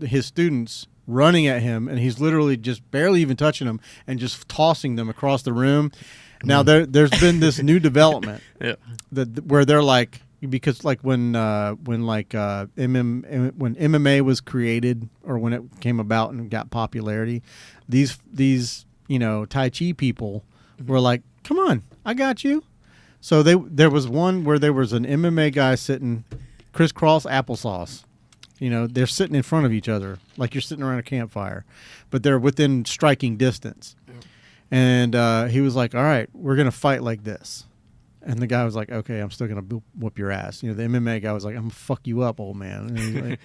his students running at him, and he's literally just barely even touching them and just tossing them across the room. Now there's been this new development Yeah. where they're like, because like when MMA was created or when it came about and got popularity, these Tai Chi people were like, come on, I got you. So there was one where there was an MMA guy sitting crisscross applesauce. They're sitting in front of each other like you're sitting around a campfire, but they're within striking distance. Yeah. And he was like, all right, we're going to fight like this. And the guy was like, okay, I'm still going to whoop your ass. The MMA guy was like, I'm going to fuck you up, old man.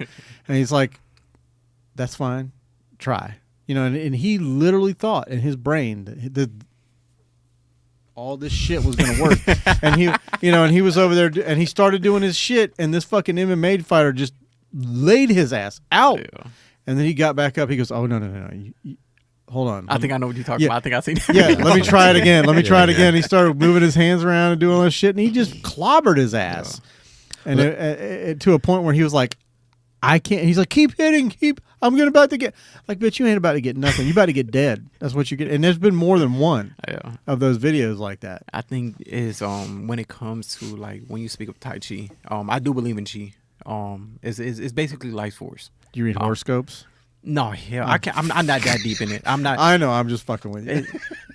And he's like, that's fine. Try. And he literally thought in his brain that all this shit was going to work. And he was over there and he started doing his shit, and this fucking MMA fighter just laid his ass out. Yeah. And then he got back up. He goes, oh, no. You, hold on. I think I know what you're talking about. I think I seen that. Yeah, let me try it again. Let me try it Yeah. again. He started moving his hands around and doing all this shit, and he just clobbered his ass. And to a point where he was like, I can't. He's like, keep hitting, I'm about to get. Like, bitch, you ain't about to get nothing. You about to get dead. That's what you get. And there's been more than one Yeah. of those videos like that. I think is when it comes to like when you speak of Tai Chi, I do believe in Chi. It's basically life force. Do you read horoscopes? No, hell, I can't. I'm not that deep in it. I'm not. I know. I'm just fucking with you.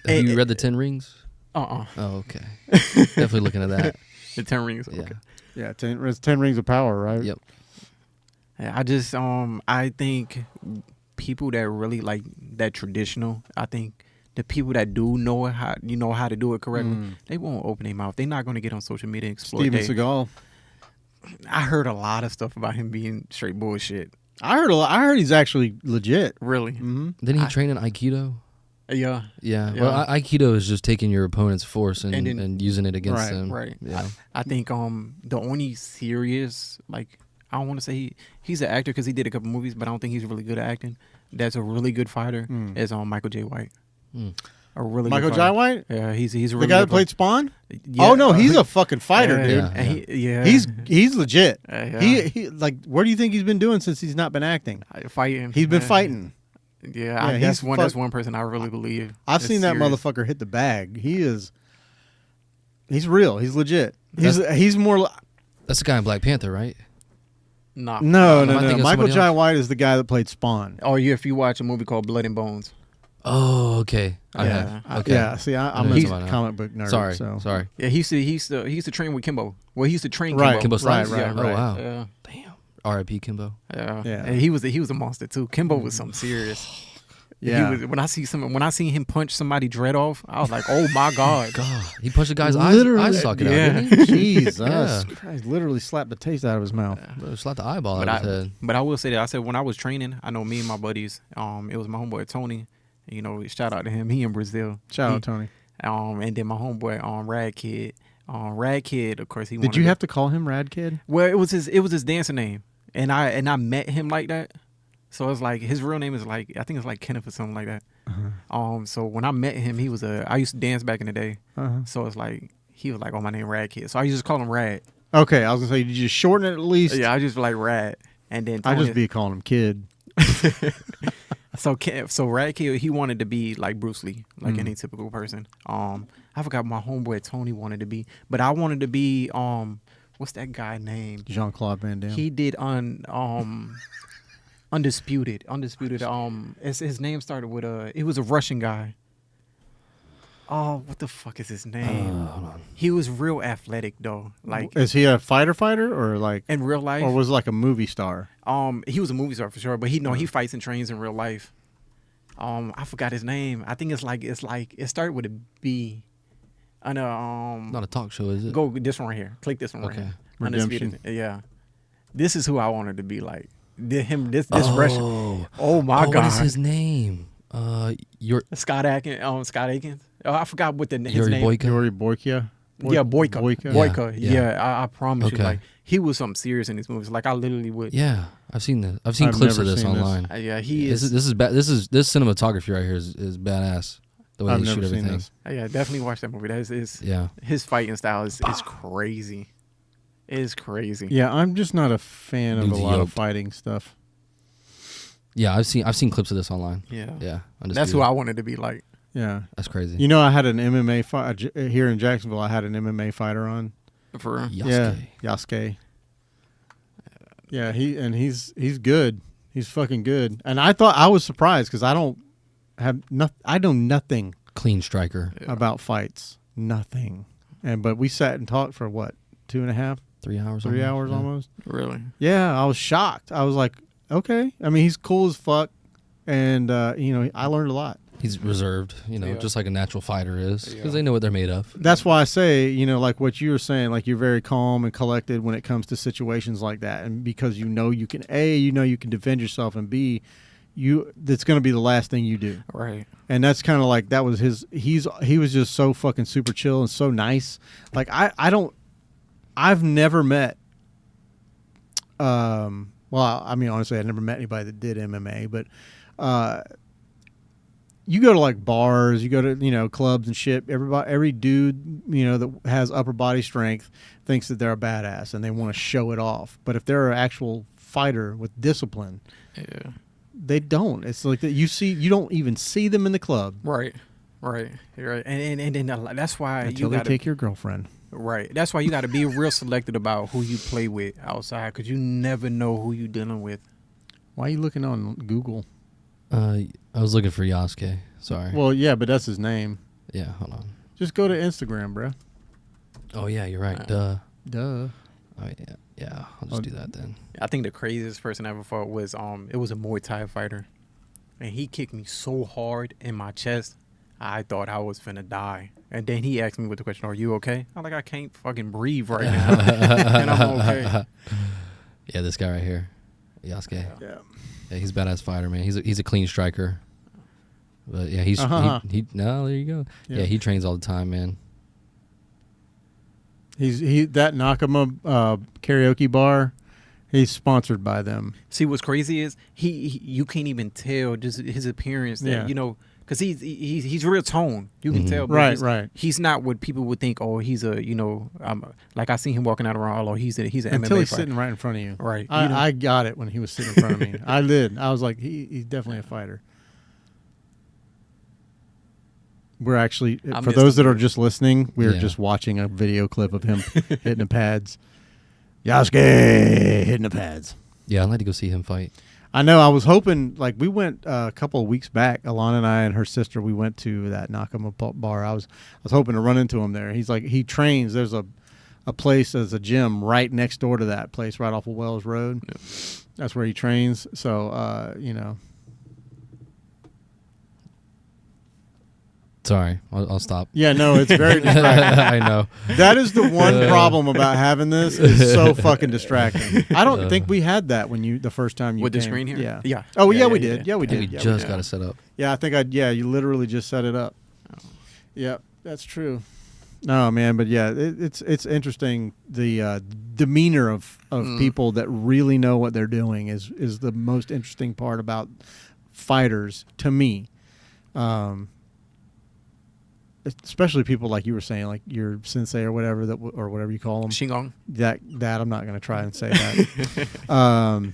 Have you read The 10 Rings? Oh, okay. Definitely looking at that. the 10 rings. Yeah. Okay. Yeah, it's 10 Rings of Power, right? Yep. Yeah, I just I think people that really like that traditional, I think the people that do know how to do it correctly, they won't open their mouth. They're not going to get on social media and exploit. Steven Seagal. I heard a lot of stuff about him being straight bullshit. I heard he's actually legit. Really? Mm-hmm. Didn't he train in Aikido? Yeah. Yeah. Yeah. Well, Aikido is just taking your opponent's force and then- using it against Right, them. Right. Yeah. I think the only serious, like, I don't want to say he's an actor because he did a couple movies, but I don't think he's really good at acting. That's a really good fighter. Is Michael J. White. Mm. A really Michael good Jai fighter. White? Yeah, he's a The really guy that good played Spawn? Yeah. Oh, no, he's a fucking fighter, Yeah, dude. Yeah. and He's legit. Yeah. He like, what do you think he's been doing since he's not been acting? fighting. He's been Yeah. fighting. Yeah, Yeah, that's he's one. That's one person I really believe. I've is seen that serious. motherfucker hit the bag. He's real. He's legit. He's more. That's the guy in Black Panther, right? Nah. No. Am I thinking of Michael somebody Jai else? White is the guy that played Spawn. Oh, yeah. If you watch a movie called Blood and Bones. Oh, okay. I Yeah. have. Okay. Yeah. See, I'm He's- a comic book nerd. Sorry. So. Sorry. Yeah, he used to train with Kimbo. Well, he used to train Right. Kimbo. Kimbo Slice? Right. Oh, wow. Yeah. Damn. R.I.P. Kimbo. Yeah. Yeah. And he was a monster too. Kimbo was something serious. Yeah. He was, when I seen him punch somebody dread off, I was like, oh my god. God. He punched a guy's Literally. eye socket Yeah. out, didn't he? Jesus Yeah. Christ! Literally slapped the taste out of his mouth. Bro, slapped the eyeball But out of his head. I will say that I said when I was training, I know me and my buddies, it was my homeboy Tony You know, shout out to him. He in Brazil. Shout He- out Tony. And then my homeboy, Rad Kid. Rad Kid, of course, he. Did you have to call him Rad Kid? Well, it was his dancer name, and I met him like that. So it's like his real name is like, I think it's like Kenneth or something like that. So when I met him, he was I used to dance back in the day. So it's like he was like, oh, my name Rad Kid. So I used to just call him Rad. Okay, I was gonna say, did you shorten it at least? Yeah, I just like Rad, and then I Tony, just be calling him Kid. So Rad Kid, he wanted to be like Bruce Lee, like any typical person. I forgot my homeboy Tony wanted to be, but I wanted to be what's that guy name? Jean-Claude Van Damme. He did Undisputed. His name started with it was a Russian guy. Oh, what the fuck is his name? Hold on. He was real athletic though. Like Is he a fighter or like, in real life. or was it like a movie star? He was a movie star for sure, but he fights and trains in real life. I forgot his name. I think it's like it started with a B. Not a talk show, is it? Go this one right here. Click this one right Okay. here. Redemption. Undisputed. Yeah. This is who I wanted to be like. This Russian. Oh my God. What is his name? Scott Atkins. Scott Akins. Oh, I forgot what his Yuri name. Boyka? Yuri Boyka? Yeah, Boyka. Boyka. Yeah. Yeah, I promise you, Okay. like he was something serious in these movies. Like I literally would. Yeah, I've seen this. I've seen I've clips of never this seen this. online. Yeah, he This is. is this cinematography right here is badass. The way I've they shoot never seen everything. this. Yeah, definitely watch that movie. That is Yeah. his fighting style is crazy. It is crazy. Yeah, I'm just not a fan of Dude's a lot of yoked. fighting stuff. Yeah, I've seen clips of this online. Yeah. Yeah. That's who I wanted to be like. Yeah. That's crazy. You know, I had an MMA fight here in Jacksonville. I had an MMA fighter on. For real. Yeah, Yasuke. Yeah, he's good. He's fucking good. And I was surprised because I know nothing Clean striker. Yeah. about fights. Nothing. But we sat and talked for what, 2.5, 3 hours. 3 almost. hours Yeah. almost. Really. Yeah, I was shocked. I was like, okay. I mean, he's cool as fuck, and I learned a lot. He's reserved, Yeah. just like a natural fighter is, because Yeah. they know what they're made of. That's why I say, like what you were saying, like you're very calm and collected when it comes to situations like that, and because you can you can defend yourself, and B, that's going to be the last thing you do. Right. And that's kind of like that was he was just so fucking super chill and so nice. Like I've never met well, I mean, honestly, I've never met anybody that did MMA, but you go to like bars, you go to clubs and shit. Every dude that has upper body strength thinks that they're a badass and they want to show it off. But if they're an actual fighter with discipline, Yeah. they don't. It's like that you don't even see them in the club Right. Right. You're right. And then that's why until you they got take your girlfriend. Right. That's why you got to be real selective about who you play with outside, because you never know who you dealing with. Why are you looking on Google? I was looking for Yasuke. Sorry. Well, yeah, but that's his name. Yeah, hold on. Just go to Instagram, bro. Oh yeah, you're right. Duh. Duh. Oh yeah. I'll just do that then. I think the craziest person I ever fought was it was a Muay Thai fighter, and he kicked me so hard in my chest, I thought I was finna die. And then he asked me with the question, "Are you okay?" I'm like, "I can't fucking breathe right now," and I'm okay. Yeah, this guy right here, Yasuke. Yeah. Yeah, he's a badass fighter, man. He's a clean striker. But yeah, he's he no, there you go. Yeah. Yeah, he trains all the time, man. He's that Nakama karaoke bar. He's sponsored by them. See, what's crazy is he you can't even tell just his appearance that Yeah. because he's real tone. You can tell, but Right, right. He's not what people would think. Oh, he's a like I seen him walking out around. Oh, he's an Until MMA he's fighter. sitting right in front of you. Right. I got it when he was sitting in front of me. I did. I was like, he's definitely a fighter. We're actually, I for missed those him. that are just listening, we're Yeah. just watching a video clip of him hitting the pads. Yasuke hitting the pads. Yeah, I'd like to go see him fight. I know. I was hoping, like, we went a couple of weeks back. Alana and I and her sister, we went to that Nakama bar. I was hoping to run into him there. He's like, he trains. There's a place, there's a gym right next door to that place, right off of Wells Road. Yep. That's where he trains. So, Sorry, I'll stop. Yeah, no, it's very distracting. I know. That is the one problem about having this. Is so fucking distracting. I don't think we had that when the first time you With the came. screen here? Yeah. Yeah. Oh Yeah, yeah, yeah, we yeah. did. Yeah, we I think did. we Yeah, just we got did. it set up. Yeah, I think you literally just set it up. Oh. Yep, that's true. No, man, but yeah, it's interesting. The demeanor of people that really know what they're doing is the most interesting part about fighters to me. Especially people like you were saying, like your sensei or whatever or whatever you call them. Shingon. That I'm not going to try and say that.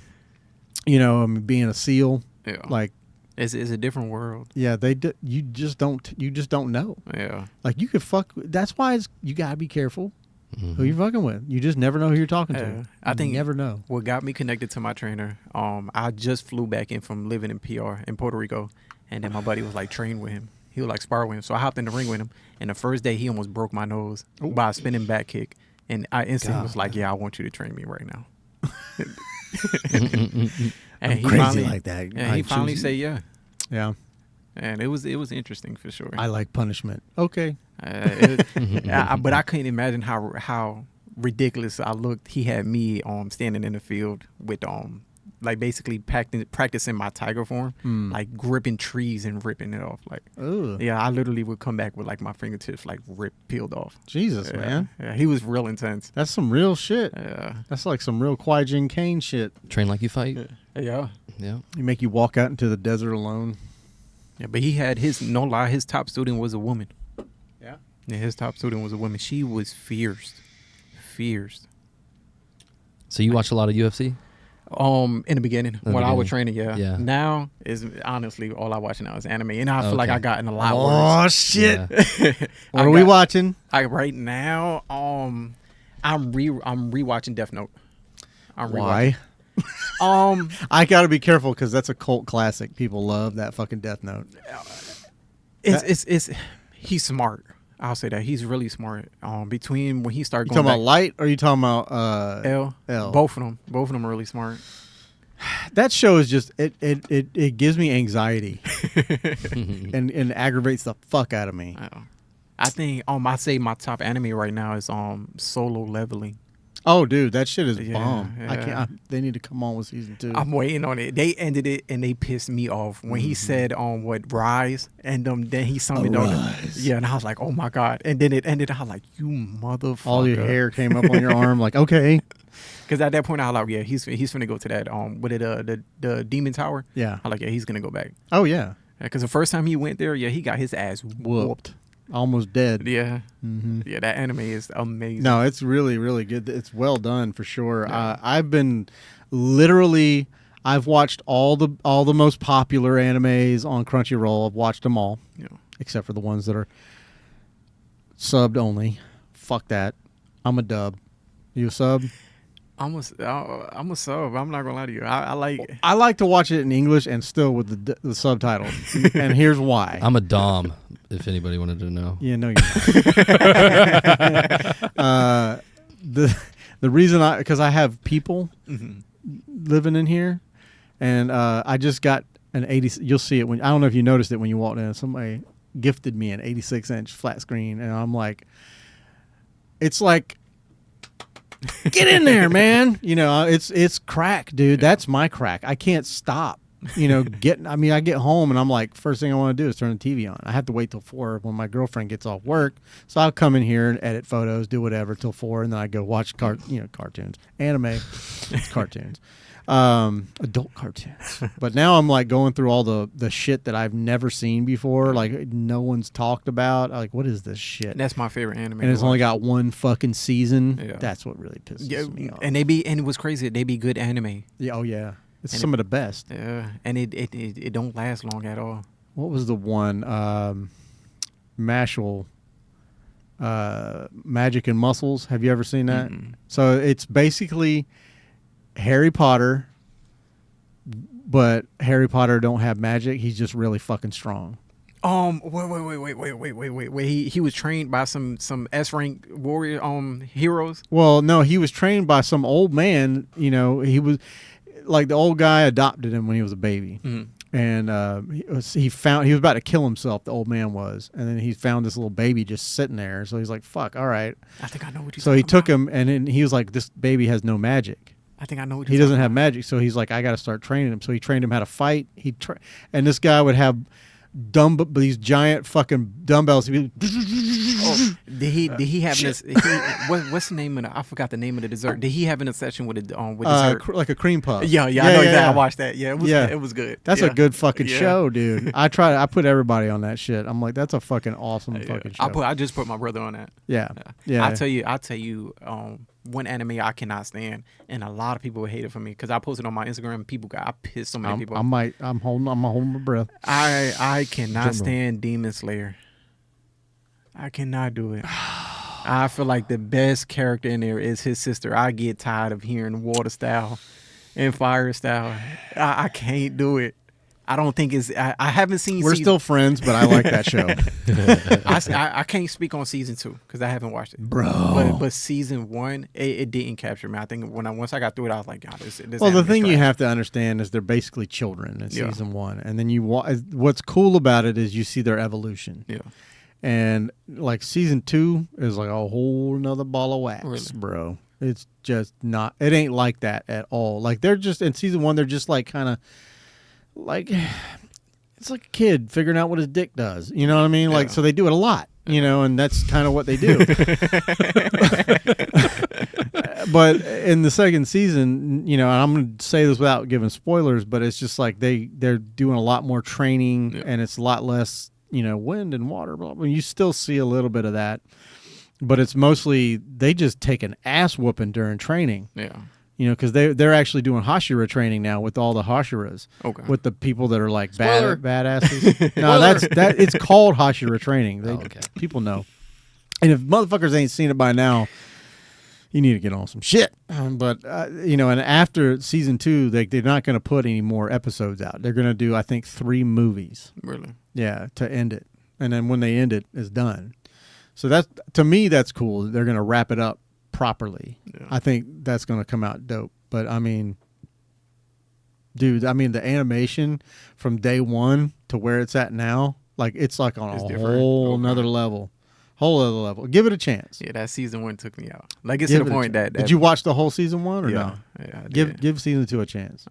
Being a SEAL, Yeah. like, It's a different world. yeah, you just don't know. Yeah. Like you could fuck. That's why you gotta be careful who you're fucking with. You just never know who you're talking to. I think you never know. What got me connected to my trainer, I just flew back in from living in PR in Puerto Rico, and then my buddy was like train with him. He would like spar with him. So I hopped in the ring with him, and the first day he almost broke my nose by a spinning back kick. And I instantly was like, yeah, I want you to train me right now. And he crazy finally, like that. And I he finally choose- said yeah. Yeah, And it was interesting for sure. I like punishment. Okay. But I couldn't imagine how ridiculous I looked. He had me standing in the field with like basically practicing my tiger form, like gripping trees and ripping it off. Like, Ugh. yeah, I literally would come back with like my fingertips like peeled off. Jesus, Yeah. man, Yeah, he was real intense. that's some real shit. Yeah, That's like some real Kwai Jin Kane shit. Train like you fight. yeah, Yeah. You make you walk out into the desert alone. yeah. But he had his top student was a woman. Yeah. Yeah, his top student was a woman. She was fierce. So you watch a lot of UFC? In the beginning, the when I was beginning. training, yeah. Yeah. Now is honestly all I watch now is anime, and I feel Okay. like I gotten a lot Oh worse. shit! Yeah. What are we watching? Right now, I'm rewatching Death Note. Why? I got to be careful because that's a cult classic. People love that fucking Death Note. It's he's smart. I'll say that he's really smart. Between when he started You going talking about back, Light or you talking about L, both of them are really smart. That show is just it gives me anxiety and aggravates the fuck out of me. I think I say my top anime right now is Solo Leveling. Oh, dude, that shit is Yeah, bomb. I yeah. can't. They need to come on with season 2. I'm waiting on it. They ended it and they pissed me off when he said Rise and then he summoned on it. Arise. Yeah, and I was like, oh my god. And then it ended. I was like, you motherfucker. All your hair came up on your arm. Like, okay, Because at that point I was like, yeah, he's finna go to that the Demon Tower. yeah. I was like, yeah, he's gonna go back. Oh yeah, Because the first time he went there, yeah, he got his ass whooped. almost dead. Yeah, hmm yeah, that anime is amazing. No, it's really, really good. It's well done for sure. Yeah. I've been literally, I've watched all the most popular animes on Crunchyroll. I've watched them all, Yeah. except for the ones that are subbed only. Fuck that. I'm a dub. You a sub? I'm a sub. I'm not gonna lie to you. I like. I like to watch it in English and still with the subtitle. And here's why. I'm a Dom, if anybody wanted to know. Yeah, no, you're not. The reason because I have people living in here, and I just got an 80. You'll see it when I don't know if you noticed it when you walked in. Somebody gifted me an 86-inch flat screen, and I'm like, it's like, get in there, man. You know, it's crack, dude. That's my crack. I can't stop. You know, I get home and I'm like, first thing I want to do is turn the TV on. I have to wait till 4 when my girlfriend gets off work. So I'll come in here and edit photos, do whatever till 4, and then I go watch cartoons, anime, it's cartoons, adult cartoons. But now I'm like going through all the shit that I've never seen before, like no one's talked about. Like, what is this shit? That's my favorite anime. And it's to only watch. got one fucking season. Yeah. That's what really pisses me off. And it was crazy. They be good anime. Yeah, oh yeah, it's And some of the best. Yeah, and it don't last long at all. What was the one? Mashal, Magic and Muscles. Have you ever seen that? Mm-mm. So it's basically Harry Potter, but Harry Potter don't have magic. He's just really fucking strong. Wait. He was trained by some S rank warrior heroes. Well, no, he was trained by some old man. You know, he was like the old guy adopted him when he was a baby. Mm-hmm. and he was about to kill himself. The old man was, and then he found this little baby just sitting there. So he's like, "Fuck, all right." I think I know what you're So he talking took him, and then he was like, "This baby has no magic. I think I know what He you're doesn't talking have magic." So he's like, "I got to start training him." So he trained him how to fight. And this guy would have these giant fucking dumbbells. He'd be, Oh, did he have this? What's the name of I forgot the name of the dessert. Did he have an obsession with dessert? like a cream puff. Yeah, I know that. I watched that. Yeah, it was good. That's yeah. a good fucking Yeah. show, dude. I put everybody on that shit. I'm like, that's a fucking awesome fucking show. I just put my brother on that. Yeah. I'll tell you, one anime I cannot stand, and a lot of people would hate it for me because I posted on my Instagram. And people got pissed. So many people. I'm holding my breath. I cannot Jumbo. stand Demon Slayer. I cannot do it. I feel like the best character in there is his sister. I get tired of hearing water style and fire style. I can't do it. I don't think it's. I haven't seen. We're still friends, but I like that show, I can't speak on season 2 because I haven't watched it, bro. But season 1, it didn't capture me. I think once I got through it, I was like, God, this. Well, the anime's thing you trash. have to understand is they're basically children in Yeah. season 1, and then what's cool about it is you see their evolution. Yeah. And like season 2 is like a whole nother ball of wax, Really? bro. It's just not. It ain't like that at all. Like they're just in season 1. They're just like kind of like it's like a kid figuring out what his dick does. You know what I mean? Like Yeah. so they do it a lot. You know, and that's kind of what they do. But in the second season, you know, and I'm going to say this without giving spoilers, but it's just like they're doing a lot more training, Yeah. and it's a lot less, you know, wind and water. Blah, blah. You still see a little bit of that, but it's mostly they just take an ass whooping during training. Yeah. You know, because they're actually doing Hashira training now with all the Hashiras, Okay. with the people that are like Spoiler. badasses. No, that it's called Hashira training. Okay. People know. And if motherfuckers ain't seen it by now, you need to get on some shit. But you know, and after season 2, they're not going to put any more episodes out. They're going to do, I think, 3 movies. Really. Yeah, to end it, and then when they end it, it's done. So that's, to me, that's cool. They're going to wrap it up properly. Yeah. I think that's going to come out dope. But I mean, dude, the animation from day 1 to where it's at now, like it's like on It's a different. whole Okay. nother level. Whole other level. Give it a chance. Yeah, that season 1 took me out. Like it's Give to it the a point chance. that Did you watch the whole season 1 or yeah, no? Yeah. I Give did. season 2 a chance.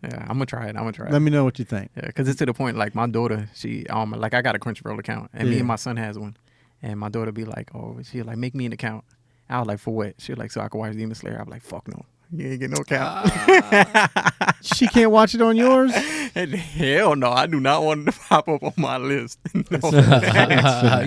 Yeah, I'm gonna try it. Let me know what you think. Yeah, because it's to the point like my daughter, she like I got a Crunchyroll account and me Yeah. and my son has one, and my daughter be like, oh, she like make me an account. I was like, for what? She was like, so I can watch Demon Slayer. I'm like, fuck no, you ain't get no account. She can't watch it on yours? And hell no, I do not want it to pop up on my list. No.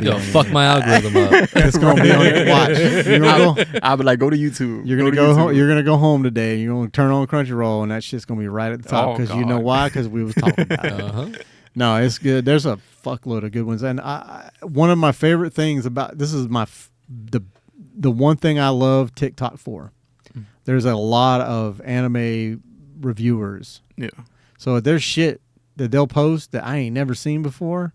Yo, fuck my algorithm up. It's gonna be on your watch. You're gonna go, I'll be like, go to YouTube. you're gonna to go YouTube. home. You're gonna go home today. You're gonna turn on Crunchyroll, and that shit's gonna be right at the top. Oh, Because you know God. why? Because we was talking about it. Uh-huh. No, it's good. There's a fuckload of good ones, and one of my favorite things about this is the one thing I love TikTok for. There's a lot of anime reviewers, Yeah. so there's shit that they'll post that I ain't never seen before.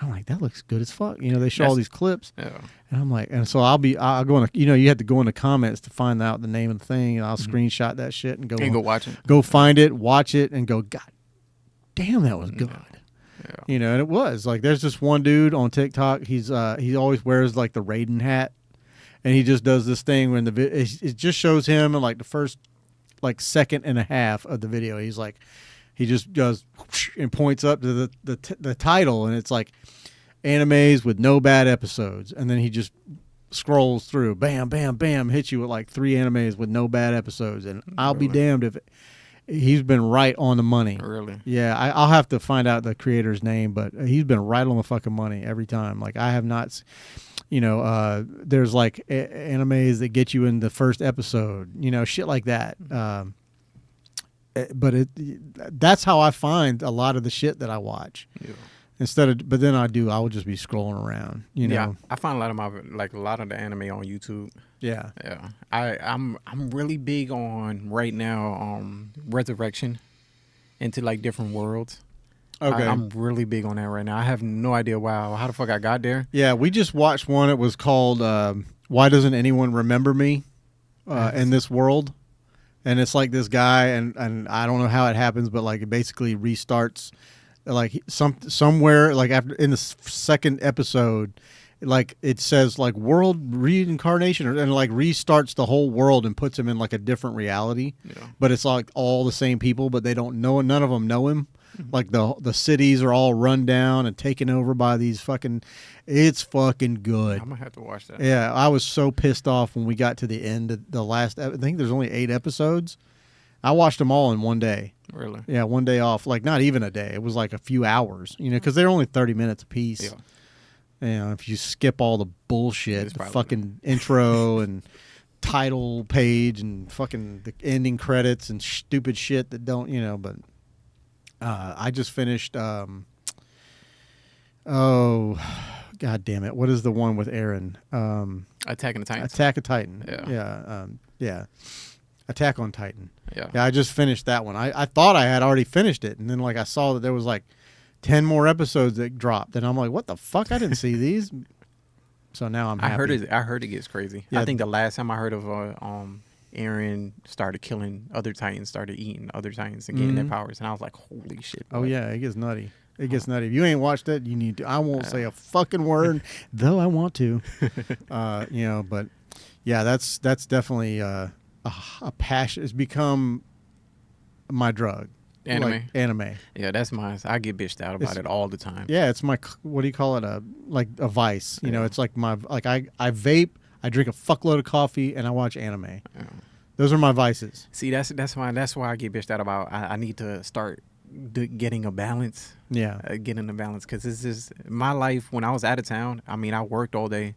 I'm like, that looks good as fuck. You know, they show all these clips, Yeah. and I'm like, and so I'll go in. You have to go in the comments to find out the name of the thing, and I'll screenshot that shit and Can't go watch it. go find it, watch it, and go, God damn, that was good. Yeah. You know, and it was like there's this one dude on TikTok. He always wears like the Raiden hat, and he just does this thing when it just shows him in like the first like second and a half of the video. He's like, he just goes whoosh, and points up to the title, and it's like animes with no bad episodes, and then he just scrolls through, bam, bam, bam, hits you with like 3 animes with no bad episodes, and I'll be Really? damned if he's been right on the money. Really. Yeah, I'll have to find out the creator's name, but he's been right on the fucking money every time. Like I have not, there's like animes that get you in the first episode, shit like that. But that's how I find a lot of the shit that I watch. Yeah. But then I will just be scrolling around, Yeah. I find a lot of the anime on YouTube. Yeah. Yeah, I'm really big on right now Resurrection into like different worlds. Okay. I'm really big on that right now. I have no idea how the fuck I got there. Yeah, we just watched one. It was called "Why Doesn't Anyone Remember Me in This World?" and it's like this guy, and I don't know how it happens, but like it basically restarts, like somewhere like after in the second episode, like it says like world reincarnation, and like restarts the whole world and puts him in like a different reality. Yeah. But it's like all the same people, but they don't know. None of them know him. Like the cities are all run down and taken over by these fucking. It's fucking good. I'm gonna have to watch that. Yeah, I was so pissed off when we got to the end of the last. I think there's only 8 episodes. I watched them all in one day. Really? Yeah, one day off. Like not even a day. It was like a few hours. You know, because they're only 30 minutes a piece. Yeah. You know, if you skip all the bullshit, It's the probably- fucking intro and title page and fucking the ending credits and stupid shit that don't, you know, but I just finished oh god damn it. What is the one with Aaron? Attacking the Titans. Attack of Titan. Yeah. Yeah. Attack on Titan. Yeah. Yeah, I just finished that one. I thought I had already finished it, and then like I saw that there was like 10 more episodes that dropped, and I'm like, what the fuck? I didn't see these. So now I'm happy. I heard it gets crazy. Yeah. I think the last time I heard of Aaron started killing other Titans, started eating other Titans and getting their Mhm. powers, and I was like, holy shit. Oh boy. yeah, it gets nutty. It gets nutty. If you ain't watched it, you need to. I won't say a fucking word, though I want to. You know, but yeah, that's definitely a passion. It's become my drug. Anime. Like anime. Yeah, that's mine. I get bitched out about It's- it all the time. Yeah, it's my, what do you call it? Like a vice. You know, Yeah. it's like my, like I vape, I drink a fuckload of coffee, and I watch anime. Yeah. Those are my vices. See, that's why I get bitched out about. I need to start getting a balance. Yeah. Getting a balance, because this is my life. When I was out of town, I mean, I worked all day,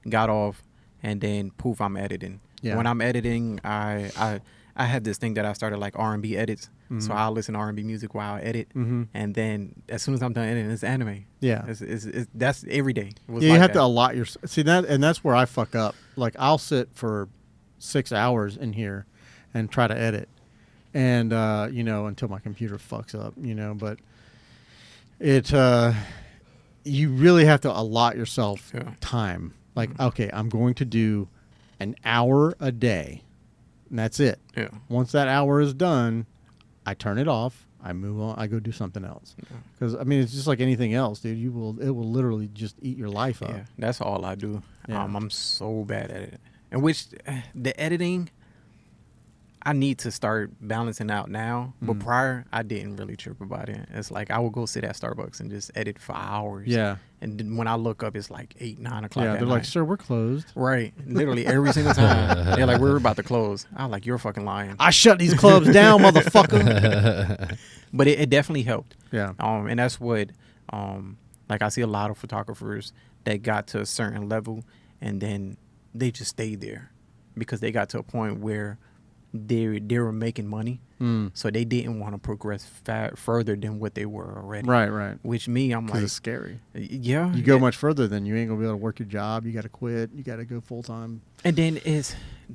got off, and then poof, I'm editing. Yeah. When I'm editing, I had this thing that I started, like R&B edits. So Mhm. I'll listen to R&B music while I edit, Mm-hmm. and then as soon as I'm done editing, it's anime. Yeah. It's that's every day. It was Yeah, you like have that. to allot your, see that, and that's where I fuck up. Like I'll sit for 6 hours in here and try to edit, and you know, until my computer fucks up, you know. But it, you really have to allot yourself Yeah. time. Like, okay, I'm going to do an hour a day, and that's it. Yeah. Once that hour is done, I turn it off. I move on. I go do something else. Yeah. Because I mean, it's just like anything else, dude. It will literally just eat your life up. Yeah, that's all I do. Yeah. I'm so bad at it. And which the editing, I need to start balancing out now. But Mm. prior, I didn't really trip about it. It's like I would go sit at Starbucks and just edit for hours. Yeah. And then when I look up, it's like 8, 9 o'clock. Yeah, at they're like, night. sir, we're closed. Right. Literally every single time. They're like, we're about to close. I'm like, you're fucking lying. I shut these clubs down, motherfucker. But it definitely helped. Yeah. And that's what, like I see a lot of photographers that got to a certain level and then they just stayed there because they got to a point where they were making money, Mm. so they didn't want to progress further than what they were already. Right, right. Which me, I'm Because like, it's scary. yeah. You go much further, then you ain't gonna be able to work your job. You got to quit. You got to go full time. And then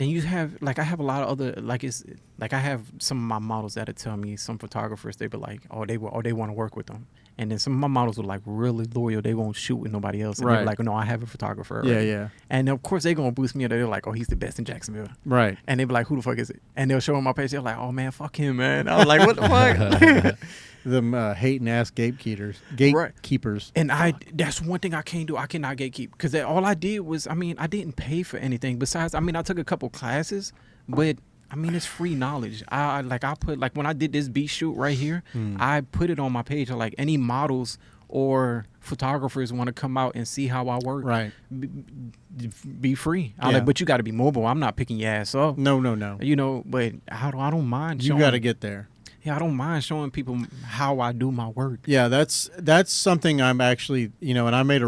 you have, like, I have a lot of other, like, it's like I have some of my models that'll tell me, some photographers, they be like, they want to work with them. And then some of my models are like really loyal. They won't shoot with nobody else. And Right. they're like, no, I have a photographer Yeah, already. yeah. And of course they're gonna boost me up. They're like, oh, he's the best in Jacksonville. Right. And they be like, who the fuck is it? And they'll show them my page. They're like, oh man, fuck him, man. I was like, what the fuck? Them hating ass gatekeepers. And that's one thing I can't do. I cannot gatekeep, because all I did was, I mean, I didn't pay for anything besides, I mean, I took a couple classes, but I mean, it's free knowledge. I put, like, when I did this beat shoot right here, I put it on my page. Like, any models or photographers want to come out and see how I work, Right. be free. I'm Yeah. like, but you got to be mobile. I'm not picking your ass up. No, no, no. You know, but I don't mind You showing. got to get there. Yeah, I don't mind showing people how I do my work. Yeah, that's something I'm actually, you know, and I made a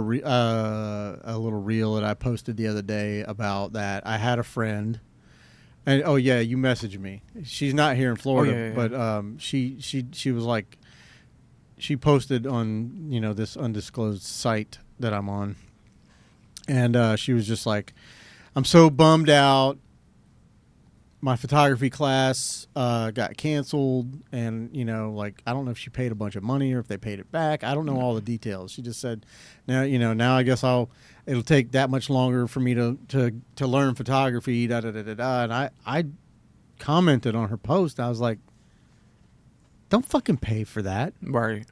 little reel that I posted the other day about that. I had a friend, and oh yeah, you messaged me. She's not here in Florida, yeah, yeah. but she was like, she posted on, you know, this undisclosed site that I'm on, and she was just like, I'm so bummed out. My photography class got canceled, and, you know, like, I don't know if she paid a bunch of money or if they paid it back. I don't know all the details. She just said, now I guess it'll take that much longer for me to learn photography, da da da da da. And I commented on her post. I was like, don't fucking pay for that. Right.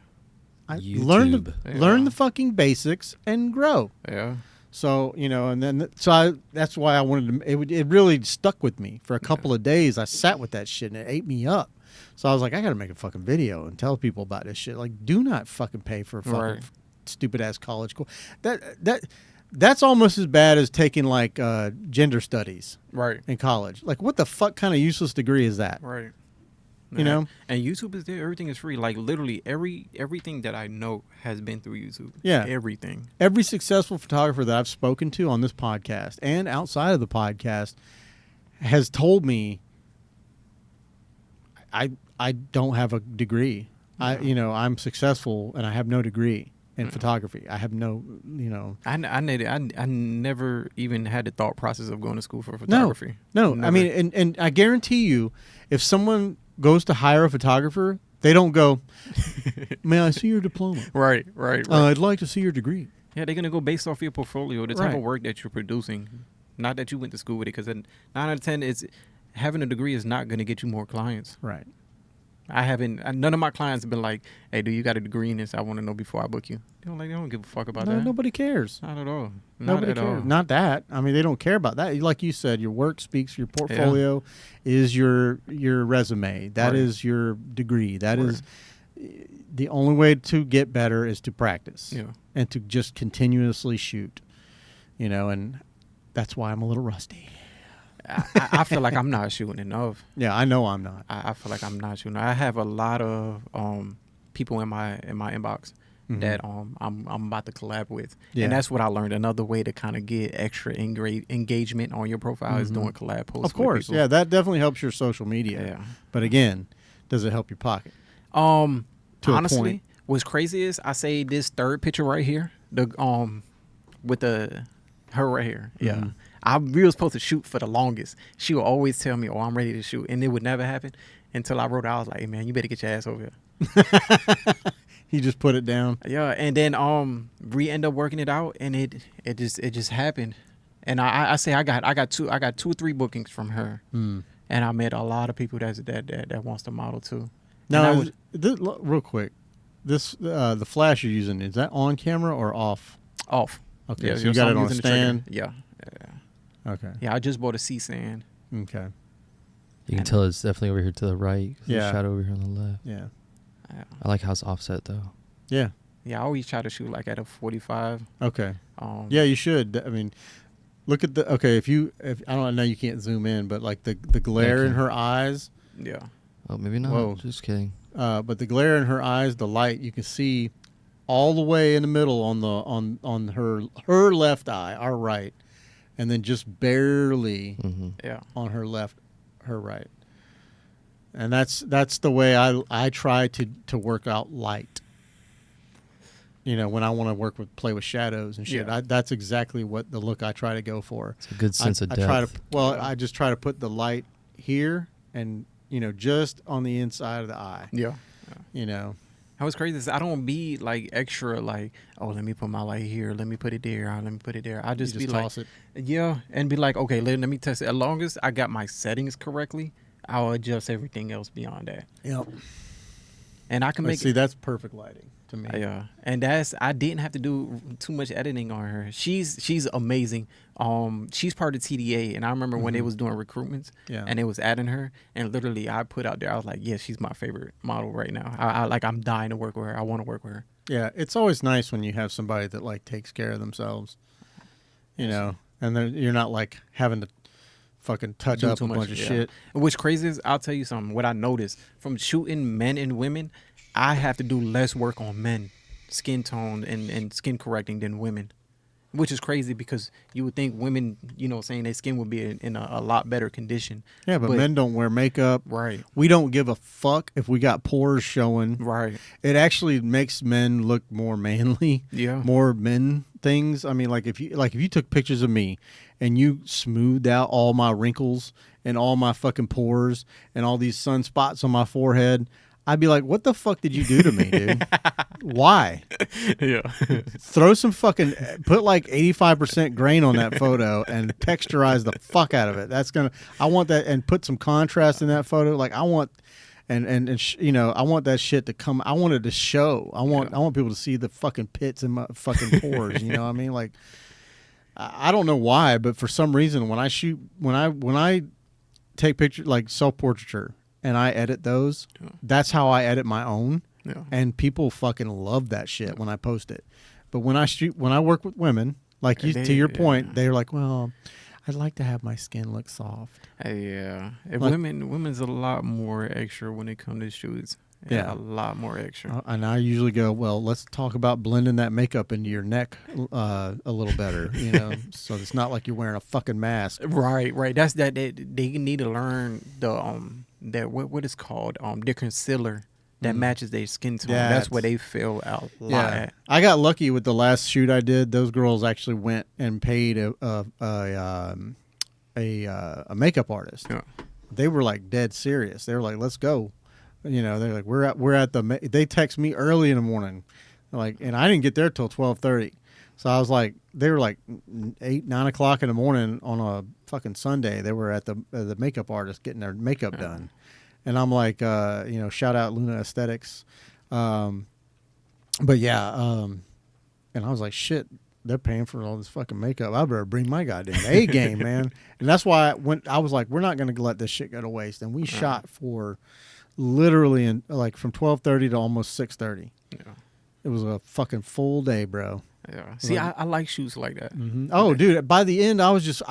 Learn Yeah. the fucking basics and grow. Yeah. So, and then that's why I wanted to. It really stuck with me for a couple of days. I sat with that shit and it ate me up. So I was like, I got to make a fucking video and tell people about this shit. Like, do not fucking pay for a fucking Right. stupid ass college course. That's almost as bad as taking like gender studies Right. in college. Like, what the fuck kind of useless degree is that? Right. You know? And YouTube is there. Everything is free. Like literally everything that I know has been through YouTube. Yeah. Everything. Every successful photographer that I've spoken to on this podcast and outside of the podcast has told me I don't have a degree. I'm successful and I have no degree in photography. I have no, I never even had the thought process of going to school for photography. No. Never. I mean, and I guarantee you, if someone goes to hire a photographer, they don't go, may I see your diploma? Right. I'd like to see your degree. Yeah, they're gonna go based off your portfolio, the type Right. of work that you're producing, not that you went to school with it. Because 9 out of 10, it's having a degree is not gonna get you more clients. Right. None of my clients have been like, "Hey, do you got a degree in this? I want to know before I book you." They don't give a fuck about No, that. nobody cares. Not at all. Nobody Not at cares. all. Not that. I mean, they don't care about that. Like you said, your work speaks. Your portfolio is your resume. That Right. is your degree. That Right. is the only way to get better is to practice Yeah. and to just continuously shoot. And that's why I'm a little rusty. I feel like I'm not shooting enough. Yeah, I know I'm not. I feel like I'm not shooting. I have a lot of people in my inbox Mhm. that I'm about to collab with, Yeah. and that's what I learned. Another way to kind of get extra engagement on your profile is doing collab posts. Of course. with people. Yeah, that definitely helps your social media. Yeah. But again, does it help your pocket? To a Honestly, point. what's crazy is I say this third picture right here, the with her right here. Yeah. Mhm. We was supposed to shoot for the longest. She would always tell me, "Oh, I'm ready to shoot," and it would never happen until I wrote out. I was like, "Hey, man, you better get your ass over here." He just put it down. Yeah, and then we end up working it out, and it just happened. And I say I got 2 or 3 bookings from her, Mm. and I met a lot of people that wants to model too. Now, And real quick, this the flash you're using, is that on camera or off? off. Okay, Yeah, so you got I'm it on a using the trigger. stand. Yeah. Okay. Yeah, I just bought a C stand. Okay. You can tell it's definitely over here to the right. 'Cause Yeah. The shadow over here on the left. Yeah. Yeah. I like how it's offset though. Yeah. Yeah, I always try to shoot like at a 45. Okay. Yeah, You should. I mean, look at the. Okay, if I don't know, you can't zoom in, but like the glare in can. her eyes. Yeah. Oh, maybe not. Whoa. Just kidding. But the glare in her eyes, the light, you can see all the way in the middle on her left eye, our right, and then just barely Mm-hmm. Yeah. on her left, her right. And that's the way I try to work out light. When I want to play with shadows and shit, Yeah. that's exactly what the look I try to go for. It's a good sense of I depth. try to I just try to put the light here and just on the inside of the eye. Yeah. That was crazy. Is I don't be like extra like, oh, let me put my light here, let me put it there, let me put it there. I You just be toss like, it. yeah, and be like, okay, let me test it. As long as I got my settings correctly, I'll adjust everything else beyond that, Yep. and I can make See, that's perfect lighting to me. Yeah, and I didn't have to do too much editing on her. She's amazing. She's part of TDA, and I remember when they was doing recruitments, Yeah. and it was adding her, and literally I put out there, I was like, yeah, she's my favorite model right now. I'm dying to work with her. I want to work with her. Yeah, it's always nice when you have somebody that like takes care of themselves, and you're not like having to fucking touch Do up too a much, bunch of yeah. shit. What's crazy is, I'll tell you something. What I noticed from shooting men and women, I have to do less work on men, skin tone and skin correcting than women, which is crazy because you would think women, saying their skin would be in a lot better condition. Yeah, but men don't wear makeup. Right. We don't give a fuck if we got pores showing. Right. It actually makes men look more manly. Yeah. More men things. I mean, if you took pictures of me and you smoothed out all my wrinkles and all my fucking pores and all these sunspots on my forehead, I'd be like, what the fuck did you do to me, dude? Why? Yeah. Throw some fucking, put like 85% grain on that photo and texturize the fuck out of it. I want that, and put some contrast in that photo. Like I want, I want that shit to come. I want it to show. I want people to see the fucking pits in my fucking pores. You know what I mean? Like, I don't know why, but for some reason, when I take pictures, like self-portraiture, and I edit those, that's how I edit my own. Yeah. And people fucking love that shit when I post it. But when I work with women, like you, to your point, they're like, well, I'd like to have my skin look soft. Yeah. Like- Women's a lot more extra when it comes to shoots. Yeah. A lot more extra. And I usually go, well, let's talk about blending that makeup into your neck a little better, so it's not like you're wearing a fucking mask. Right. That's that. They need to learn what is called their concealer that matches their skin tone. That's where they feel a lot at. I got lucky with the last shoot I did. Those girls actually went and paid a makeup artist. Yeah. They were like dead serious. They were like, let's go. They're like, we're at the. They text me early in the morning, like, and I didn't get there till 12:30. So I was like, they were like 8, 9 o'clock in the morning on a fucking Sunday. They were at the makeup artist getting their makeup done, and I'm like, shout out Luna Aesthetics, but yeah, and I was like, shit. They're paying for all this fucking makeup. I better bring my goddamn A game, man. And that's why I was like, we're not going to let this shit go to waste. And we shot for literally from 12:30 to almost 6:30. Yeah. It was a fucking full day, bro. Yeah. See, I like shoots like that. Mm-hmm. Oh, dude! By the end, I was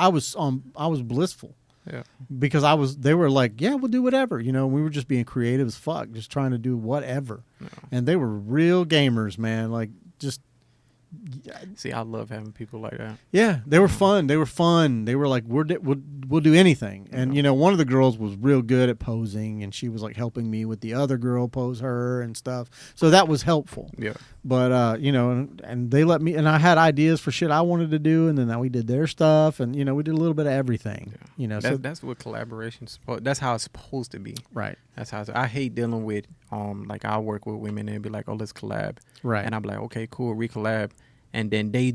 blissful. Yeah. Because they were like, yeah, we'll do whatever. We were just being creative as fuck, just trying to do whatever. Yeah. And they were real gamers, man. Like just. See, I love having people like that. Yeah, they were fun. They were like, we'll do anything. And one of the girls was real good at posing, and she was like helping me with the other girl pose her and stuff. So that was helpful. Yeah. But and they let me, and I had ideas for shit I wanted to do, and then we did their stuff, and we did a little bit of everything. Yeah. So that's what collaboration's that's how it's supposed to be. right. That's how I hate dealing with like I work with women and they'd be like, oh, let's collab. Right. And I'm like, okay, cool, we collab. And then they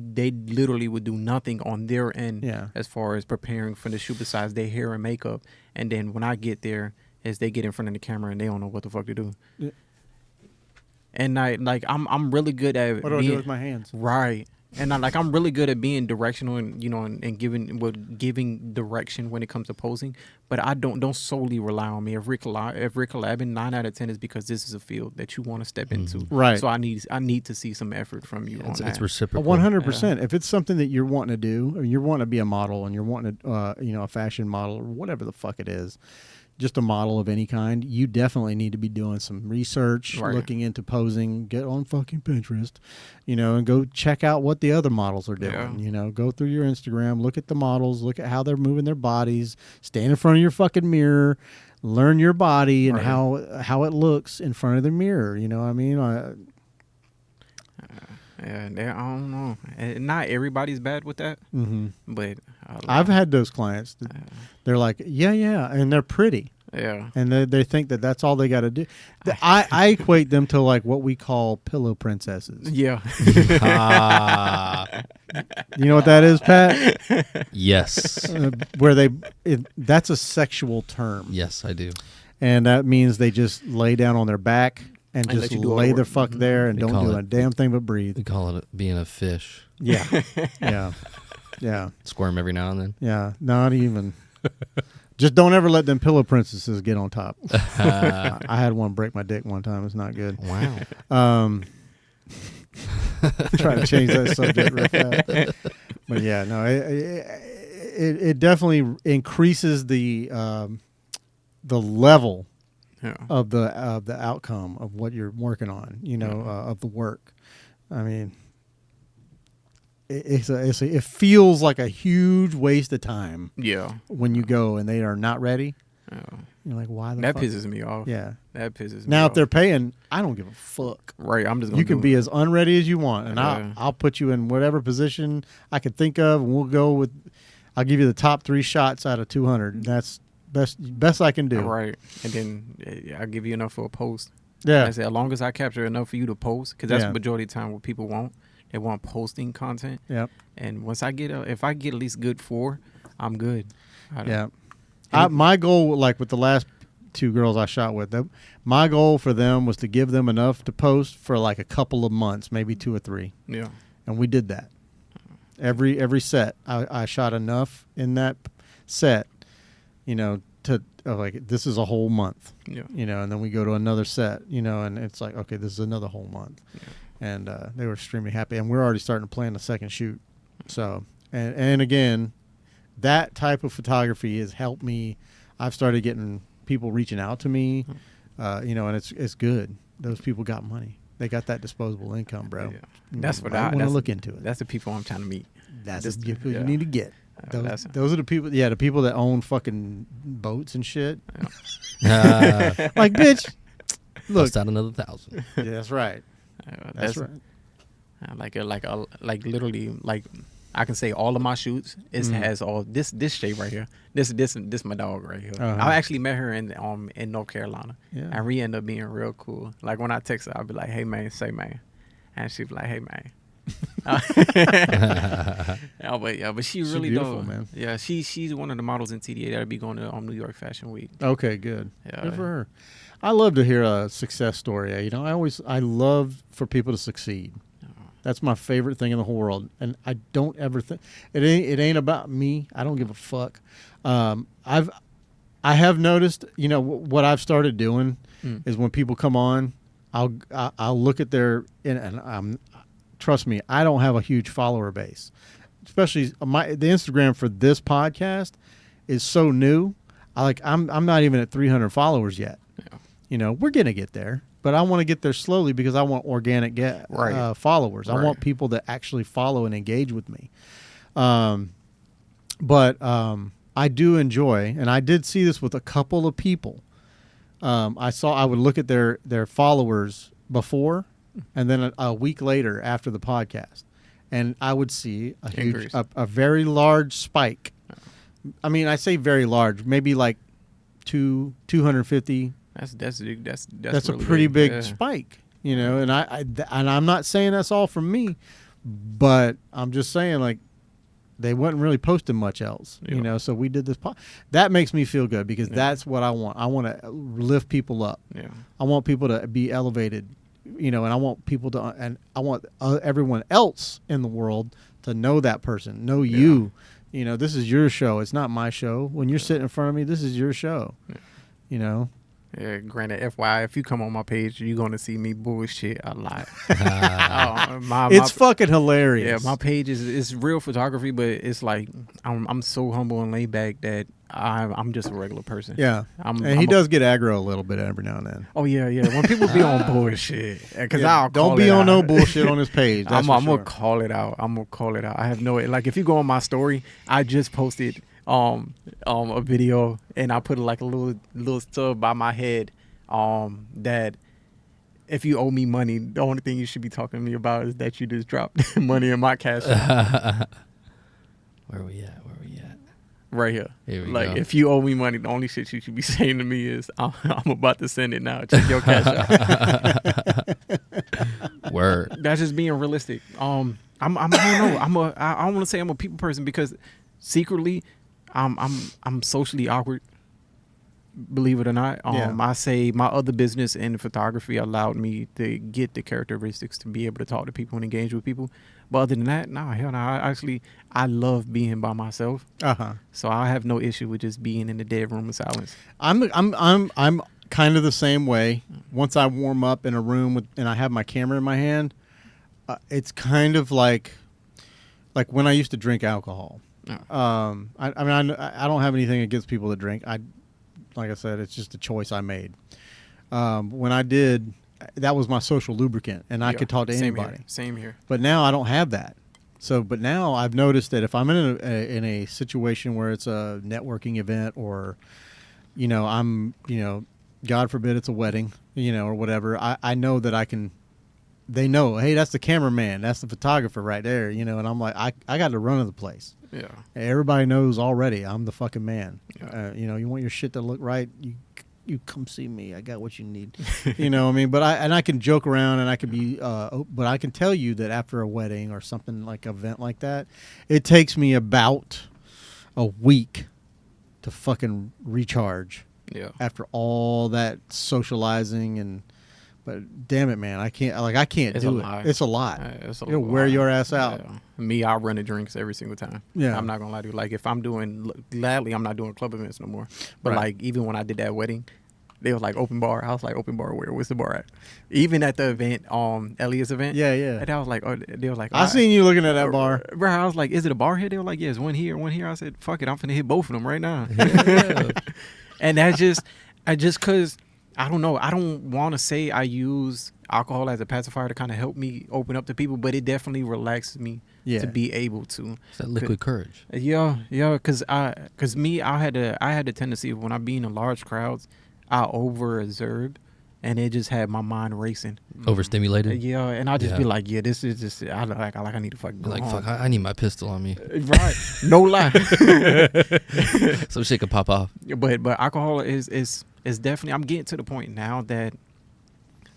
literally would do nothing on their end as far as preparing for the shoot besides their hair and makeup. And then when I get there, as they get in front of the camera and they don't know what the fuck to do. Yeah. And I'm really good at What do I do with my hands? Right. And I'm really good at being directional and and giving direction when it comes to posing, but I don't solely rely on me. If we're collabing, 9 out of 10 is because this is a field that you want to step into. Right. So I need to see some effort from you on that. It's reciprocal. 100%. If it's something that you're wanting to do, or you're wanting to be a model, and you're wanting to, a fashion model or whatever the fuck it is, just a model of any kind, you definitely need to be doing some research, looking into posing, get on fucking Pinterest, and go check out what the other models are doing. Yeah. Go through your Instagram, look at the models, look at how they're moving their bodies, stand in front of your fucking mirror, learn your body and how it looks in front of the mirror. You know what I mean? Yeah, I don't know. Not everybody's bad with that, but I've had those clients. They're like, yeah, and they're pretty. Yeah. And they think that that's all they got to do. I equate them to like what we call pillow princesses. Yeah. You know what that is, Pat? Yes. Where that's a sexual term. Yes, I do. And that means they just lay down on their back and just lay their fuck there and don't do a damn thing but breathe. We call it being a fish. Yeah. Yeah. Squirm every now and then. Yeah. Not even. Just don't ever let them pillow princesses get on top. I had one break my dick one time. It's not good. Wow. Trying to change that subject real fast. But yeah, no, it definitely increases the level of the outcome of what you're working on. Of the work. I mean, it feels like a huge waste of time. Yeah. When you go and they are not ready. Yeah. You're like, why the that fuck? pisses me off. Yeah. That pisses me off. Now, if they're paying, I don't give a fuck. Right. I'm just going to You can be as unready as you want, and I'll put you in whatever position I could think of, and we'll go with. I'll give you the top 3 shots out of 200. That's best I can do. Right. And then I'll give you enough for a post. Yeah. I said, as long as I capture enough for you to post, because that's Yeah. the majority of the time what people want. They want posting content. Yep. And once I get, if I get at least good 4, I'm good. Yeah. And My goal, like with the last 2 girls I shot with, my goal for them was to give them enough to post for like a couple of months, maybe 2 or 3, Yeah. and we did that. Every set, I shot enough in that set, to like this is a whole month, Yeah. and then we go to another set, and it's like, okay, this is another whole month, Yeah. and they were extremely happy, and we're already starting to plan the second shoot. So, and again, that type of photography has helped me. I've started getting people reaching out to me, and it's good. Those people got money. They got that disposable income, bro. Yeah. That's what I I want to that's- look into it. That's the people I'm trying to meet. That's Just- the people yeah. you need to get. That's- Those are the people. Yeah, the people that own fucking boats and shit. Like, bitch, look. bust out another 1,000. Yeah, that's right. That's right. Like literally, like I can say all of my shoots has all this shape right here. This my dog right here. Uh-huh. I actually met her in North Carolina. Yeah. And we ended up being real cool. Like when I text her, I'll be like, "Hey man, say man," and she'd be like, "Hey man." But she really beautiful, dope, man. Yeah, she's one of the models in TDA that'll be going to New York Fashion Week. Okay, good. Yeah. Good for her. I love to hear a success story. I love for people to succeed. That's my favorite thing in the whole world, and I don't ever think it ain't about me. I don't give a fuck. I have noticed, what I've started doing is when people come on, I'll look at and trust me, I don't have a huge follower base, especially the Instagram for this podcast is so new. I'm not even at 300 followers yet. Yeah. We're gonna get there. But I want to get there slowly because I want organic followers. I want people that actually follow and engage with me. But I do enjoy, and I did see this with a couple of people. I would look at their followers before, and then a week later after the podcast, and I would see a very large spike. I mean, I say very large, maybe like 250. That's a really pretty big yeah. spike, and I'm not saying that's all from me, but I'm just saying like they wasn't really posting much else, so we did this that makes me feel good because that's what I want. I want to lift people up. Yeah. I want people to be elevated, and I want people to, and I want everyone else in the world to know that person, know you. This is your show. It's not my show. When you're sitting in front of me, this is your show. Yeah. Yeah, granted, FYI, if you come on my page, you're going to see me bullshit a lot. It's fucking hilarious. Yeah, my page is real photography, but it's like I'm so humble and laid back that I'm just a regular person. Yeah, he does get aggro a little bit every now and then. Oh, yeah. When people be on bullshit. Because I'll don't be on no bullshit on his page. I'm going to call it out. I have no... Like, if you go on my story, I just posted... a video and I put like a little stuff by my head that if you owe me money, the only thing you should be talking to me about is that you just dropped money in my cash app. Where we at? Right here. Here we like go. if you owe me money, the only shit you should be saying to me is I'm about to send it now. Check your cash app. Word. That's just being realistic. I don't know. I don't want to say I'm a people person because secretly I'm socially awkward, believe it or not. I say my other business in photography allowed me to get the characteristics to be able to talk to people and engage with people. But other than that, hell no. I love being by myself. So I have no issue with just being in the dead room of silence. I'm kind of the same way. Once I warm up in a room and I have my camera in my hand, it's kind of like when I used to drink alcohol. I don't have anything against people that drink. Like I said, it's just a choice I made. When I did, that was my social lubricant, and I could talk to anybody. Same here. But now I don't have that. But now I've noticed that if I'm in a situation where it's a networking event, or God forbid it's a wedding, or whatever, I know that I can. They know, hey, that's the cameraman, that's the photographer right there, and I'm like, I got to run to the place. Yeah. Everybody knows already I'm the fucking man. Yeah. You want your shit to look right, you you, come see me. I got what you need. You know what I mean? But I can joke around and I can be, but I can tell you that after a wedding or something like an event like that, it takes me about a week to fucking recharge Yeah. after all that socializing but damn it, man, I can't It's do a it. lot. It's a lot. It's a It'll wear lot. your ass out. Yeah. Me, I run the drinks every single time. Yeah. I'm not gonna lie to you. Like if I'm doing, gladly, I'm not doing club events no more. But Right. like even when I did that wedding, they was like open bar. I was like, open bar where? Where's the bar at? Even at the event, Elliot's event. Yeah, yeah. And I was like, they were like, I seen you looking at that bar. Bro, I was like, is it a bar here? They were like, yeah, it's one here, one here. I said, fuck it, I'm finna hit both of them right now. And that's just cause I don't know. I don't want to say I use alcohol as a pacifier to kind of help me open up to people, but it definitely relaxes me Yeah. to be able to. It's that liquid courage. Yeah, cause I had the tendency of when I be in large crowds, I over observe, and it just had my mind racing. Overstimulated. Yeah, and I just be Yeah. like, yeah, this is just I need to fucking go You're like, home. fuck, I need my pistol on me. Right, no lie. Some shit could pop off. But alcohol is definitely. I'm getting to the point now that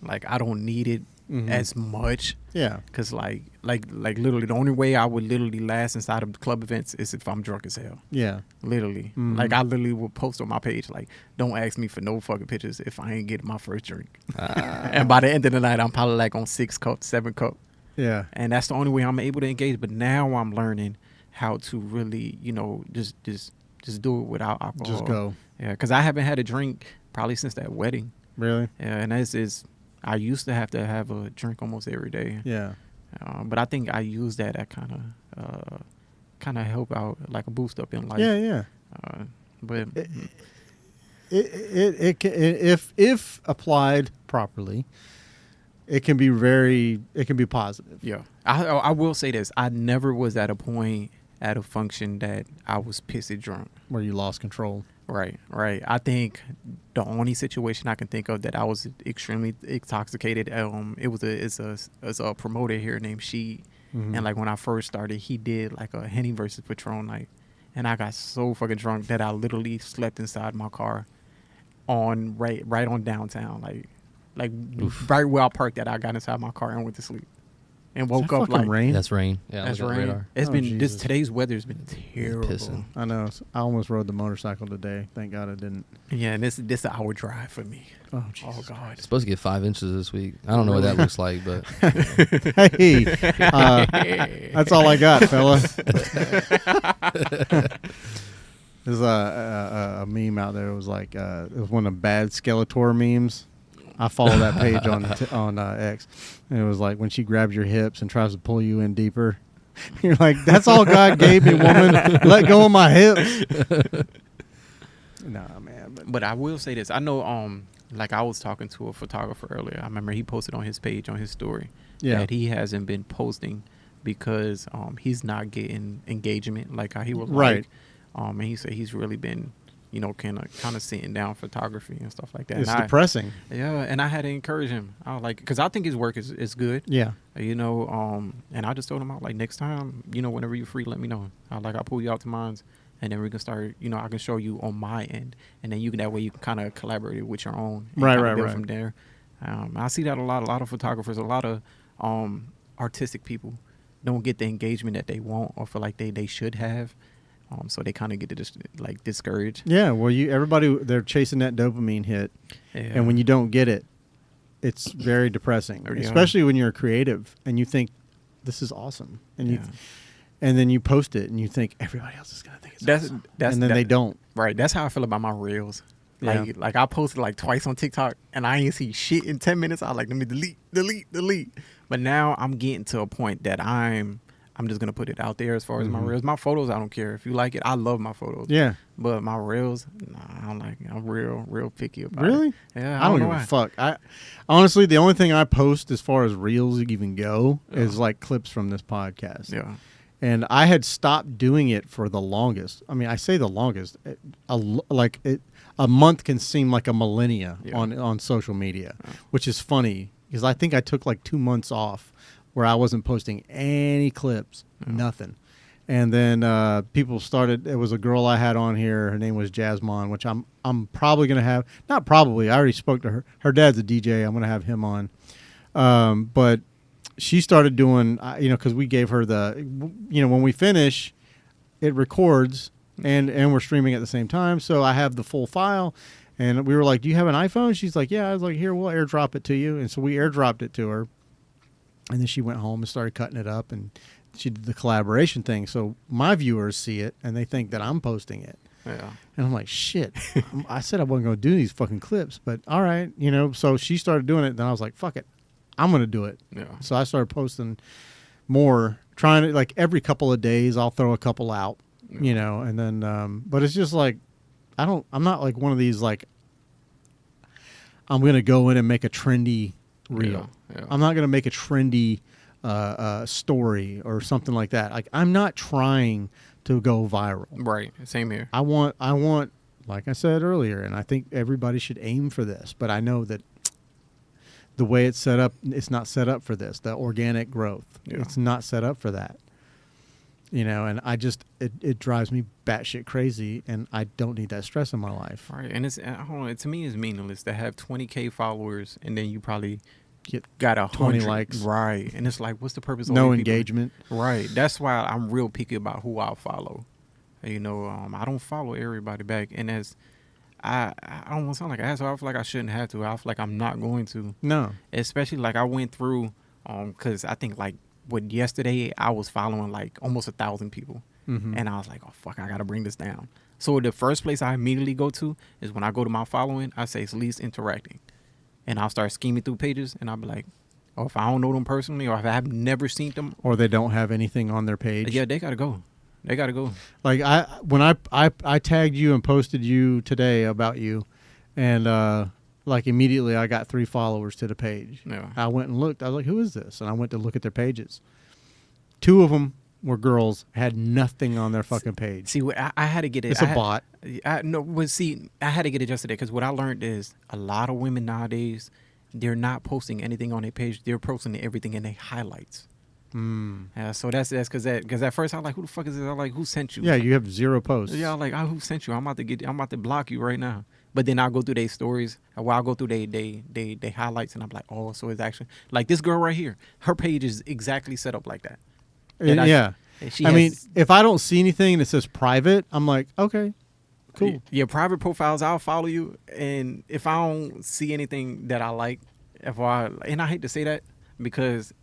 like I don't need it Mhm. as much. Yeah. Cause like literally the only way I would literally last inside of club events is if I'm drunk as hell. Yeah. Literally. Mhm. Like I literally will post on my page like, don't ask me for no fucking pictures if I ain't getting my first drink. And by the end of the night I'm probably like on 6 cup, 7 cup. Yeah. And that's the only way I'm able to engage. But now I'm learning how to really, just do it without alcohol. Just go. Yeah, because I haven't had a drink probably since that wedding. Really? Yeah, and I used to have a drink almost every day. Yeah. But I think I use that kind of help out, like a boost up in life. Yeah, yeah. But It can, if applied properly, it can be positive. yeah, I will say this: I never was at a point at a function that I was pissy drunk. Where you lost control. Right. I think the only situation I can think of that I was extremely intoxicated. It's a promoter here named She, Mhm. and like when I first started, he did like a Henny versus Patron night, and I got so fucking drunk that I literally slept inside my car, on right on downtown, like Oof. right where I parked at. I got inside my car and went to sleep, and Is woke that up fucking like rain. That's rain. Yeah, that's look at the rain. radar. It's Oh, been Jesus. today's weather's been terrible. pissing. I know. I almost rode the motorcycle today. Thank God I didn't. Yeah, and this an hour drive for me. Oh, Oh Jesus. God. It's supposed to get 5 inches this week. I don't know what that looks like, but Hey, that's all I got, fella. There's a meme out there. It was like it was one of the bad Skeletor memes. I follow that page on X, and it was like when she grabs your hips and tries to pull you in deeper. You're like, that's all God gave me, woman. Let go of my hips. Nah, man. But I will say this. I know, like I was talking to a photographer earlier. I remember he posted on his page, on his story, Yeah. that he hasn't been posting because he's not getting engagement like how he would Right. like. And he said he's really been, kind of sitting down photography and stuff like that. It's And depressing. and I had to encourage him. I was like, because I think his work is good. Yeah. And I just told him, I was like, next time, whenever you're free, let me know. I'll pull you out to mines, and then we can start, I can show you on my end, and then that way you can kind of collaborate with your own. And Right, kinda right, build right. From there. I see that a lot of photographers, a lot of artistic people don't get the engagement that they want or feel like they should have. So they kind of get discouraged. Yeah. Well, they're chasing that dopamine hit. Yeah. And when you don't get it, it's very depressing, Yeah. especially when you're creative and you think this is awesome, and and then you post it and you think everybody else is gonna think it's awesome, and then they don't. Right. That's how I feel about my reels. Yeah. Like I posted like twice on TikTok and I ain't see shit in 10 minutes. I was like, let me delete. But now I'm getting to a point that I'm just gonna put it out there as far as my Mhm. reels. My photos, I don't care. If you like it, I love my photos. Yeah. But my reels, nah, I don't like it. I'm real picky about Really? it. Yeah. I don't know give a why. fuck. I honestly, the only thing I post as far as reels even go is like clips from this podcast. Yeah. And I had stopped doing it for the longest. I mean, I say the longest. A month can seem like a millennia Yeah. on social media, Yeah. which is funny because I think I took like 2 months off where I wasn't posting any clips, Yeah. nothing. And then people started. It was a girl I had on here. Her name was Jasmine, which I'm probably gonna have. Not probably. I already spoke to her. Her dad's a DJ. I'm gonna have him on. But she started doing, because we gave her when we finish, it records and we're streaming at the same time. So I have the full file. And we were like, "Do you have an iPhone?" She's like, "Yeah." I was like, "Here, we'll airdrop it to you." And so we airdropped it to her. And then she went home and started cutting it up, and she did the collaboration thing. So my viewers see it, and they think that I'm posting it. Yeah. And I'm like, shit. I said I wasn't going to do these fucking clips, but all right. So she started doing it. Then I was like, fuck it. I'm going to do it. Yeah. So I started posting more, trying to, like, every couple of days, I'll throw a couple out, and then, but it's just like, I'm not like one of these, like, I'm going to go in and make a trendy reel. Yeah. I'm not going to make a trendy story or something like that. Like, I'm not trying to go viral. Right. Same here. I want, like I said earlier, and I think everybody should aim for this, but I know that the way it's set up, it's not set up for this, the organic growth. Yeah. It's not set up for that. And I just, it drives me batshit crazy, and I don't need that stress in my life. Right. And to me, it's meaningless to have 20K followers and then you probably Get got 20 100 likes. Right. And it's like, what's the purpose of No all these people? engagement. Right. That's why I'm real picky about who I'll follow. I don't follow everybody back. And I don't want to sound like an asshole. I feel like I shouldn't have to. I feel like I'm not going to. No. Especially like I went through, because I think like with yesterday, I was following like almost 1,000 people. Mm-hmm. And I was like, oh, fuck, I got to bring this down. So the first place I immediately go to is when I go to my following, I say it's least interacting. And I'll start scheming through pages, and I'll be like, oh, if I don't know them personally, or if I have never seen them, Or they don't have anything on their page. yeah, they gotta go. They gotta go. Like when I tagged you and posted you today about you, and like immediately I got 3 followers to the page. Yeah. I went and looked. I was like, who is this? And I went to look at their pages. 2 of them were girls, had nothing on their fucking page. See, what I had to get it. It's a bot. I had to get adjusted because what I learned is a lot of women nowadays, they're not posting anything on their page. They're posting everything in their highlights. So that's because at first I was like, who the fuck is this? I was like, who sent you? Yeah, you have 0 posts. Yeah, I'm like, who sent you? I'm about to block you right now. But then I'll go through their stories. I'll go through they highlights, and I'm like, oh, so it's actually like this girl right here. Her page is exactly set up like that. And Yeah. She I mean, has- if I don't see anything that says private, I'm like, okay, cool. Your private profiles, I'll follow you, and if I don't see anything that I like, and I hate to say that because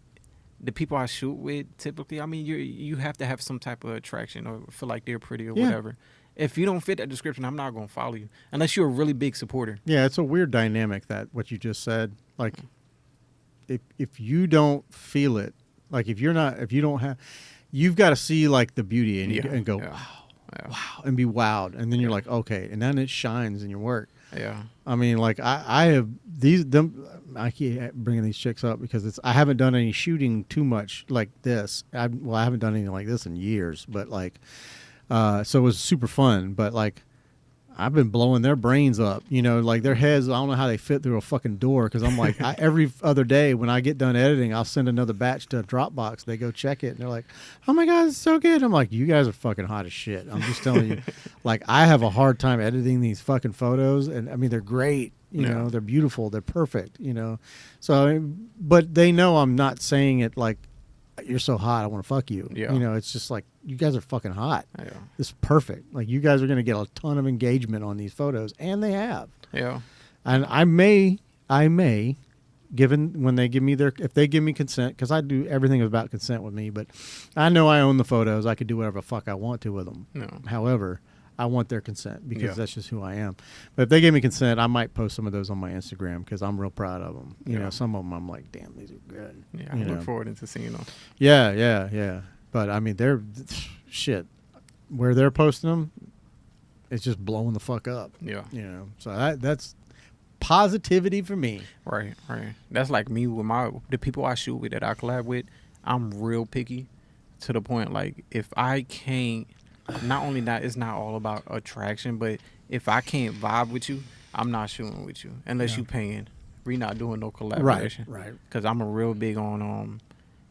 the people I shoot with typically, I mean, you have to have some type of attraction or feel like they're pretty or Yeah. whatever. If you don't fit that description, I'm not gonna follow you unless you're a really big supporter. Yeah, it's a weird dynamic, that what you just said. Like, if you don't feel it, like if you don't have, you've got to see like the beauty and go, yeah. wow, Yeah. wow, and be wowed, and then you're like, okay, and then it shines in your work. Yeah. I mean, like I have I keep bringing these chicks up because I haven't done any shooting too much like this. I haven't done anything like this in years, but like, so it was super fun. But like, I've been blowing their brains up, like their heads. I don't know how they fit through a fucking door, because I'm like, every other day when I get done editing, I'll send another batch to Dropbox. They go check it, and they're like, "Oh my god, it's so good." I'm like, "You guys are fucking hot as shit." I'm just telling you, like, I have a hard time editing these fucking photos, and I mean, they're great. Yeah. They're beautiful, they're perfect. So, but they know I'm not saying it like, "You're so hot, I want to fuck you." Yeah. It's just like, you guys are fucking hot. Yeah. This is perfect. Like, you guys are going to get a ton of engagement on these photos, and they have. Yeah. And I may, given when they give me if they give me consent, because I do everything about consent with me, but I know I own the photos. I could do whatever the fuck I want to with them. No. However, I want their consent because Yeah. that's just who I am. But if they give me consent, I might post some of those on my Instagram because I'm real proud of them. Yeah. Some of them I'm like, damn, these are good. Yeah. I look forward to seeing them. Yeah. But I mean, they're shit. Where they're posting them, it's just blowing the fuck up. Yeah. So that's positivity for me. Right. That's like me with the people I shoot with that I collab with. I'm real picky to the point like if I can't, not only that, it's not all about attraction, but if I can't vibe with you, I'm not shooting with you unless Yeah. you paying. We not doing no collaboration. Right. Because I'm a real big on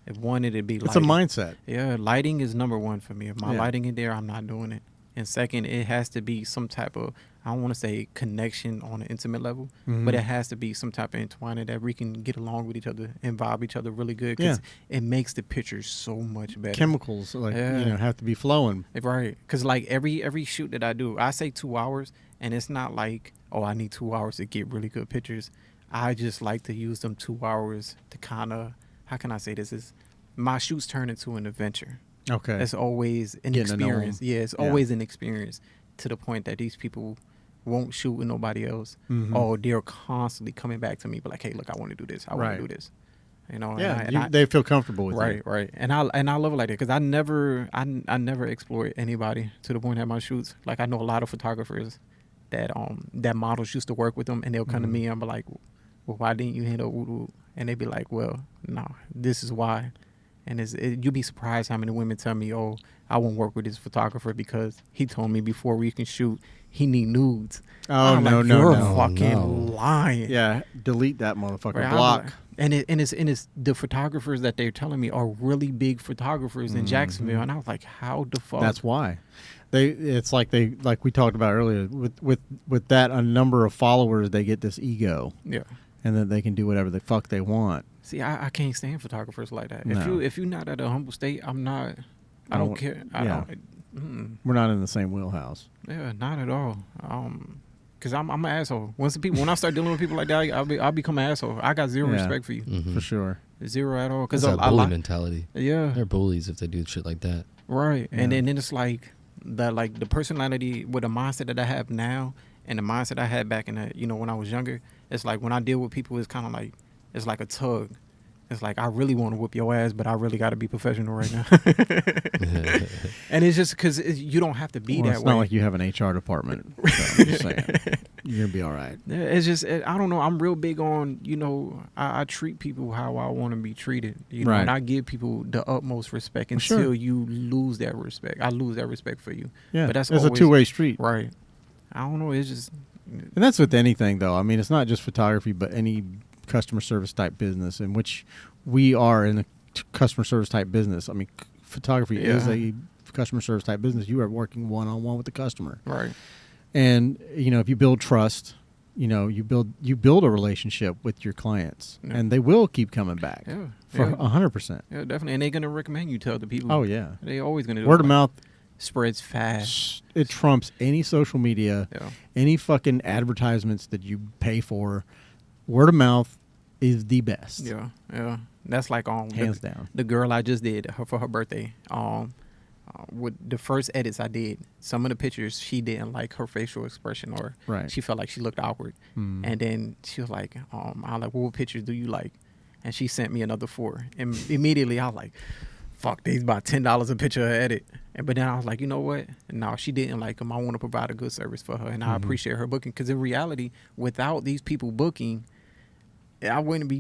If one, it'd be It's a lighting. mindset. Yeah, lighting is number one for me. If my Yeah. lighting in there, I'm not doing it. And second, it has to be some type of, I don't want to say connection on an intimate level, Mhm. but it has to be some type of entwining that we can get along with each other and vibe each other really good. Because it makes the pictures so much better. Chemicals like Yeah. have to be flowing. Right, because like every shoot that I do, I say 2 hours, and it's not like, oh, I need 2 hours to get really good pictures. I just like to use them 2 hours to kind of, how can I say this? Is my shoots turn into an adventure. Okay. It's always an Getting to know 'em. experience. Yeah, it's Yeah. always an experience to the point that these people won't shoot with nobody else. Mhm. Oh, they're constantly coming back to me, but like, hey, look, I want to do this. I want Right. to do this. You know, Yeah, and I, they feel comfortable with right, you. right, and I love it like that because I never exploit anybody to the point at my shoots. Like I know a lot of photographers that models used to work with them, and they'll come to Mhm. me and be like, well, why didn't you handle Udu? And they'd be like, well, no, this is why. And you'd be surprised how many women tell me, oh, I won't work with this photographer because he told me before we can shoot, he need nudes. Oh, I'm no, like, no, you're no. fucking No. lying. Yeah, delete that motherfucker. Right, I'm Block. like- and it's the photographers that they're telling me are really big photographers in Jacksonville, and I was like, how the fuck? That's why. It's like we talked about earlier with that a number of followers, they get this ego, Yeah. and then they can do whatever the fuck they want. See, I can't stand photographers like that. No. If you're not at a humble state, I'm not. I don't care. I Yeah. don't. We're not in the same wheelhouse. Yeah, not at all. Cause I'm an asshole. When I start dealing with people like that, I'll become an asshole. I got zero Yeah. respect for you, Mhm. For sure. zero at all. That's Cause that bully mentality. yeah, They're bullies if they do shit like that. right. And Yeah. then it's like the personality with the mindset that I have now and the mindset I had back in the when I was younger. It's like when I deal with people, it's kind of like it's like a tug. It's like I really want to whoop your ass, but I really got to be professional right now. And it's just because you don't have to be Well, that it's way. not like you have an HR department. So I'm just saying. You're gonna be all right. Yeah, it's just I don't know. I'm real big on I treat people how I want to be treated. Right. And I give people the utmost respect until Sure. you lose that respect. I lose that respect for you. Yeah, But that's it's always- a two-way street. Right. I don't know. It's just And that's with anything, though. I mean, it's not just photography, but any customer service type business in which we are in a customer service type business. I mean, photography is Yeah. a customer service type business. You are working one-on-one with the customer. right. And, if you build trust, you build a relationship with your clients, Yeah. and they will keep coming back Yeah. for yeah. 100%. Yeah, definitely. And they're gonna recommend you to other people. Oh, yeah. They always gonna do Word it. of mouth, Spreads fast. it trumps any social media, Yeah. any fucking advertisements that you pay for. Word of mouth is the best. Yeah. Yeah. That's like Hands down. the girl I just did for her birthday. With the first edits I did, some of the pictures she didn't like her facial expression, or Right. she felt like she looked awkward. Mm. And then she was like, I was like, what pictures do you like? And she sent me another 4. And immediately I was like, fuck, these about $10 a picture of edit. But then I was like, you know what? No, she didn't like them. I want to provide a good service for her, and I appreciate her booking. Because in reality, without these people booking, I wouldn't be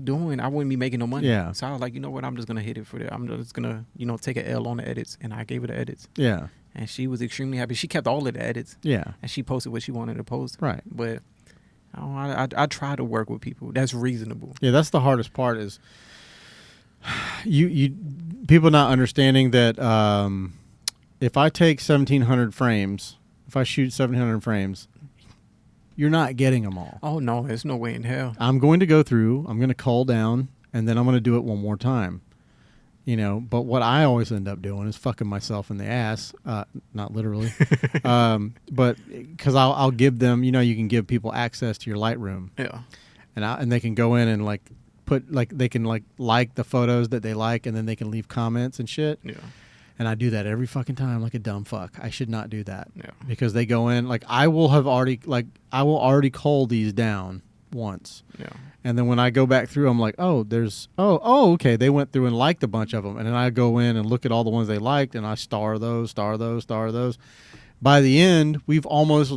making no money. Yeah. So I was like, you know what? I'm just gonna hit it for that. I'm just gonna, take an L on the edits, and I gave her the edits, Yeah. and she was extremely happy. She kept all of the edits, Yeah. and she posted what she wanted to post. Right. But I try to work with people that's reasonable. Yeah, that's the hardest part is you people not understanding that if I take 1,700 frames, if I shoot 1,700 frames, you're not getting them all. Oh no, there's no way in hell. I'm going to go through, I'm going to cull down, and then I'm going to do it one more time. But what I always end up doing is fucking myself in the ass, not literally, but because I'll give them, you can give people access to your Lightroom, Yeah. and they can go in and they can like the photos that they like, and then they can leave comments and shit. Yeah. And I do that every fucking time like a dumb fuck. I should not do that. Yeah. Because they go in, I will already cull these down once. Yeah. And then when I go back through, I'm like, okay, they went through and liked a bunch of them. And then I go in and look at all the ones they liked, and I star those. By the end, we've almost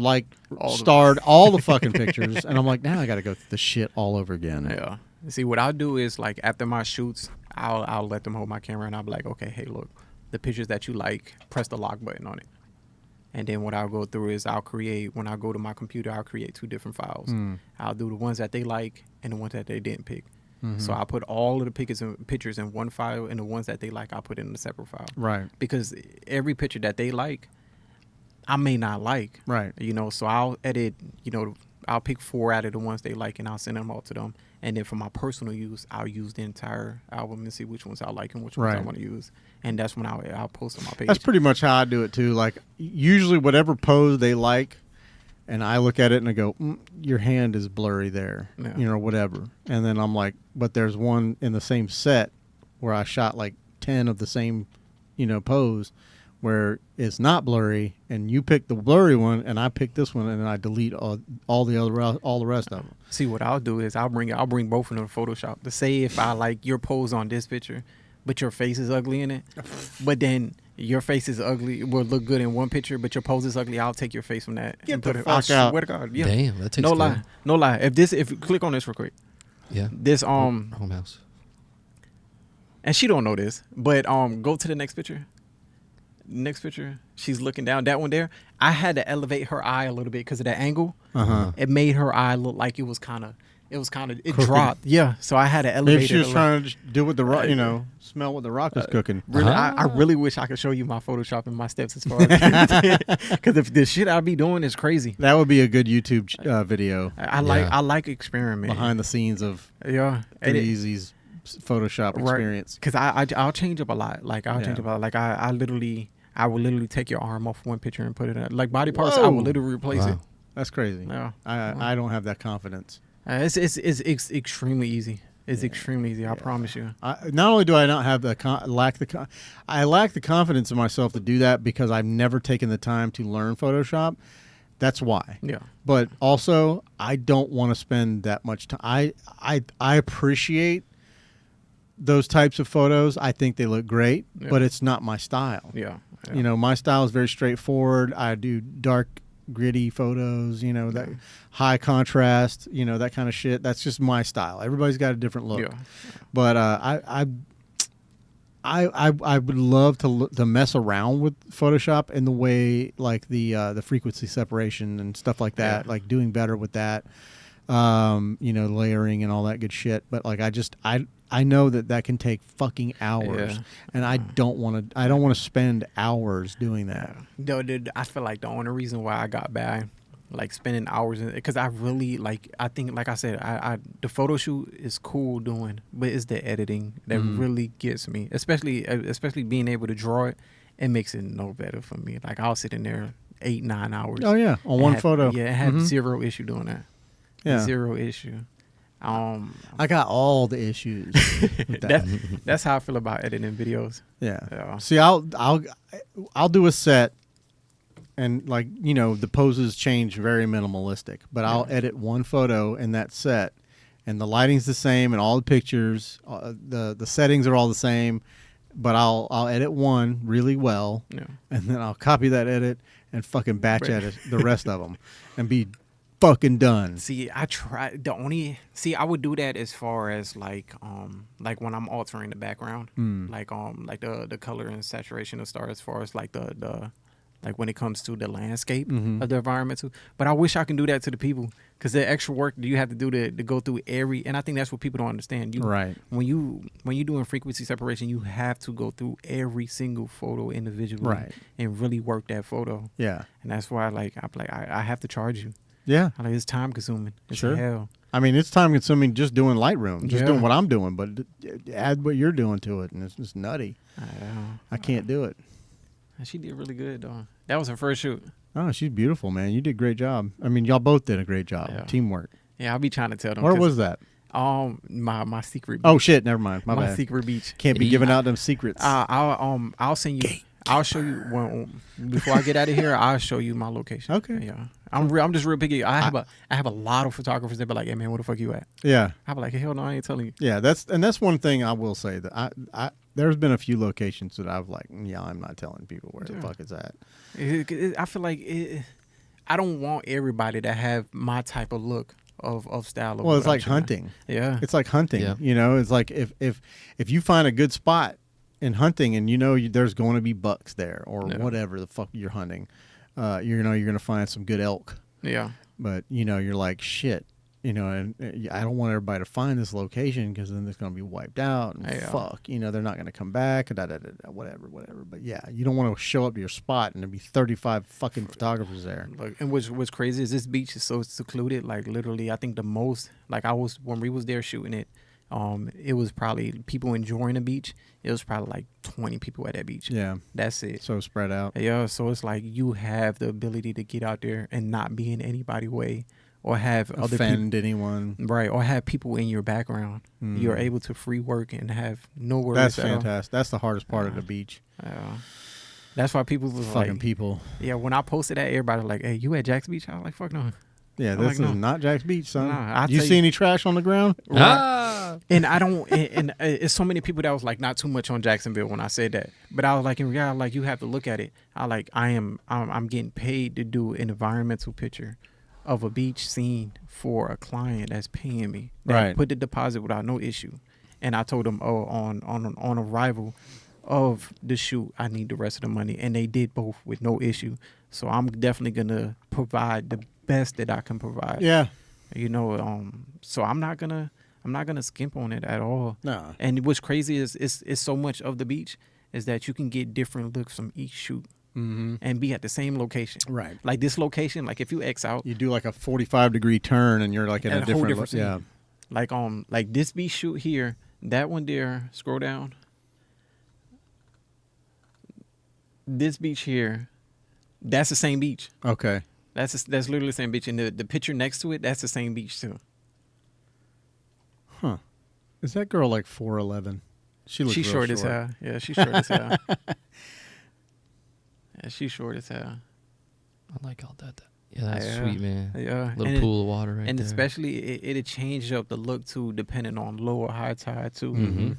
starred all the fucking pictures. And I'm like, now I got to go through the shit all over again. Yeah. See, what I'll do is after my shoots, I'll let them hold my camera, and I'll be like, okay, hey, look, the pictures that you like, press the lock button on it. And then what I'll go through is when I go to my computer, I'll create 2 different files. I'll do the ones that they like and the ones that they didn't pick. So I put all of the pictures in one file, and the ones that they like, I put in a separate file. Right. Because every picture that they like, I may not like. Right. You know, so I'll edit, you know, I'll pick 4 out of the ones they like, and I'll send them all to them. And then for my personal use, I'll use the entire album and see which ones I like and which ones I Right. want to use. And that's when I'll post on my page. That's pretty much how I do it too. Like usually whatever pose they like, and I look at it and I go, your hand is blurry there, Yeah. you know, whatever. And then I'm like, but there's one in the same set where I shot like 10 of the same, you know, pose where it's not blurry, and you pick the blurry one and I pick this one, and then I delete all the rest of them. See, what I'll do is I'll bring both of them to Photoshop to say if I like your pose on this picture, but your face is ugly in it, but then your face is ugly, will look good in one picture, but your pose is ugly. I'll take your face from that. Get and the put it. fuck I out. swear to God, yeah. Damn, that takes No skill. lie, no lie. If you click on this real quick, Yeah. this Home house. and she don't know this, but go to the next picture. Next picture, she's looking down. That one there, I had to elevate her eye a little bit because of that angle. Uh-huh. It made her eye look like it Crooked. dropped. Yeah, so I had to elevate Maybe she it. was a trying to just do what the rock, you know, smell what the rock was cooking. Really, Uh-huh. I really wish I could show you my Photoshop and my steps as far as because if the shit I be doing is crazy. That would be a good YouTube video I Yeah. like experiment behind the scenes of yeah, Pretty Easy's Photoshop experience. because I'll change up a lot. Like I'll change Yeah. up a lot. Like I will literally take your arm off one picture and put it in. Like body parts, I Whoa. will literally replace it. Wow. That's crazy. Yeah. I don't have that confidence. It's extremely easy. It's extremely easy. I promise you. Not only do I not have I lack the confidence in myself to do that because I've never taken the time to learn Photoshop. That's why. Yeah. But also, I don't want to spend that much time. I appreciate those types of photos. I think they look great, Yeah. but it's not my style. Yeah. You know, my style is very straightforward. I do dark, gritty photos, you know, that high contrast, you know, that kind of shit. That's just my style. Everybody's got a different look. Yeah. But I would love to mess around with Photoshop in the way like the frequency separation and stuff like that, Yeah. like doing better with that, you know, layering and all that good shit. But like I know that can take fucking hours, Yeah. and I don't want to spend hours doing that. No, dude, I feel like the only reason why I got bad, like spending hours in, because I really like. I think, like I said, I the photo shoot is cool doing, but it's the editing that really gets me. Especially being able to draw it, it makes it no better for me. Like I'll sit in there 8-9 hours. Oh yeah, on and one have- photo. Yeah, I have Mhm. zero issue doing that. Yeah. Zero issue. I got all the issues with that. That's how I feel about editing videos. Yeah. Yeah. See, I'll do a set, and like you know, the poses change very minimalistic, but I'll edit one photo in that set, and the lighting's the same, and all the pictures, the settings are all the same, but I'll edit one really well, Yeah. and then I'll copy that edit and fucking batch edit the rest of them, and be fucking done. See, I I would do that as far as like when I'm altering the background, like the color and saturation of stars, as far as like the like when it comes to the landscape of the environment too. But I wish I can do that to the people, because the extra work that you have to do to go through and I think that's what people don't understand. Right. When you're doing frequency separation, you have to go through every single photo individually, Right. and really work that photo. Yeah. And that's why I have to charge you. Yeah. I like, it's time consuming. It's Sure. hell. I mean, it's time consuming just doing Lightroom, just Yeah. doing what I'm doing, but add what you're doing to it, and it's just nutty. I can't do it. She did really good though. That was her first shoot. Oh, she's beautiful, man. You did a great job. I mean, y'all both did a great job. Yeah. Teamwork. Yeah, I'll be trying to tell them. Where 'cause, was that? my secret. Oh shit! Never mind. My my bad. secret beach. Can't be giving out them secrets. I'll send you. I'll show you before I get out of here. I'll show you my location. Okay. Yeah, I'm just real picky. I have a lot of photographers that be like, "Hey man, where the fuck you at?" Yeah. I be like, "Hell no, I ain't telling you." Yeah. That's one thing I will say that I there's been a few locations that I've like, yeah, I'm not telling people where the Yeah. fuck it's at. I feel like I don't want everybody to have my type of look of style. Of Well, it's what I'm like shooting. hunting. Yeah. It's like hunting. Yeah. You know, it's like if you find a good spot in hunting, and you know there's going to be bucks there or Yeah. whatever the fuck you're hunting, you know you're going to find some good elk. Yeah. But you know you're like shit. You know, and I don't want everybody to find this location because then it's going to be wiped out. And Yeah. fuck, you know, they're not going to come back. Whatever. But yeah, you don't want to show up to your spot and there be 35 fucking photographers there. Look, and what's crazy is this beach is so secluded. Like literally, I think the most like when we was there shooting it, it was probably people enjoying the beach. It was probably like 20 people at that beach. Yeah, That's it. so spread out. Yeah, so it's like you have the ability to get out there and not be in anybody's way, or have other people. Offend anyone. Right, or have people in your background. Mm. You're able to free work and have no worries. That's at all. fantastic. That's the hardest part of the beach. That's why people was Fucking like, people. yeah. When I posted that, everybody was like, "Hey, you at Jack's Beach?" I was like, "Fuck no." Yeah, I'm this like, is no. not Jack's Beach, son. Nah, I You tell see you- any trash on the ground? Ah! And I don't. And it's so many people that was like, not too much on Jacksonville when I said that. But I was like, in reality, like you have to look at it. I'm getting paid to do an environmental picture of a beach scene for a client that's paying me. That Right. Put the deposit without no issue. And I told them, on arrival of the shoot, I need the rest of the money, and they did both with no issue. So I'm definitely gonna provide the best that I can provide. Yeah. You know, so I'm not gonna skimp on it at all. No. And what's crazy is so much of the beach is that you can get different looks from each shoot Mm-hmm. and be at the same location. Right. Like this location, like if you X out, You do like a 45-degree turn and you're like in At a a whole different, different scene. yeah. like this beach shoot here, that one there, scroll down. This beach here, that's the same beach. Okay. That's literally the same beach, and the picture next to it, that's the same beach too. Huh. Is that girl like 4'11"? She's She's short as hell. Yeah, she's short as hell. Yeah, she's short as hell. I like all that. Yeah, that's Yeah. sweet, man. Yeah, Little and pool of water right and there. especially it'll change up the look too, depending on low or high tide too. Mm-hmm.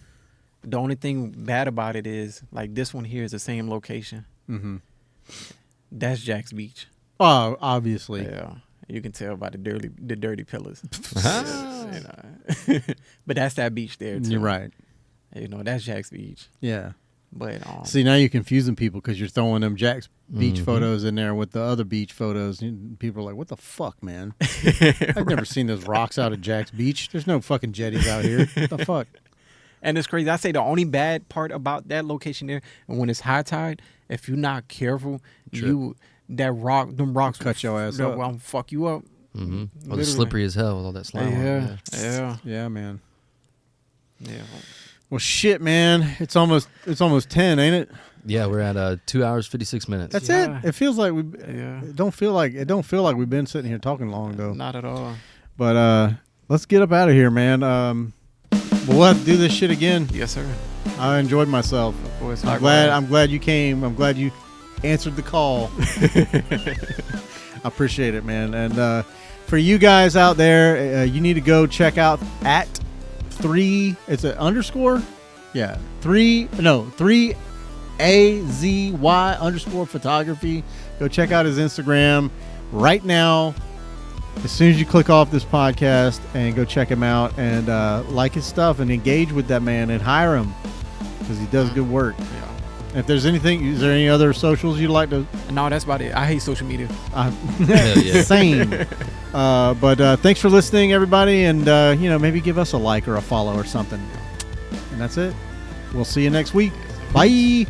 The only thing bad about it is like this one here is the same location. Mm-hmm. That's Jack's Beach. Oh, obviously. Yeah, you can tell by the dirty pillars. Ah. You know. But that's that beach there too. You're right. You know, that's Jack's Beach. Yeah. But See, now you're confusing people because you're throwing them Jack's beach Mhm. photos in there with the other beach photos. And people are like, what the fuck, man? I've never seen those rocks out at Jack's Beach. There's no fucking jetties out here. What the fuck? And it's crazy. I say the only bad part about that location there, and when it's high tide, if you're not careful, True. them rocks Cut your ass will, up. will fuck you up. Mm-hmm. Well, Literally. it's slippery as hell with all that slime. on it, Yeah. Yeah, man. Yeah. Well, shit, man. It's almost 10, ain't it? Yeah, we're at 2 hours 56 minutes. That's Yeah. it. It feels like we. Yeah. It don't feel like we've been sitting here talking long though. Not at all. But let's get up out of here, man. We'll have to do this shit again. Yes, sir. I enjoyed myself. Of course. I'm glad you came. I'm glad you answered the call. I appreciate it, man. And for you guys out there, you need to go check out at 3. It's an underscore. Yeah, 3 AZY _photography. Go check out his Instagram right now. As soon as you click off this podcast and go check him out and like his stuff and engage with that man and hire him because he does good work. Yeah. If there's anything, is there any other socials you'd like to? No, that's about it. I hate social media. Hell yeah. Same. But thanks for listening, everybody, and maybe give us a like or a follow or something. And that's it. We'll see you next week. Bye.